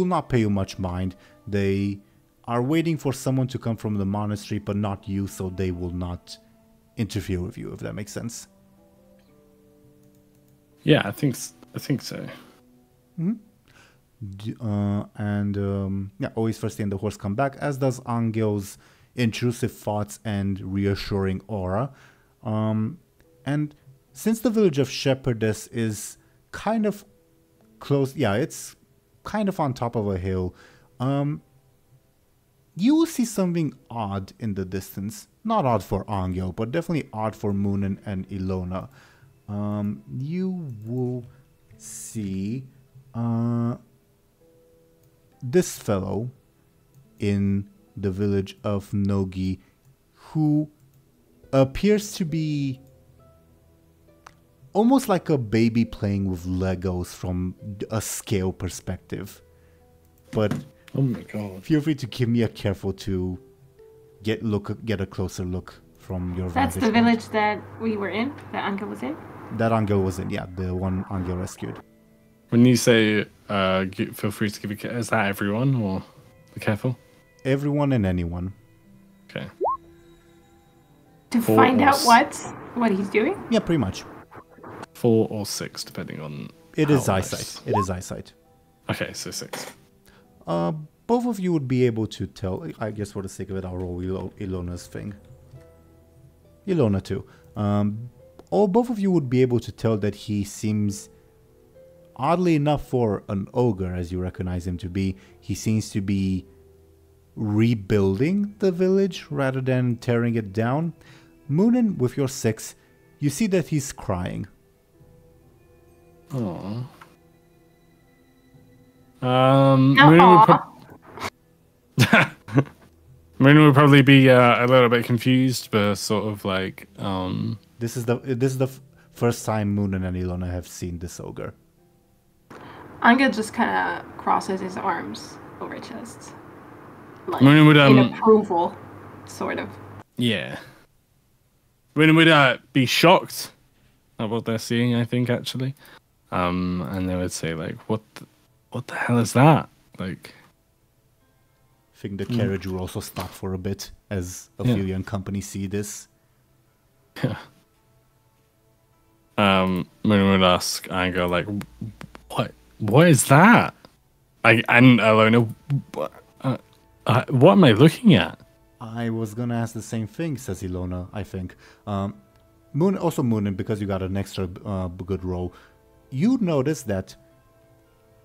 not pay you much mind. They are waiting for someone to come from the monastery, but not you, so they will not interfere with you, if that makes sense. Yeah, I think so. Mm-hmm. Always Thirsty and the horse come back, as does Anghel's intrusive thoughts and reassuring aura. And since the village of Shepherdess is kind of close, it's kind of on top of a hill, you will see something odd in the distance. Not odd for Anghel, but definitely odd for Muninn and Illona. You will see this fellow in the village of Nogi, who appears to be almost like a baby playing with Legos from a scale perspective. But oh my god! Feel free to give me a careful to get a closer look from your. That's the village that we were in, that Anghel was in. That Anghel was in, yeah, the one Anghel rescued. When you say feel free to give is that everyone, or be careful? Everyone and anyone. Okay. To find out what he's doing? Yeah, pretty much. 4 or 6, depending on. It is eyesight. It is eyesight. Okay, so 6. Both of you would be able to tell. I guess for the sake of it, I'll roll Illona's thing. Illona too. Both of you would be able to tell that he seems, oddly enough for an ogre, as you recognize him to be, he seems to be rebuilding the village rather than tearing it down. Muninn, with your 6, you see that he's crying. Aww. Muninn would probably be a little bit confused, but sort of like This is the first time Muninn and Illona have seen this ogre. Anghel just kind of crosses his arms over his chest, like Muninn would in approval, sort of. Yeah. Muninn would be shocked at what they're seeing, I think, actually. and they would say like, what the hell is that? Like, I think the carriage will also stop for a bit as Ophelia and company see this. yeah. Muninn would ask Anghel like, what is that? And Illona, what am I looking at? I was gonna ask the same thing, says Illona, I think. Muninn, because you got an extra good roll, you notice that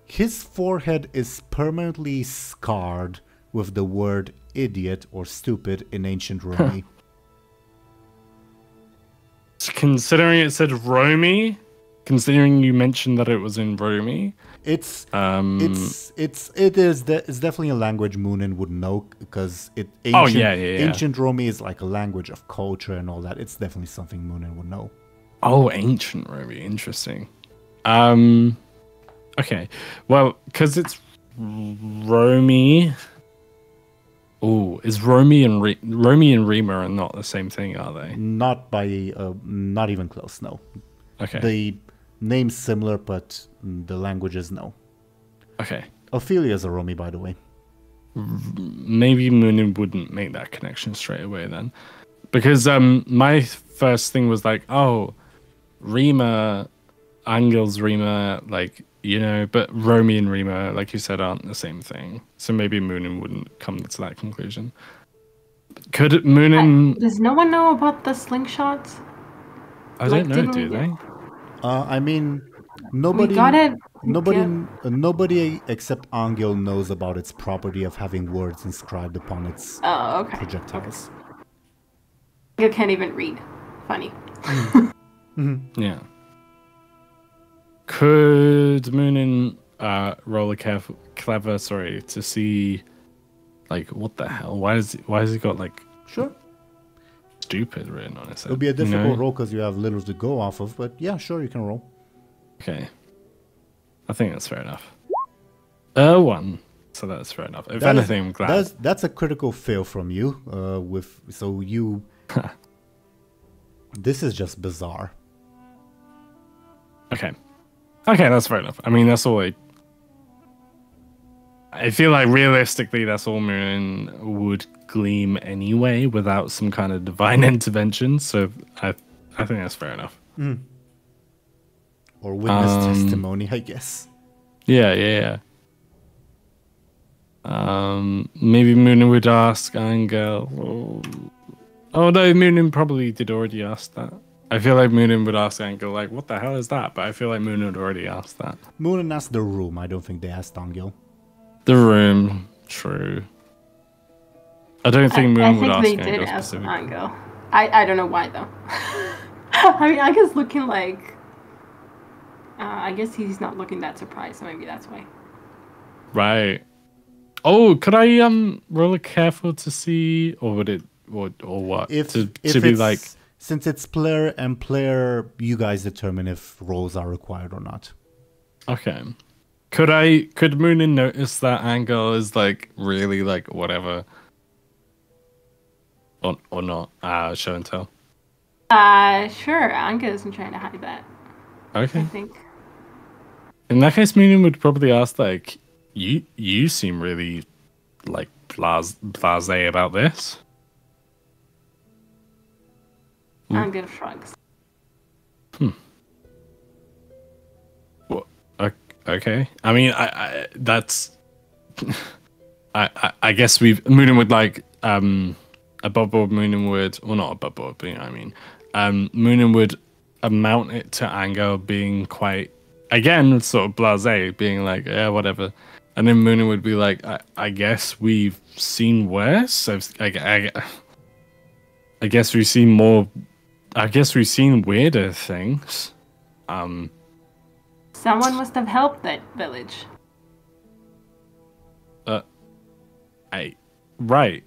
his forehead is permanently scarred with the word idiot or stupid in ancient Romy. Considering it said Romy, considering you mentioned that it was in Romy, it's definitely a language Muninn would know because ancient Romy is like a language of culture and all that. It's definitely something Muninn would know. Oh, ancient Romy, interesting. Okay, well, because it's Romy. Oh, is Romy and Rima are not the same thing, are they? Not even close. No. Okay. The name's similar, but the languages no. Okay. Ophelia's a Romy, by the way. Maybe Muninn wouldn't make that connection straight away then, because my first thing was like, oh, Rima, Anghel's Rima, like, you know, but Romy and Rima, like you said, aren't the same thing. So maybe Muninn wouldn't come to that conclusion. Could Muninn... Does no one know about the slingshots? I don't know, do they? I mean, nobody except Anghel knows about its property of having words inscribed upon its projectiles. You can't even read. Funny. Yeah. Could Muninn roll a clever, to see, like, what the hell? Why has he got like stupid written on his head? It'll be a difficult roll because you have little to go off of, but yeah, sure, you can roll. Okay, I think that's fair enough. 1, so that's fair enough. If anything, I'm glad. That's a critical fail from you. This is just bizarre. Okay, that's fair enough. I mean, that's all I feel like realistically, that's all Muninn would gleam anyway without some kind of divine intervention. So I think that's fair enough. Or witness testimony, I guess. Yeah. Maybe Muninn would ask Anghel. Oh no, Muninn probably did already ask that. I feel like Muninn would ask Anghel, like, what the hell is that? But I feel like Muninn would already ask that. Muninn asked the room. I don't think they asked Anghel. The room, true. I don't think Muninn would ask Anghel. I think they did ask Anghel. I don't know why, though. I mean, Angel's looking like... I guess he's not looking that surprised, so maybe that's why. Right. Oh, could I roll a careful to see, or would it, or what? If to be like... Since it's player and player, you guys determine if rolls are required or not. Okay. Could Muninn notice that Anghel is like really like whatever? Or not? Show and tell. Sure. Anghel isn't trying to hide that. Okay. I think. In that case, Muninn would probably ask like, you seem really like blasé about this. Anghel shrugs. Well, okay. I mean, I that's. I guess Muninn would like above board. Muninn would, well, not above board, but you know what I mean. Muninn would amount it to Anghel being quite, again, sort of blasé, being like, yeah, whatever. And then Muninn would be like, I guess we've seen worse. I guess we've seen more. I guess we've seen weirder things. Someone must have helped that village. Right.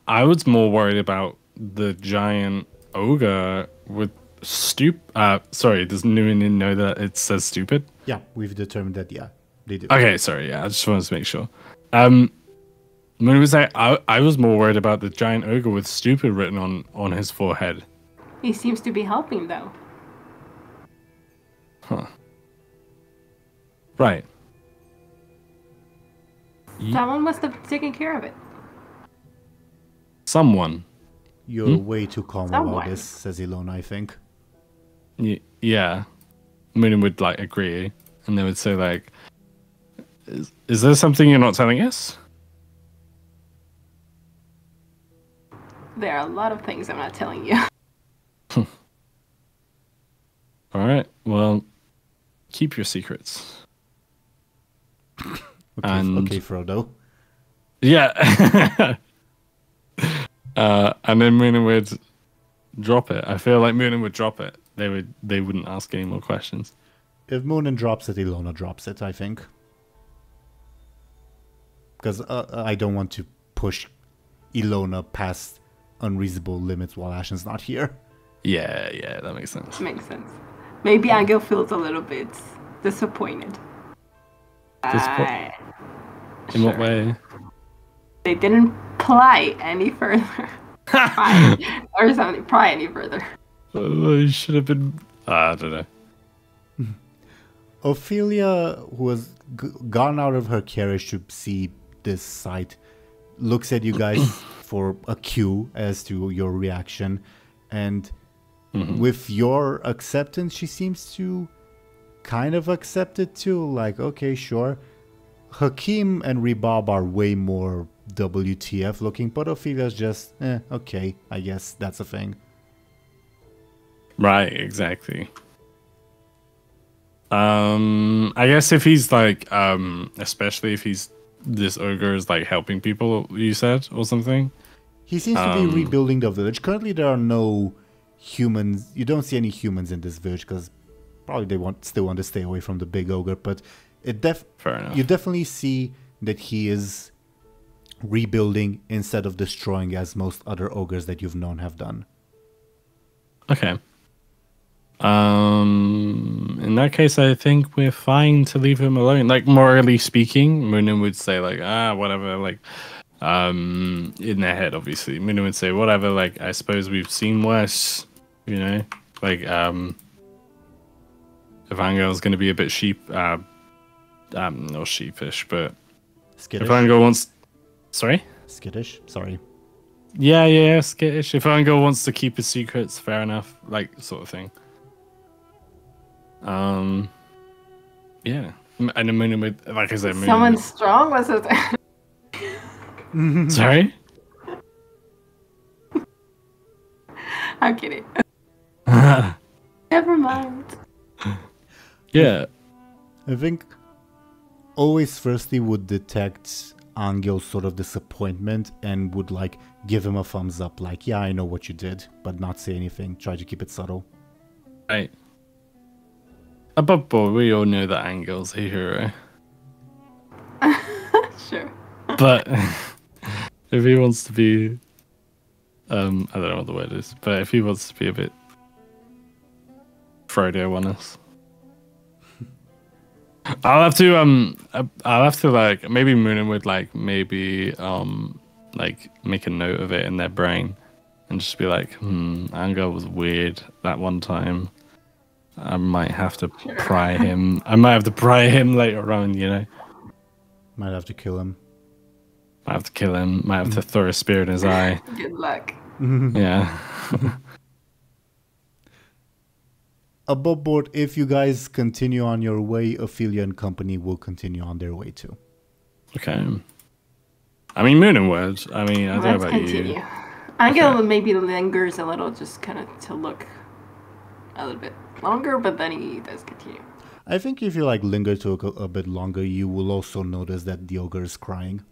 I was more worried about the giant ogre with sorry, does Muninn know that it says stupid? Yeah, we've determined that, yeah, they do. Okay, sorry, yeah, I just wanted to make sure. Muninn was like, I was more worried about the giant ogre with stupid written on his forehead. He seems to be helping, though. Huh. Right. Someone must have taken care of it. Someone. You're way too calm about Someone. this, says Illona, I think. Yeah. Muninn would like agree, and they would say like, "Is there something you're not telling us?" There are a lot of things I'm not telling you. All right. Well, keep your secrets. Okay, Frodo. Yeah. And then Muninn would drop it. I feel like Muninn would drop it. They wouldn't ask any more questions. If Muninn drops it, Illona drops it, I think. Because I don't want to push Illona past unreasonable limits while Ashen's not here. Yeah, that makes sense. Makes sense. Maybe Anghel feels a little bit disappointed. In what way? They didn't pry any further. Or something. Pry any further. It should have been. I don't know. Ophelia, who has gone out of her carriage to see this sight, looks at you guys for a cue as to your reaction. And with your acceptance, she seems to kind of accept it too. Like, okay, sure. Hakim and Rebab are way more WTF looking, but Ophelia's just, okay, I guess that's a thing. Right, exactly. I guess if he's like, especially if this ogre is like helping people, you said, or something. He seems to be rebuilding the village. Currently, there are no humans. You don't see any humans in this village because probably they still want to stay away from the big ogre. But fair enough. You definitely see that he is rebuilding instead of destroying, as most other ogres that you've known have done. Okay. In that case, I think we're fine to leave him alone. Like, morally speaking, Muninn would say like, whatever, like, in their head, obviously. Muninn would say, whatever, like, I suppose we've seen worse, you know? Like, if Angel's gonna be a bit not sheepish, but Skittish. if Angel wants... Sorry? Skittish, sorry. Yeah, skittish. If Angel wants to keep his secrets, fair enough, like, sort of thing. Yeah. And then Muninn would, like I said, Someone strong was it? Sorry? I'm kidding. Never mind. Yeah. I think always firstly would detect Angel's sort of disappointment and would like give him a thumbs up, like, yeah, I know what you did, but not say anything. Try to keep it subtle. Right. Above board, we all know that Angel's a hero. Sure. But if he wants to be, I don't know what the word is, but if he wants to be a bit Frodo on us, I'll have to like, maybe Muninn would like make a note of it in their brain and just be like, Angel was weird that one time. I might have to pry him. I might have to pry him later on, you know. Might have to kill him. Might have to kill him. Might have to throw a spear in his eye. Good luck. Yeah. Above board, if you guys continue on your way, Ophelia and company will continue on their way too. Okay. I mean, Muninn would. I mean, I don't know Let's about continue. you. Angel maybe lingers a little, just kind of to look a little bit longer, but then he does continue. I think if you like linger to a bit longer, you will also notice that the ogre is crying.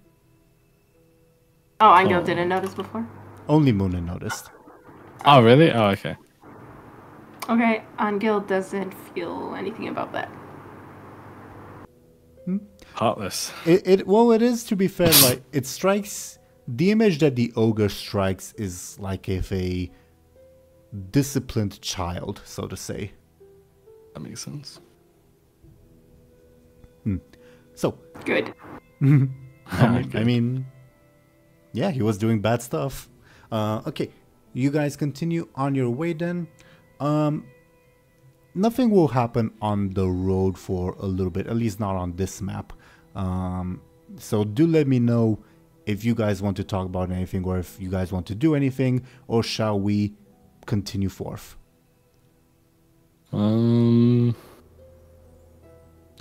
Oh, Angel didn't notice before? Only Muninn noticed. Oh, really? Oh, okay. Okay, Angel doesn't feel anything about that. Heartless. Well, it is, to be fair, like, it strikes... The image that the ogre strikes is like if a disciplined child, so to say. That makes sense. So... Good. I mean... Yeah, he was doing bad stuff. Okay, you guys continue on your way then. nothing will happen on the road for a little bit, at least not on this map. So do let me know if you guys want to talk about anything, or if you guys want to do anything, or shall we continue forth? I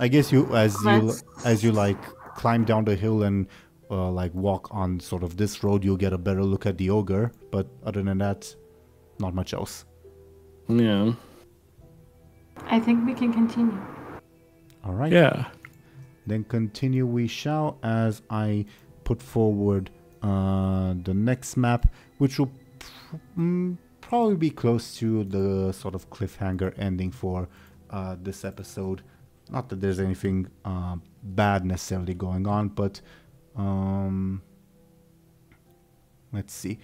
guess as you like climb down the hill and like walk on sort of this road, you'll get a better look at the ogre. But other than that, not much else. Yeah. I think we can continue. All right. Yeah. Then continue we shall, as I put forward the next map, which will probably be close to the sort of cliffhanger ending for this episode. Not that there's anything bad necessarily going on, but let's see.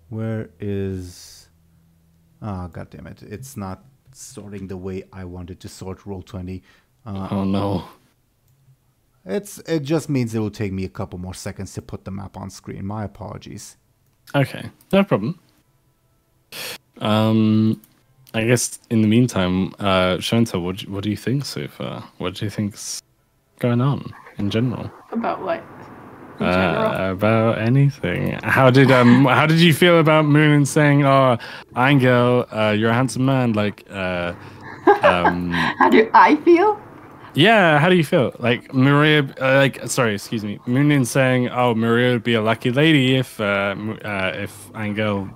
Where is... Ah, God damn it. It's not sorting the way I wanted to sort Roll20. Oh, no. It just means it will take me a couple more seconds to put the map on screen. My apologies. Okay, no problem. I guess in the meantime, Show&Tell, what do you think so far? What do you think's going on in general? About what? In general? About anything. How did you feel about Muninn saying, "Oh, Anghel, you're a handsome man"? Like, How do I feel? yeah. How do you feel? Like Maria, excuse me, Muninn saying, "Oh, Maria would be a lucky lady if Anghel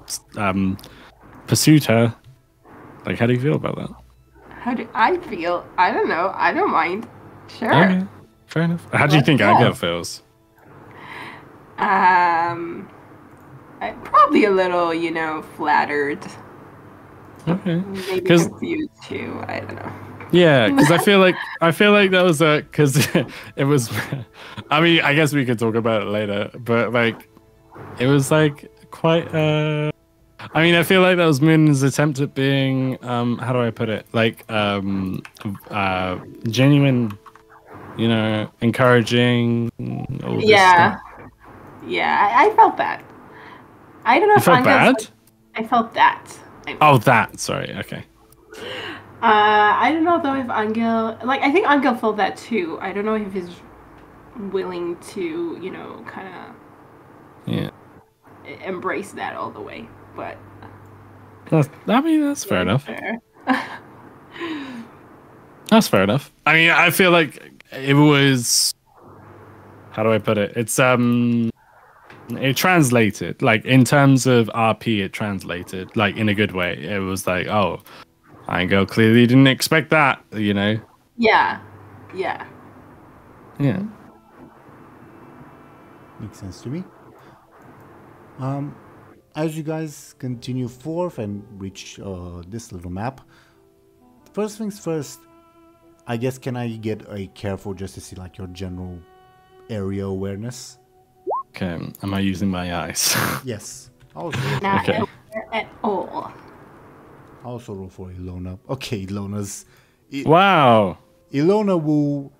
pursued her." Like, how do you feel about that? How do I feel? I don't know. I don't mind. Sure. Okay, fair enough. How do you think Anghel feels? I'm probably a little, flattered. Okay. Maybe confused too. I don't know. Yeah, because I feel like that was because it was. I mean, I guess we could talk about it later, but like, it was like quite. I mean, I feel like that was Muninn's attempt at being, how do I put it? Like, genuine, encouraging. All this stuff. Yeah, I felt that. I don't know if felt bad? I felt that. Oh, that. Sorry. Okay. I don't know though if Anghel, I think Anghel felt that too. I don't know if he's willing to, kind of embrace that all the way. But that's fair enough. That's fair enough. I mean, I feel like it was. How do I put it? It's it translated, like in terms of RP, it translated like in a good way. It was like, oh, Anghel clearly didn't expect that, Yeah. Yeah. Makes sense to me. As you guys continue forth and reach this little map, first things first, I guess, can I get a careful just to see like your general area awareness? Okay, am I using my eyes? Yes. Not aware at all. I also roll for Illona. Okay, Illona's... Wow! Illona will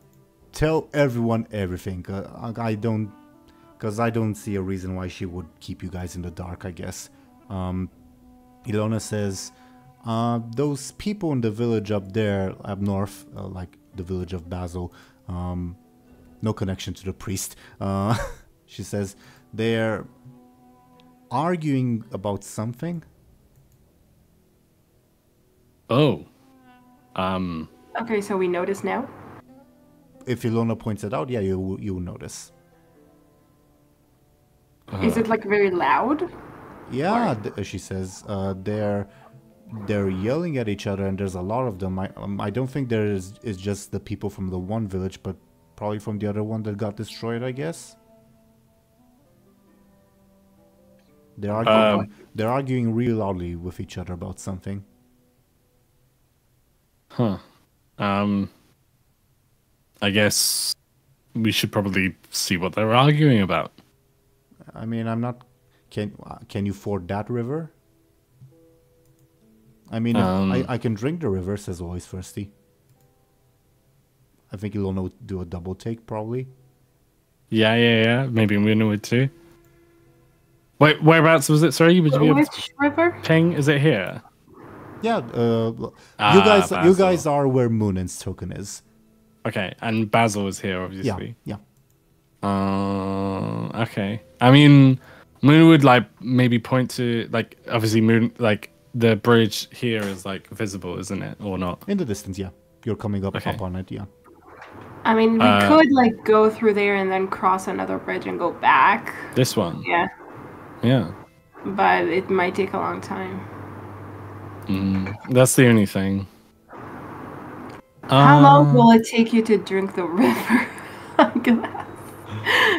tell everyone everything. Because I don't see a reason why she would keep you guys in the dark, I guess. Illona says, those people in the village up there, up north, like the village of Basil, no connection to the priest. She says, they're arguing about something. Oh. Okay, so we notice now? If Illona points it out, yeah, you will notice. Is it like very loud? Yeah, she says they're yelling at each other, and there's a lot of them. I don't think there is just the people from the one village, but probably from the other one that got destroyed, I guess. They're arguing really loudly with each other about something. Huh. I guess we should probably see what they're arguing about. I mean, I'm not... Can you ford that river? I mean, I can drink the river, says Always Thirsty. I think Illona would do a double take, probably. Yeah. Maybe Muninn would too. Wait, whereabouts was it? Sorry, would you be able to... Which river? Ping, is it here? Yeah, you Basil. guys are where Munin's token is. Okay, and Basil is here, Yeah, obviously. yeah. Okay. I mean, Moon would like maybe point to like obviously Moon like the bridge here is like visible, isn't it, or not? In the distance, yeah. You're coming up Okay. up on it, yeah. I mean, we could like go through there and then cross another bridge and go back. This one. Yeah, Yeah. but it might take a long time. That's the only thing. How long will it take you to drink the river? Anghel.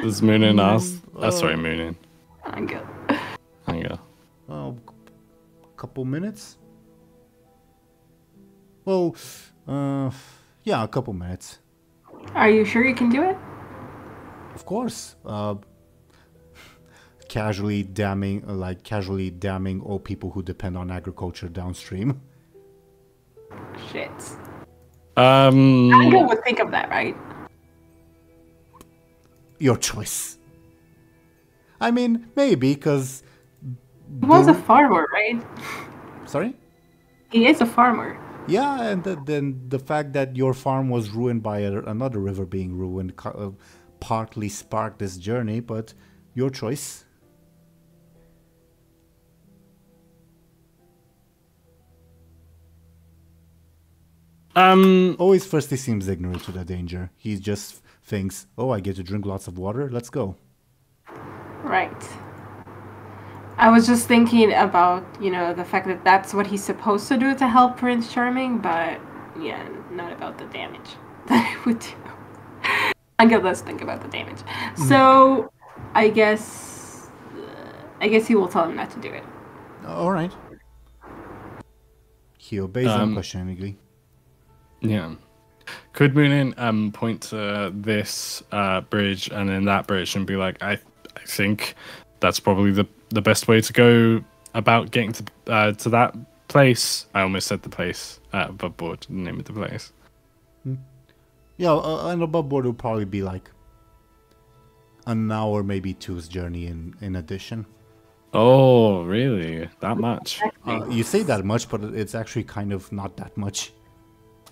Does Muninn ask? Sorry, Muninn. Anghel. Anghel. Couple minutes. Well, yeah, a couple minutes. Are you sure you can do it? Of course. Casually damning all people who depend on agriculture downstream. Shit. Anghel would think of that, right? Your choice. I mean, maybe, because... He was a farmer, right? Sorry? He is a farmer. Yeah, and then the fact that your farm was ruined by another river being ruined partly sparked this journey, but your choice. Always first he seems ignorant to the danger. He just thinks, oh, I get to drink lots of water, let's go. Right. I was just thinking about, the fact that that's what he's supposed to do to help Prince Charming, but yeah, not about the damage that it would do. Anghel, let's think about the damage. So, I guess he will tell him not to do it. All right. He obeys unquestioningly. Yeah. Could Muninn point to this bridge and then that bridge and be like, I think that's probably the best way to go about getting to that place. I almost said the place above board, the name of the place. Yeah, and above board will probably be like an hour, maybe two's journey in addition. Oh, really? That much? You say that much, but it's actually kind of not that much.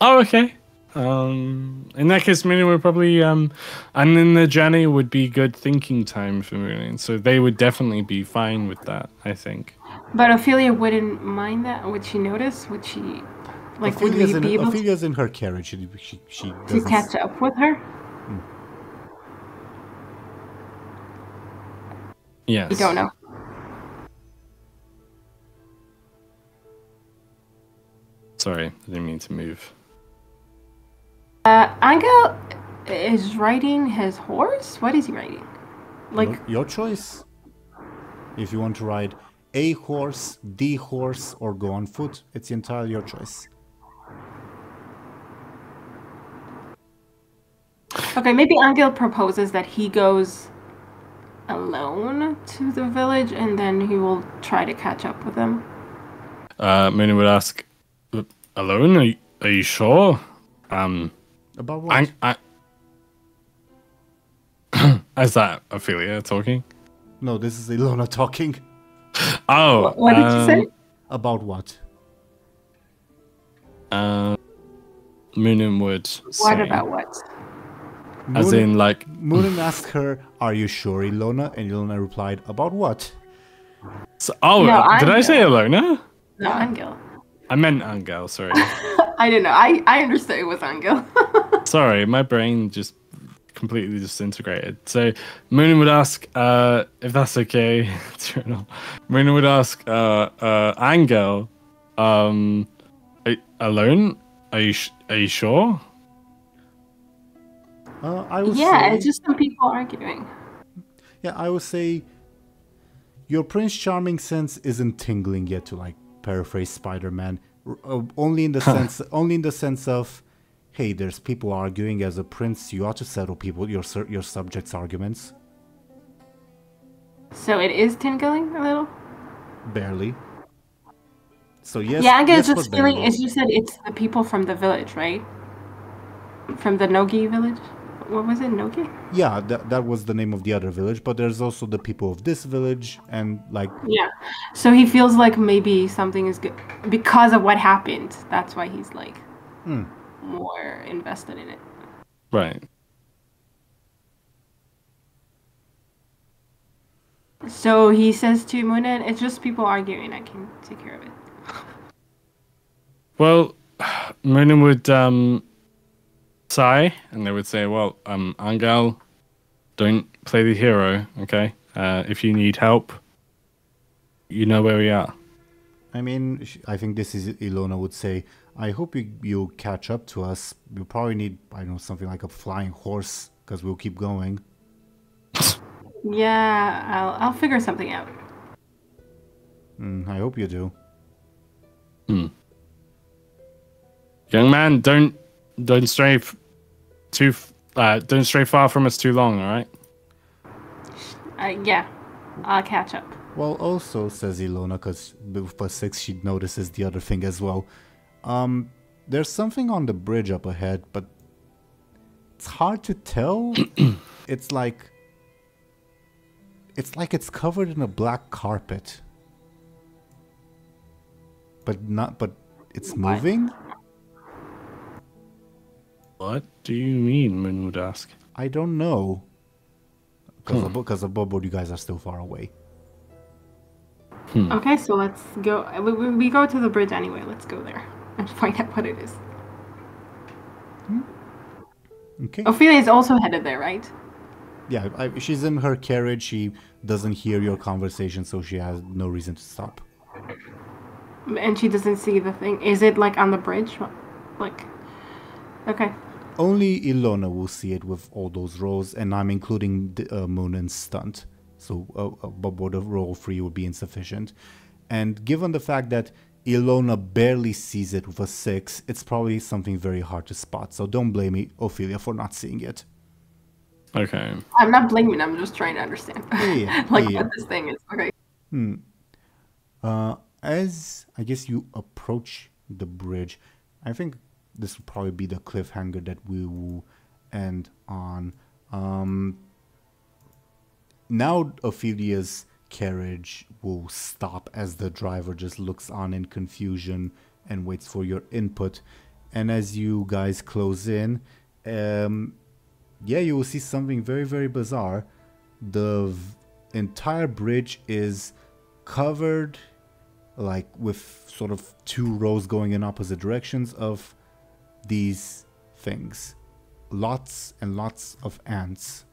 Oh, okay. In that case, Muninn would probably, and then the journey would be good thinking time for Muninn, so they would definitely be fine with that, I think. But Ophelia wouldn't mind that. Would she notice? Would she, like, would we be able Ophelia's in her carriage. She to catch up with her? Yes. You don't know. Sorry, I didn't mean to move. Anghel is riding his horse? What is he riding? Like your choice. If you want to ride a horse, the horse, or go on foot, it's entirely your choice. Okay, maybe Anghel proposes that he goes alone to the village and then he will try to catch up with them. Muninn would ask, alone? Are you sure? About what? Is that Ophelia talking? No, this is Illona talking. Oh. What did you say? About what? Muninn would say... What about what? As in, like... Muninn asked her, are you sure, Illona? And Illona replied, about what? So, No, did I say Illona? No, Anghel. I meant Anghel, sorry. I didn't know. I understood it was Anghel. Sorry, my brain just completely disintegrated. So Muninn would ask, if that's okay, Muninn would ask, Anghel, alone? Are you sure? I would Yeah, say, it's just some people arguing. Yeah, I would say your Prince Charming sense isn't tingling yet, to like paraphrase Spider-Man. Only in the sense of, hey, there's people arguing. As a prince, you ought to settle your subjects' arguments. So it is tingling a little? Barely. So yes. Yeah, I guess yes, just but feeling, barely. as you said, it's the people from the village, right? From the Nogi village? what was it, Noki? Yeah, that was the name of the other village, but there's also the people of this village, and like... Yeah. So he feels like maybe something is good because of what happened. That's why he's like more invested in it. Right. So he says to Muninn, it's just people arguing, I can take care of it. Well, Muninn would sigh, and they would say, well, Anghel, don't play the hero, okay? If you need help, you know where we are. I mean, I think this is Illona would say, I hope you catch up to us. You probably need, I don't know, something like a flying horse, because we'll keep going. Yeah, I'll figure something out. I hope you do. Young man, don't stray don't stray far from us too long, all right? Yeah, I'll catch up. Well, also, says Illona, because for 6 she notices the other thing as well. There's something on the bridge up ahead, but it's hard to tell. It's like it's covered in a black carpet. But it's moving? What do you mean, Muninn would ask? I don't know. Because of Bobo, you guys are still far away. Okay, so let's go. We go to the bridge anyway. Let's go there and find out what it is. Okay. Ophelia is also headed there, right? Yeah, she's in her carriage. She doesn't hear your conversation, so she has no reason to stop. And she doesn't see the thing. Is it like on the bridge? Like, okay. Only Illona will see it with all those rolls, and I'm including Munin's stunt. So Bobo, the roll for you would be insufficient. And given the fact that Illona barely sees it with a 6, it's probably something very hard to spot. So don't blame me, Ophelia, for not seeing it. Okay. I'm not blaming, I'm just trying to understand. Yeah, like yeah. what this thing is. Okay. As I guess you approach the bridge, I think this will probably be the cliffhanger that we will end on. Now Ophelia's carriage will stop as the driver just looks on in confusion and waits for your input. And as you guys close in, you will see something very, very bizarre. The entire bridge is covered like with sort of 2 rows going in opposite directions of these things. Lots and lots of ants.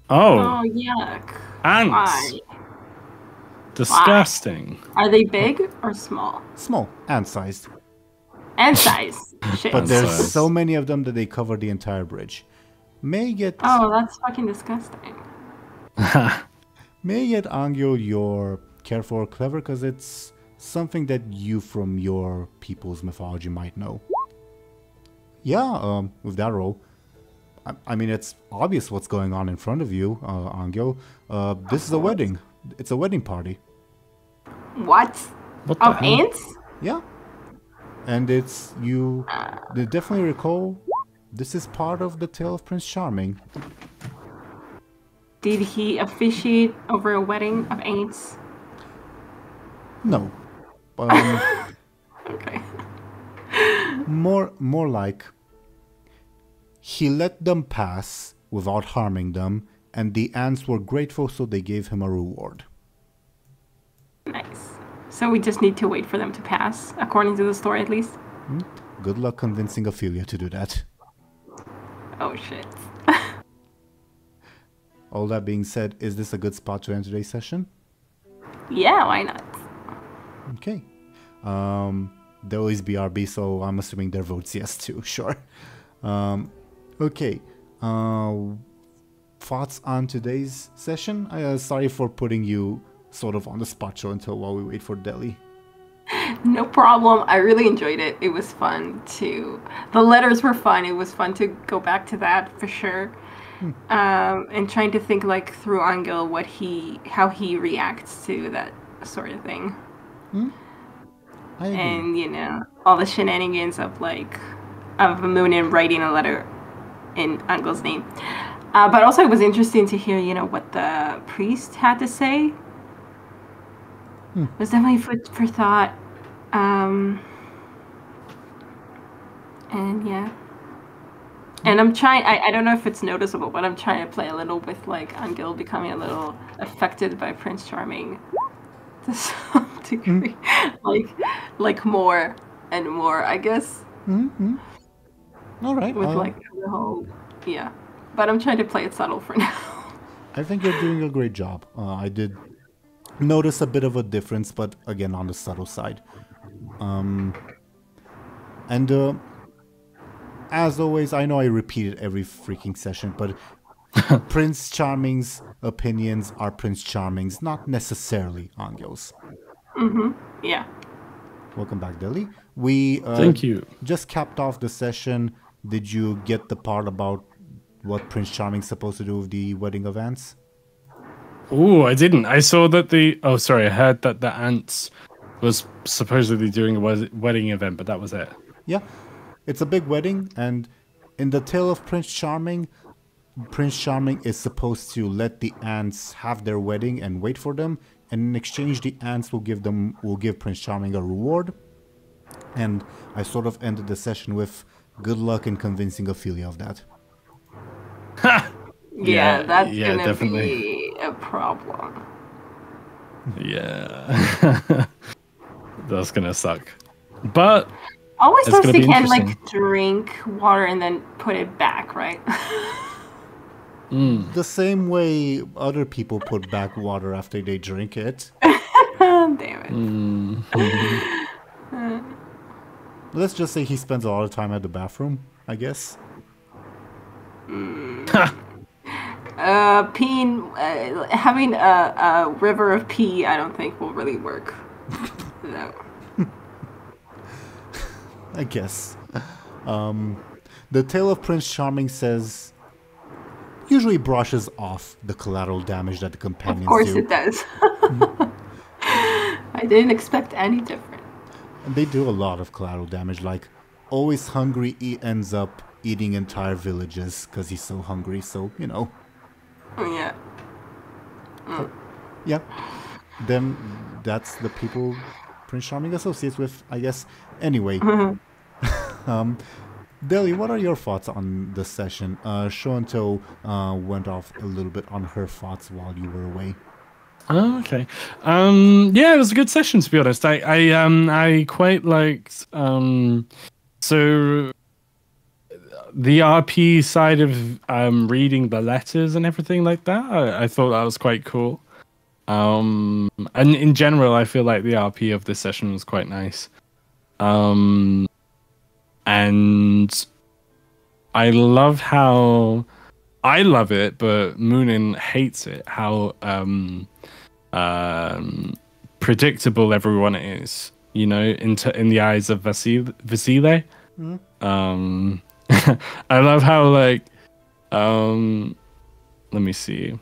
Oh, yuck. ants. Why? Disgusting. Are they big or small? Small, ant-sized. Ant size. Shit. But there's Ant-sized. so many of them that they cover the entire bridge. May get that's fucking disgusting. Anghel your careful or clever, because it's something that you from your people's mythology might know. Yeah, with that roll. I mean, it's obvious what's going on in front of you, Anghel. This is a wedding. It's a wedding party. What? What the Of hell? ants? Yeah. And it's, you definitely recall, this is part of the tale of Prince Charming. Did he officiate over a wedding of ants? No. Okay. More like, he let them pass without harming them, and the ants were grateful, so they gave him a reward. Nice. So we just need to wait for them to pass, according to the story at least. Good luck convincing Ophelia to do that. Oh shit. All that being said, is this a good spot to end today's session? Yeah, why not? Okay. There always BRB, so I'm assuming their votes yes too, sure. Okay. Thoughts on today's session? Sorry for putting you sort of on the spot, Show&Tell, while we wait for Dely. No problem. I really enjoyed it. It was fun to... The letters were fun. It was fun to go back to that for sure. And trying to think like through Anghel how he reacts to that sort of thing. I agree. And all the shenanigans of Muninn writing a letter in Anghel's name. But also it was interesting to hear, what the priest had to say. It was definitely food for thought. And yeah. And I'm trying, I don't know if it's noticeable, but I'm trying to play a little with like Anghel becoming a little affected by Prince Charming to some degree. Like more and more, I guess. Mm-hmm. All right. With like the whole, yeah. But I'm trying to play it subtle for now. I think you're doing a great job. I did notice a bit of a difference, but again, on the subtle side. As always, I know I repeat it every freaking session, but Prince Charming's opinions are Prince Charming's, not necessarily Anghel's. Mm-hmm. Yeah. Welcome back, Dely. We Thank you. Just capped off the session. Did you get the part about what Prince Charming's supposed to do with the wedding of ants? Oh, I didn't. I saw that I heard that the ants was supposedly doing a wedding event, but that was it. Yeah. It's a big wedding, and in the tale of Prince Charming is supposed to let the ants have their wedding and wait for them, and in exchange the ants will give Prince Charming a reward. And I sort of ended the session with good luck in convincing Ophelia of that. Yeah, that's gonna definitely be a problem. Yeah. That's gonna suck. But Always it's those gonna they be can interesting. like drink water and then put it back, right? The same way other people put back water after they drink it. Damn it. Let's just say he spends a lot of time at the bathroom, I guess. Peeing, having a river of pee, I don't think will really work. No. I guess. The Tale of Prince Charming says usually brushes off the collateral damage that the companions do. Of course it does. I didn't expect any different. And they do a lot of collateral damage, like always hungry, he ends up eating entire villages because he's so hungry, so, Yeah. Yeah. Then that's the people Prince Charming associates with, I guess. Anyway. Dely, what are your thoughts on the session? Show&Tell went off a little bit on her thoughts while you were away. Oh, okay. Yeah, it was a good session, to be honest. I quite liked so the RP side of reading the letters and everything like that. I thought that was quite cool. And in general, I feel like the RP of this session was quite nice. And I love it, but Muninn hates it, how predictable everyone is, in the eyes of Vasile. I love how, let me see.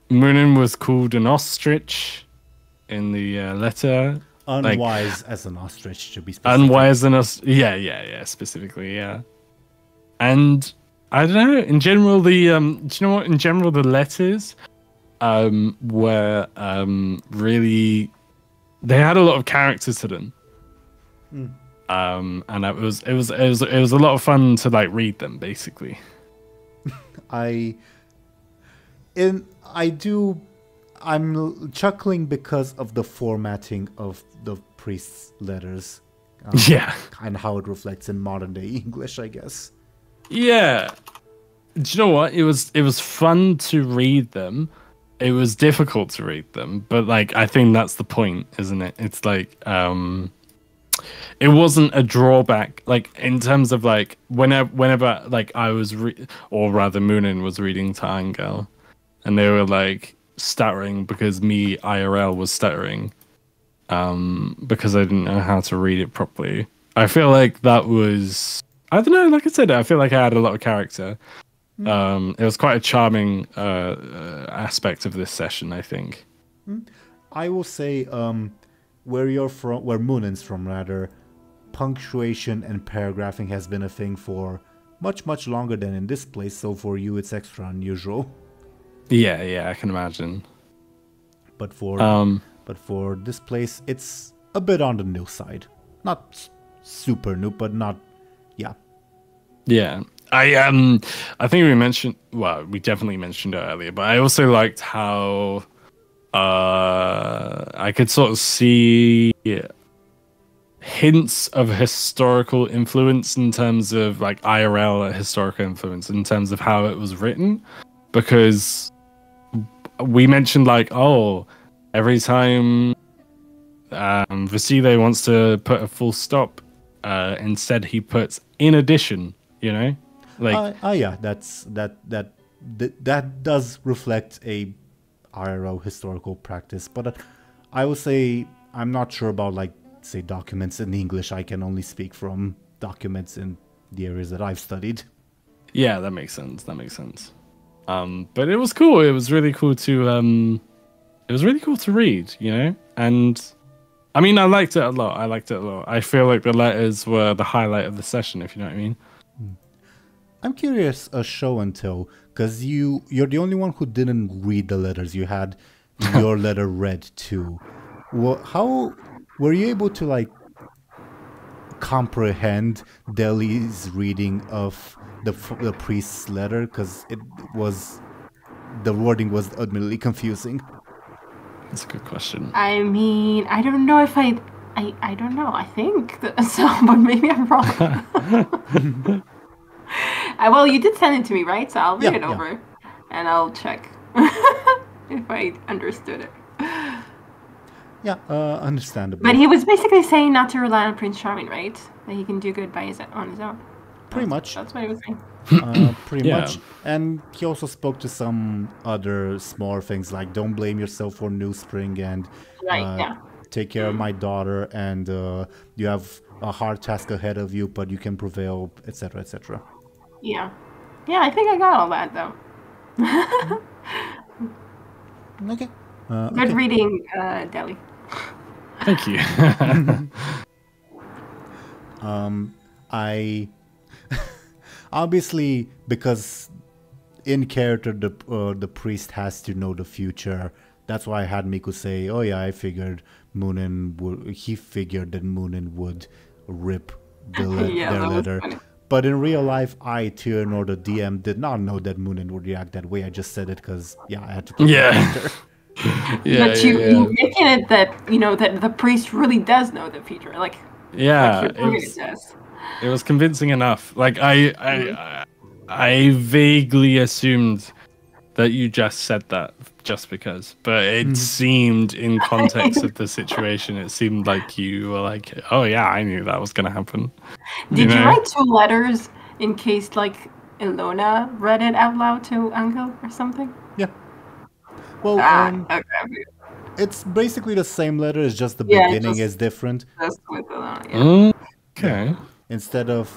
Muninn was called an ostrich in the letter. Unwise as an ostrich, to be specific. Unwise an ostrich. Yeah, specifically, yeah. And I don't know. In general, do you know what? In general, the letters were really. They had a lot of character to them. And it was a lot of fun to read them, basically. I'm chuckling because of the formatting of the priest's letters. Yeah. And how it reflects in modern day English, I guess. Yeah. Do you know what? It was fun to read them. It was difficult to read them, but I think that's the point, isn't it? It's it wasn't a drawback, in terms of whenever I was or rather Muninn was reading to Anghel, and they were stuttering because me IRL was stuttering because I didn't know how to read it properly. I feel like that was, I don't know, like I said, I feel like I had a lot of character. It was quite a charming aspect of this session, I think. I will say where Muninn's from, rather, punctuation and paragraphing has been a thing for much longer than in this place. So for you, it's extra unusual. Yeah, I can imagine. But for this place, it's a bit on the new side. Not super new, but not, yeah. Yeah. I think we definitely mentioned it earlier, but I also liked how I could sort of see hints of historical influence in terms of like IRL historical influence in terms of how it was written, because we mentioned like, oh, every time Vasile wants to put a full stop, instead he puts in addition, you know, like yeah, that does reflect a IRL historical practice, but I would say I'm not sure about like say documents in English. I can only speak from documents in the areas that I've studied. Yeah, that makes sense. But it was cool. It was really cool to read, you know? And I mean, I liked it a lot. I feel like the letters were the highlight of the session, if you know what I mean. I'm curious, Show&Tell, because you're the only one who didn't read the letters. You had your letter read too. Well, how were you able to like comprehend Dely's reading of the priest's letter? Because the wording was admittedly confusing. That's a good question. I mean, I don't know if I don't know. I think so, but maybe I'm wrong. Well, you did send it to me, right? So I'll read it over, and I'll check if I understood it. Yeah, understandable. But he was basically saying not to rely on Prince Charming, right? That he can do good on his own. Pretty much. That's what he was saying. Pretty much. And he also spoke to some other small things like don't blame yourself for New Spring and take care of my daughter, and you have a hard task ahead of you, but you can prevail, etc., etc. Yeah. Yeah, I think I got all that, though. Okay. Good reading, Dely. Thank you. I obviously, because in character the priest has to know the future. That's why I had Miku say, "Oh yeah, I figured he figured that Muninn would rip their letter." Funny. But in real life, Teeironor, the DM, did not know that Muninn would react that way. I just said it because I had to. But you making it that that the priest really does know the future, like it was convincing enough. Like I vaguely assumed that you just said that just because, but it seemed in context of the situation, it seemed like you were like, oh yeah, I knew that was gonna happen. Did you write 2 letters in case like Illona read it out loud to Anghel or something? Yeah. Well, okay. It's basically the same letter, it's just the beginning is different. Just with Illona, okay. Instead of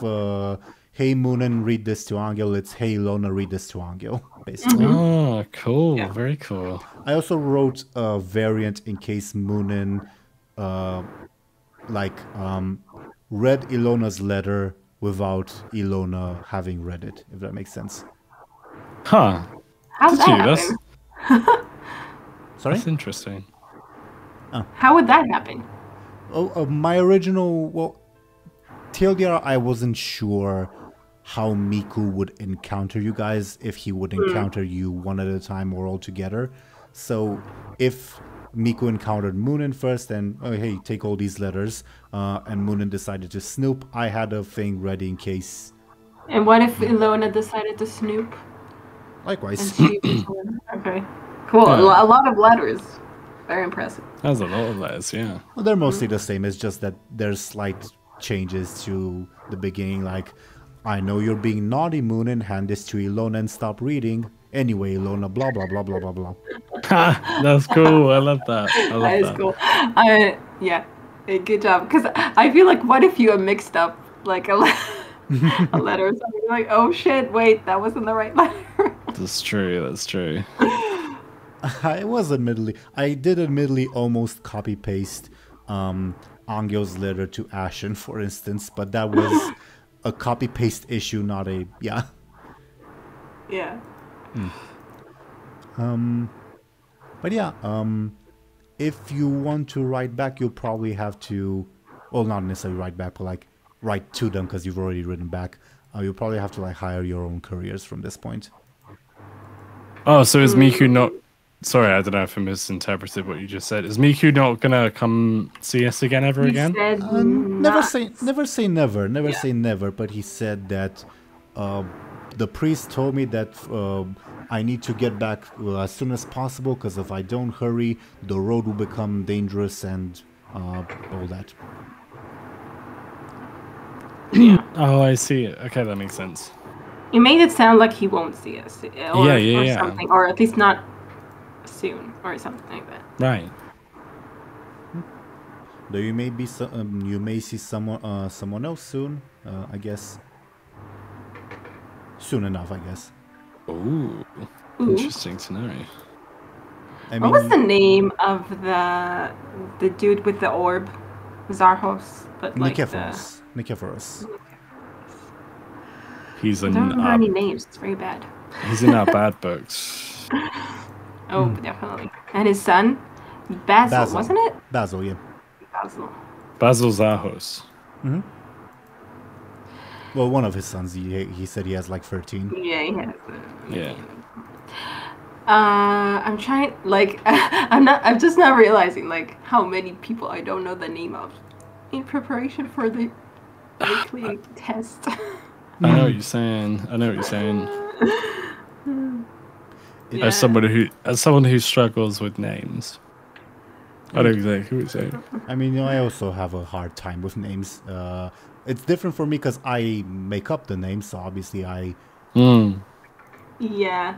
hey Muninn, read this to Anghel, it's hey Illona, read this to Anghel, basically. Oh, cool. Yeah. Very cool. I also wrote a variant in case Muninn read Illona's letter without Illona having read it, if that makes sense. Huh. How's that happen? Sorry? That's interesting. Oh. How would that happen? My original... TLDR, I wasn't sure how Miku would encounter you guys, if he would encounter you one at a time or all together. So if Miku encountered Muninn first and, oh, hey, take all these letters, and Muninn decided to snoop, I had a thing ready in case. And what if Illona decided to snoop? Likewise. Okay, cool. Yeah. A lot of letters. Very impressive. That's a lot of letters, yeah. Well, they're mostly the same. It's just that there's slight changes to the beginning, like, I know you're being naughty, Muninn, hand this to Illona and stop reading. Anyway, Illona, blah, blah, blah, blah, blah, blah. That's cool. I love that. That is cool. Yeah, good job. Because I feel like, what if you mixed up, like, a letter or something? Like, oh, shit, wait, that wasn't the right letter. That's true. I did admittedly almost copy-paste Anghel's letter to Ashen, for instance, but that was a copy paste issue, not a yeah. Yeah. But yeah, if you want to write back, you'll probably have to, well, not necessarily write back, but like write to them because you've already written back. You'll probably have to like hire your own couriers from this point. Oh, so is Miku not? Sorry, I don't know if I misinterpreted what you just said. Is Miku not gonna come see us again ever again? Said Never say never. Never Yeah. say never. But he said that the priest told me that I need to get back as soon as possible because if I don't hurry, the road will become dangerous and all that. Oh, I see it. Okay, that makes sense. You made it sound like he won't see us, or, or yeah. something, or at least not soon, or something like that. Right. Though you may be you may see someone else soon. I guess soon enough. I guess. Ooh, Ooh. interesting to know. I What was the name of the dude with the orb? Zarhos, but like Nicephorus. He's I in. don't remember any names. It's very bad. He's in our bad books. Oh, definitely. And his son, Basil, wasn't it? Basil, yeah. Basil. Basil Zahos. Well, one of his sons. He said he has like 13. Yeah, he has. Yeah. I'm trying. Like, I'm just not realizing like how many people I don't know the name of in preparation for the weekly test. I know what you're saying. I know what you're saying. Yeah. As someone who struggles with names, I know exactly what you're saying. I mean, I also have a hard time with names. It's different for me because I make up the names, so obviously I. Yeah,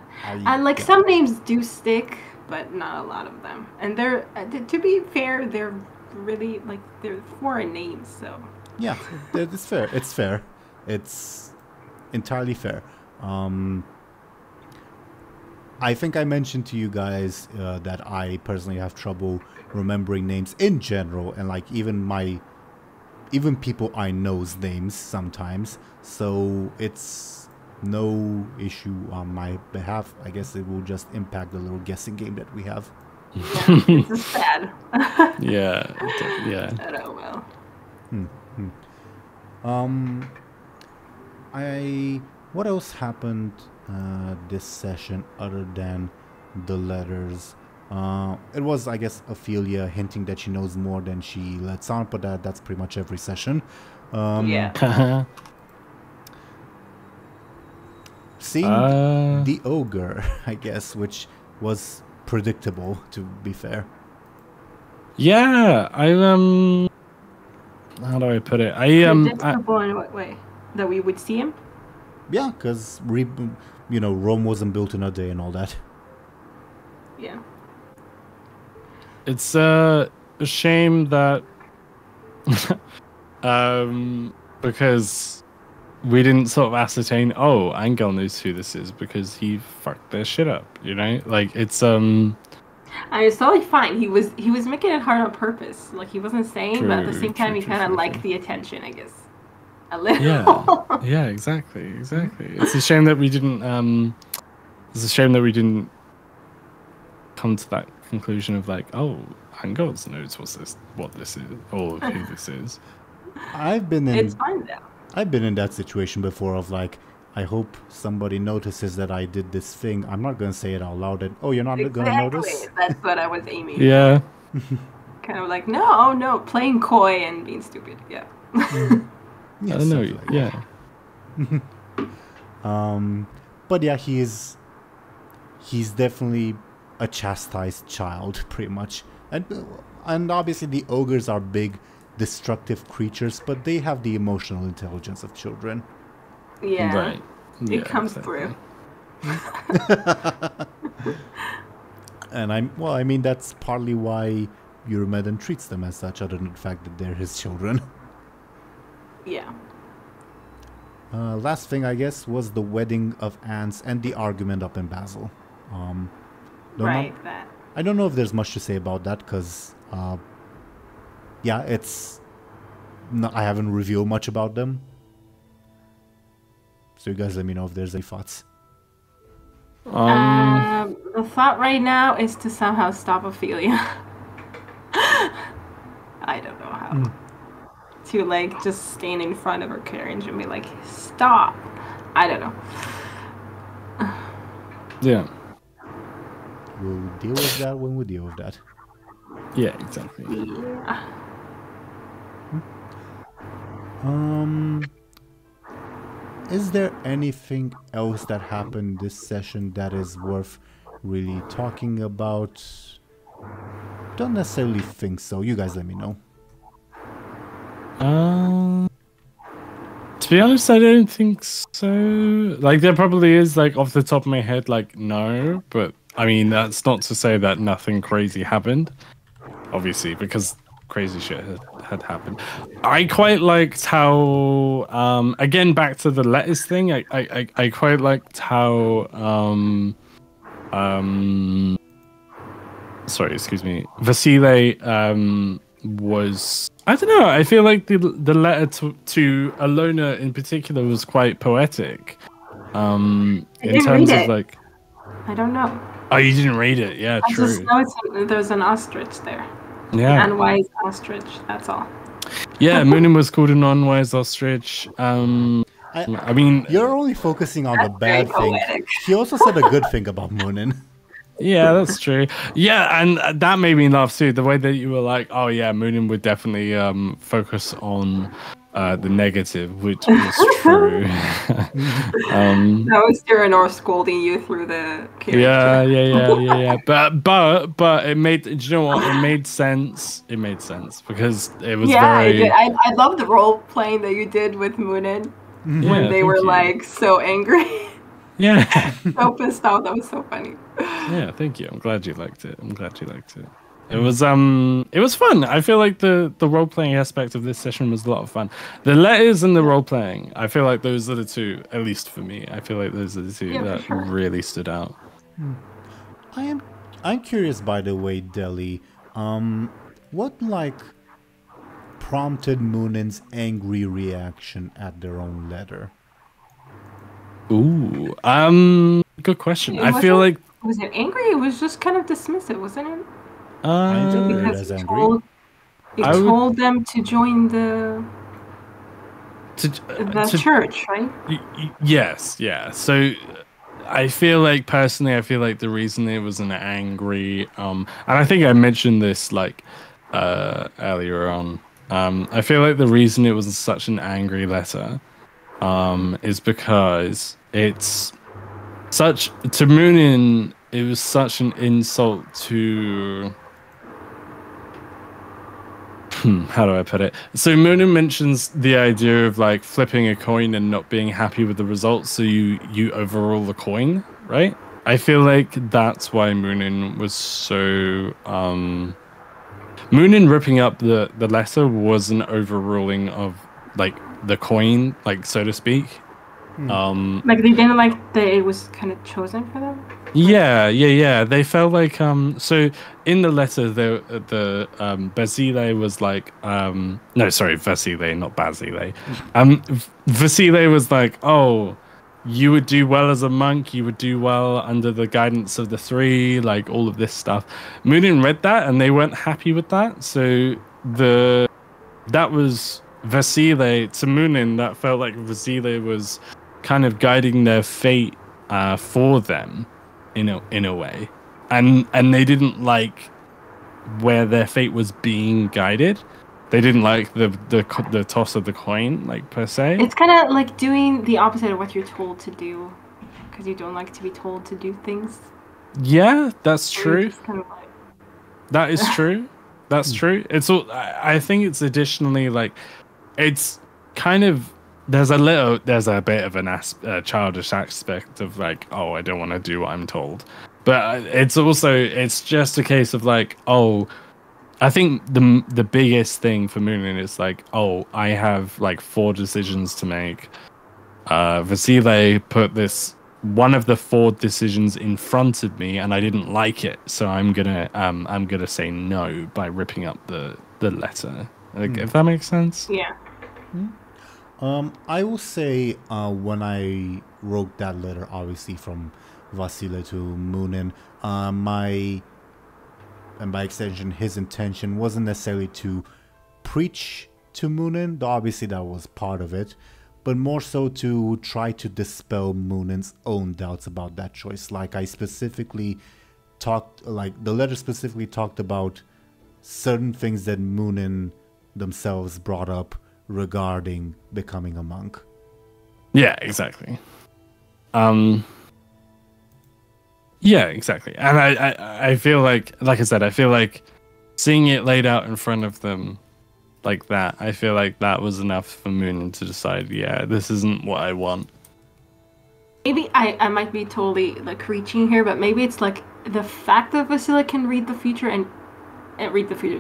like some names do stick, but not a lot of them. And they're, to be fair, they're really like they're foreign names, so. Yeah, it's fair. It's fair. It's entirely fair. I think I mentioned to you guys that I personally have trouble remembering names in general, and like even people I know's names sometimes. So it's no issue on my behalf. I guess it will just impact the little guessing game that we have. Yeah, it's just sad. Yeah. But oh well. What else happened this session other than the letters? It was, I guess, Ophelia hinting that she knows more than she lets on, but that's pretty much every session. Yeah. Seeing the ogre, I guess, which was predictable, to be fair. Yeah, how do I put it? Predictable in what way? That we would see him? Yeah, because Rome wasn't built in a day and all that. Yeah. It's a shame that because we didn't sort of ascertain. Oh, Anghel knows who this is because he fucked their shit up. You know, like it's I mean, it's totally fine. He was making it hard on purpose. Like he wasn't saying, but at the same time, he kind of liked the attention, I guess. A little. Yeah, exactly. It's a shame that we didn't. It's a shame that we didn't come to that conclusion of like, oh, Anghel knows what this is, or who this is. It's fine though. I've been in that situation before of like, I hope somebody notices that I did this thing. I'm not gonna say it out loud. And, oh, you're not gonna notice? That's what I was aiming. Yeah. Kind of like no, playing coy and being stupid. Yeah. Yes, I don't know. like Yeah. But yeah, he's definitely a chastised child, pretty much. And obviously the ogres are big, destructive creatures, but they have the emotional intelligence of children. Yeah. Right. It comes through. And I mean, that's partly why Eurymedon treats them as such, other than the fact that they're his children. Yeah. Last thing, I guess, was the wedding of Ants and the argument up in Basel. That. I don't know if there's much to say about that, because, I haven't revealed much about them. So you guys let me know if there's any thoughts. The thought right now is to somehow stop Ophelia. I don't know how. To like just stand in front of her carriage and be like, stop. I don't know. Yeah. We'll deal with that when we deal with that. Yeah, exactly. Yeah. Is there anything else that happened this session that is worth really talking about? Don't necessarily think so. You guys let me know. To be honest, I don't think so. Like, there probably is, like, off the top of my head, like, no. But, I mean, that's not to say that nothing crazy happened. Obviously, because crazy shit had happened. I quite liked how, again, back to the letters thing, I quite liked how, sorry, excuse me, Vasile, was, I don't know, I feel like the letter to Illona in particular was quite poetic. In terms of, like... I don't know. Oh, you didn't read it? Yeah, true. I just know there's an ostrich there. Yeah. An unwise ostrich, that's all. Yeah, Muninn was called an unwise ostrich. I mean... You're only focusing on the bad thing. He also said a good thing about Muninn. Yeah, that's true. Yeah, and that made me laugh too. The way that you were like, oh yeah, Muninn would definitely focus on the negative, which is true. That was Teeironor scolding you through the character. Yeah. But it made, do you know what? It made sense. It made sense because it was very... I love the role playing that you did with Muninn when they were like so angry. Yeah. So pissed off. That was so funny. Yeah, thank you. I'm glad you liked it. It was fun. I feel like the role playing aspect of this session was a lot of fun. The letters and the role playing, I feel like those are the two, at least for me. I feel like those are the two that really stood out. I'm curious, by the way, Deli. What like prompted Muninn's angry reaction at their own letter? Ooh, good question. I feel like... Was it angry? It was just kind of dismissive, wasn't it? I interpreted it as angry. He told them to join the church, right? Yes, yeah. So I feel like, personally, the reason it was an angry... and I think I mentioned this, like, earlier on. I feel like the reason it was such an angry letter is because it's such... To Muninn, it was such an insult to... how do I put it? So Muninn mentions the idea of like flipping a coin and not being happy with the results, so you overrule the coin, right? I feel like that's why Muninn was so... Muninn ripping up the letter was an overruling of like the coin, like, so to speak. Like they didn't like that it was kind of chosen for them? Yeah. They felt like so in the letter the Basile was like no, sorry, Vasile, not Basile. Vasile was like, oh, you would do well as a monk, you would do well under the guidance of the three, like all of this stuff. Muninn read that and they weren't happy with that, so that was Vasile to Muninn. That felt like Vasile was kind of guiding their fate for them in a way, and they didn't like where their fate was being guided. They didn't like the toss of the coin, like, per se. It's kind of like doing the opposite of what you're told to do, because you don't like to be told to do things. Yeah, that's true. Kind of like... That is true. That's true. It's all. I think it's additionally like, it's kind of. There's a bit of a childish aspect of like, oh, I don't want to do what I'm told, but it's just a case of like, oh, I think the biggest thing for Muninn is like, oh, I have like 4 decisions to make. Vasile put this one of the 4 decisions in front of me, and I didn't like it, so I'm gonna say no by ripping up the letter. Like, if that makes sense. Yeah. I will say when I wrote that letter, obviously from Vasile to Muninn, and by extension, his intention wasn't necessarily to preach to Muninn, though obviously that was part of it, but more so to try to dispel Munin's own doubts about that choice. Like I specifically the letter specifically talked about certain things that Muninn themselves brought up regarding becoming a monk. Yeah, exactly. Yeah, exactly. And I feel like I said, I feel like seeing it laid out in front of them like that, I feel like that was enough for Muninn to decide, yeah, this isn't what I want. Maybe I might be totally like reaching here, but maybe it's like the fact that Vasile can read the future and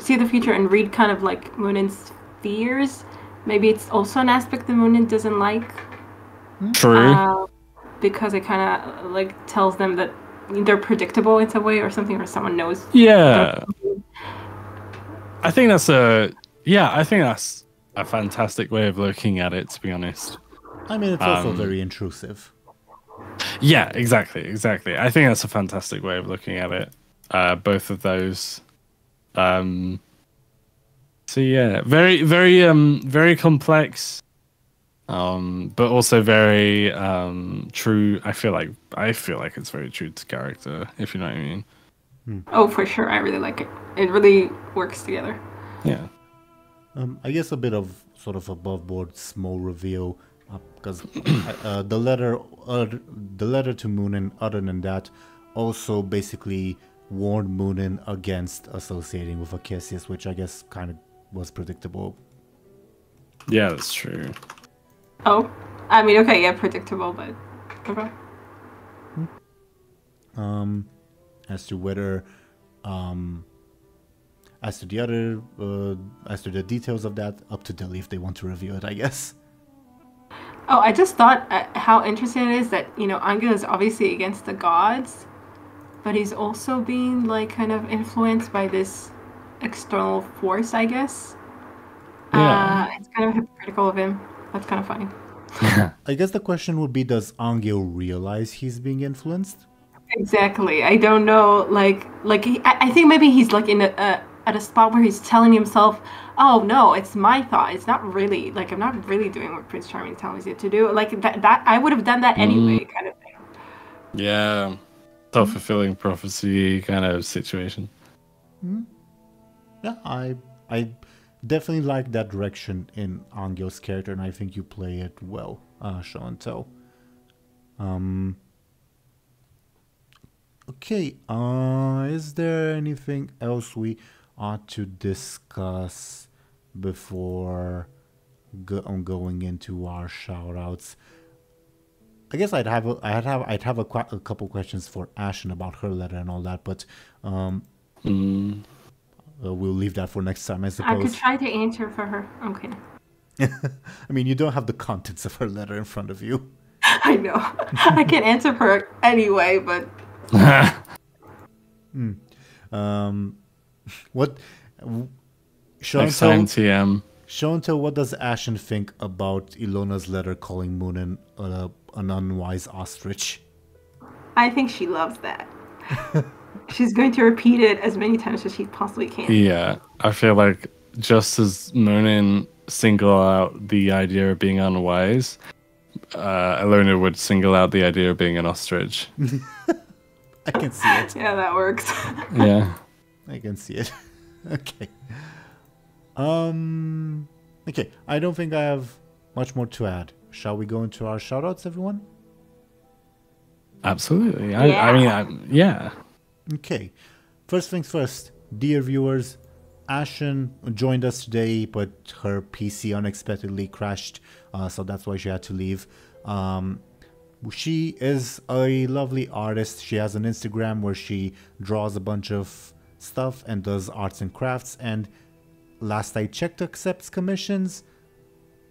see the future and read kind of like Munin's fears. Maybe it's also an aspect that Muninn doesn't like. True. Because it kind of like tells them that they're predictable in some way or something, or someone knows. Yeah. I think that's a fantastic way of looking at it, to be honest. I mean, it's also very intrusive. Yeah, exactly. I think that's a fantastic way of looking at it. Both of those. So yeah, very complex, but also very true. I feel like it's very true to character, if you know what I mean. Oh, for sure. I really like it. It really works together. Yeah. I guess a bit of sort of above board small reveal, because the letter to Muninn, other than that, also basically warned Muninn against associating with Acacius, which I guess kind of was predictable. Yeah, that's true. Oh, I mean, okay, yeah, predictable, but okay. As to whether, as to the details of that, up to Dely if they want to review it, I guess. Oh, I just thought how interesting it is that, you know, Anghel is obviously against the gods, but he's also being, like, kind of influenced by this external force, I guess. Yeah. It's kind of hypocritical of him. That's kind of funny. I guess the question would be, does Anghel realize he's being influenced? Exactly. I don't know, I think maybe he's, like, in at a spot where he's telling himself, oh, no, it's my thought. It's not really, like, I'm not really doing what Prince Charming tells you to do. Like, that I would have done that anyway, kind of thing. Yeah. Self-fulfilling prophecy kind of situation. Yeah, I definitely like that direction in Angel's character, and I think you play it well, Show&Tell. Okay, is there anything else we ought to discuss before going into our shoutouts? I guess I'd have a couple questions for Ashen about her letter and all that, but we'll leave that for next time, I suppose. I could try to answer for her. Okay. I mean, you don't have the contents of her letter in front of you. I know. I can answer for her anyway, but... What? Next time, TM. Show&Tell, what does Ashen think about Illona's letter calling Muninn an unwise ostrich? I think she loves that. She's going to repeat it as many times as she possibly can. Yeah, I feel like just as Muninn single out the idea of being unwise, Illona would single out the idea of being an ostrich. I can see it. Yeah, that works. Yeah. I can see it. Okay. Okay, I don't think I have much more to add. Shall we go into our shoutouts, everyone? Absolutely. Yeah. I mean, yeah. Okay. First things first, dear viewers, Ashen joined us today, but her PC unexpectedly crashed, so that's why she had to leave. She is a lovely artist. She has an Instagram where she draws a bunch of stuff and does arts and crafts, and last I checked, accepts commissions.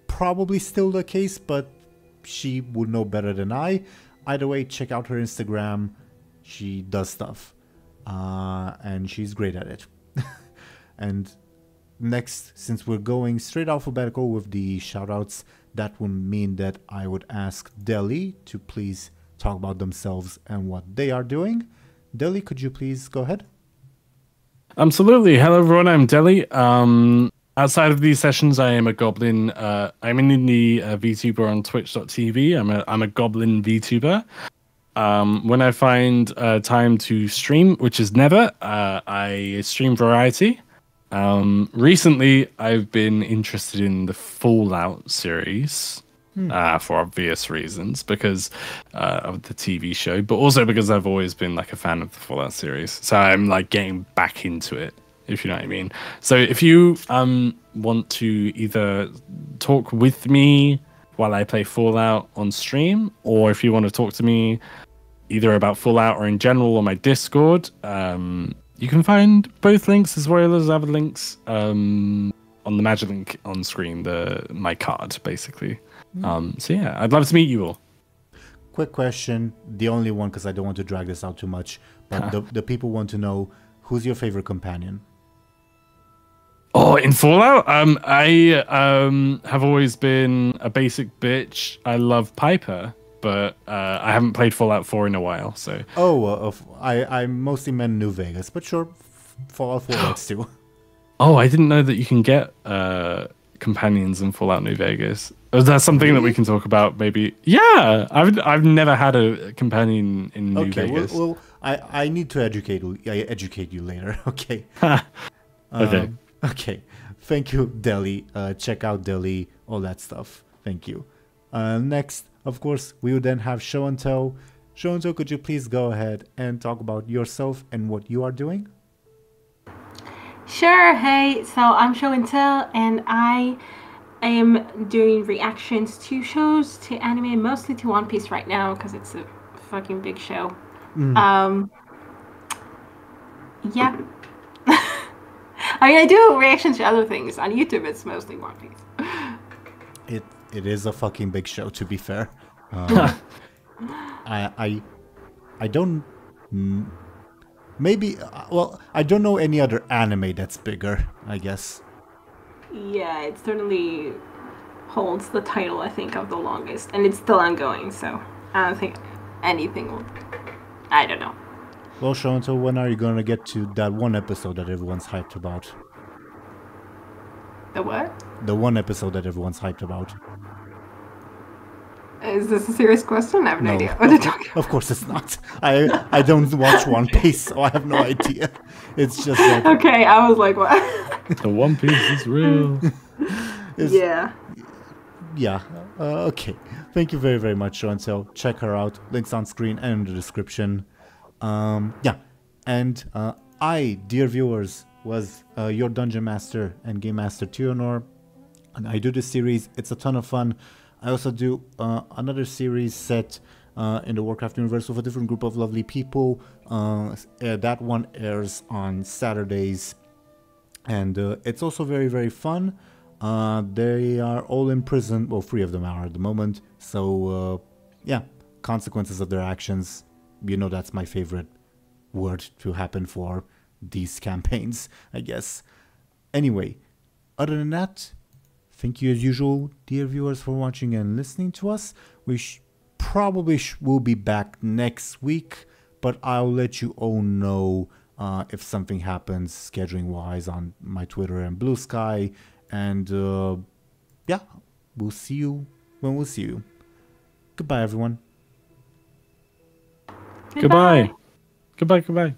Probably still the case, but she would know better than I. Either way, check out her Instagram. She does stuff, and she's great at it. And next, since we're going straight alphabetical with the shoutouts, that would mean that I would ask Deli to please talk about themselves and what they are doing. Deli, could you please go ahead? Absolutely. Hello, everyone. I'm Deli. Outside of these sessions, I am a goblin. I'm an indie VTuber on Twitch.tv. I'm a goblin VTuber. When I find time to stream, which is never, I stream variety. Recently, I've been interested in the Fallout series for obvious reasons, because of the TV show, but also because I've always been like a fan of the Fallout series. So I'm like getting back into it, if you know what I mean. So if you want to either talk with me while I play Fallout on stream, or if you want to talk to me either about Fallout or in general on my Discord, you can find both links as well as other links on the magic link on screen, my card, basically. So yeah, I'd love to meet you all. Quick question, the only one, because I don't want to drag this out too much, but the people want to know, who's your favorite companion? Oh, in Fallout, I have always been a basic bitch. I love Piper, but I haven't played Fallout 4 in a while, so... I mostly meant New Vegas, but sure, Fallout 4 works too. Oh, I didn't know that you can get companions in Fallout New Vegas. Is that something that we can talk about, maybe? Yeah! I've never had a companion in New Vegas. Well, I need to educate you later, okay? Okay. Okay, thank you, Deli. Check out Deli, all that stuff. Thank you. Next, of course, we would then have Show&Tell. Show&Tell, could you please go ahead and talk about yourself and what you are doing? Sure. Hey, so I'm Show&Tell, and I am doing reactions to shows, to anime, mostly to One Piece right now because it's a fucking big show. Yeah. I mean, I do reactions to other things. On YouTube, it's mostly One Piece. It is a fucking big show, to be fair. I don't... Maybe... Well, I don't know any other anime that's bigger, I guess. Yeah, it certainly holds the title, I think, of the longest. And it's still ongoing, so I don't think anything will... I don't know. Well, Show&Tell, when are you going to get to that one episode that everyone's hyped about? The what? The one episode that everyone's hyped about. Is this a serious question? I have no idea what to talk about. Of course it's not. I don't watch One Piece, so I have no idea. It's just like... Okay, I was like, what? The One Piece is real. Yeah. Yeah. Okay. Thank you very, very much, Show&Tell. Check her out. Links on screen and in the description. Yeah. And I, dear viewers, was your Dungeon Master and Game Master Teeironor. And I do this series. It's a ton of fun. I also do another series set in the Warcraft universe with a different group of lovely people. That one airs on Saturdays. And it's also very, very fun. They are all in prison. Well, 3 of them are at the moment. So, yeah, consequences of their actions. You know, that's my favorite word to happen for these campaigns, I guess. Anyway, other than that, thank you as usual, dear viewers, for watching and listening to us. We probably will be back next week, but I'll let you all know if something happens scheduling-wise on my Twitter and Blue Sky. And yeah, we'll see you when we'll see you. Goodbye, everyone. Goodbye. Goodbye.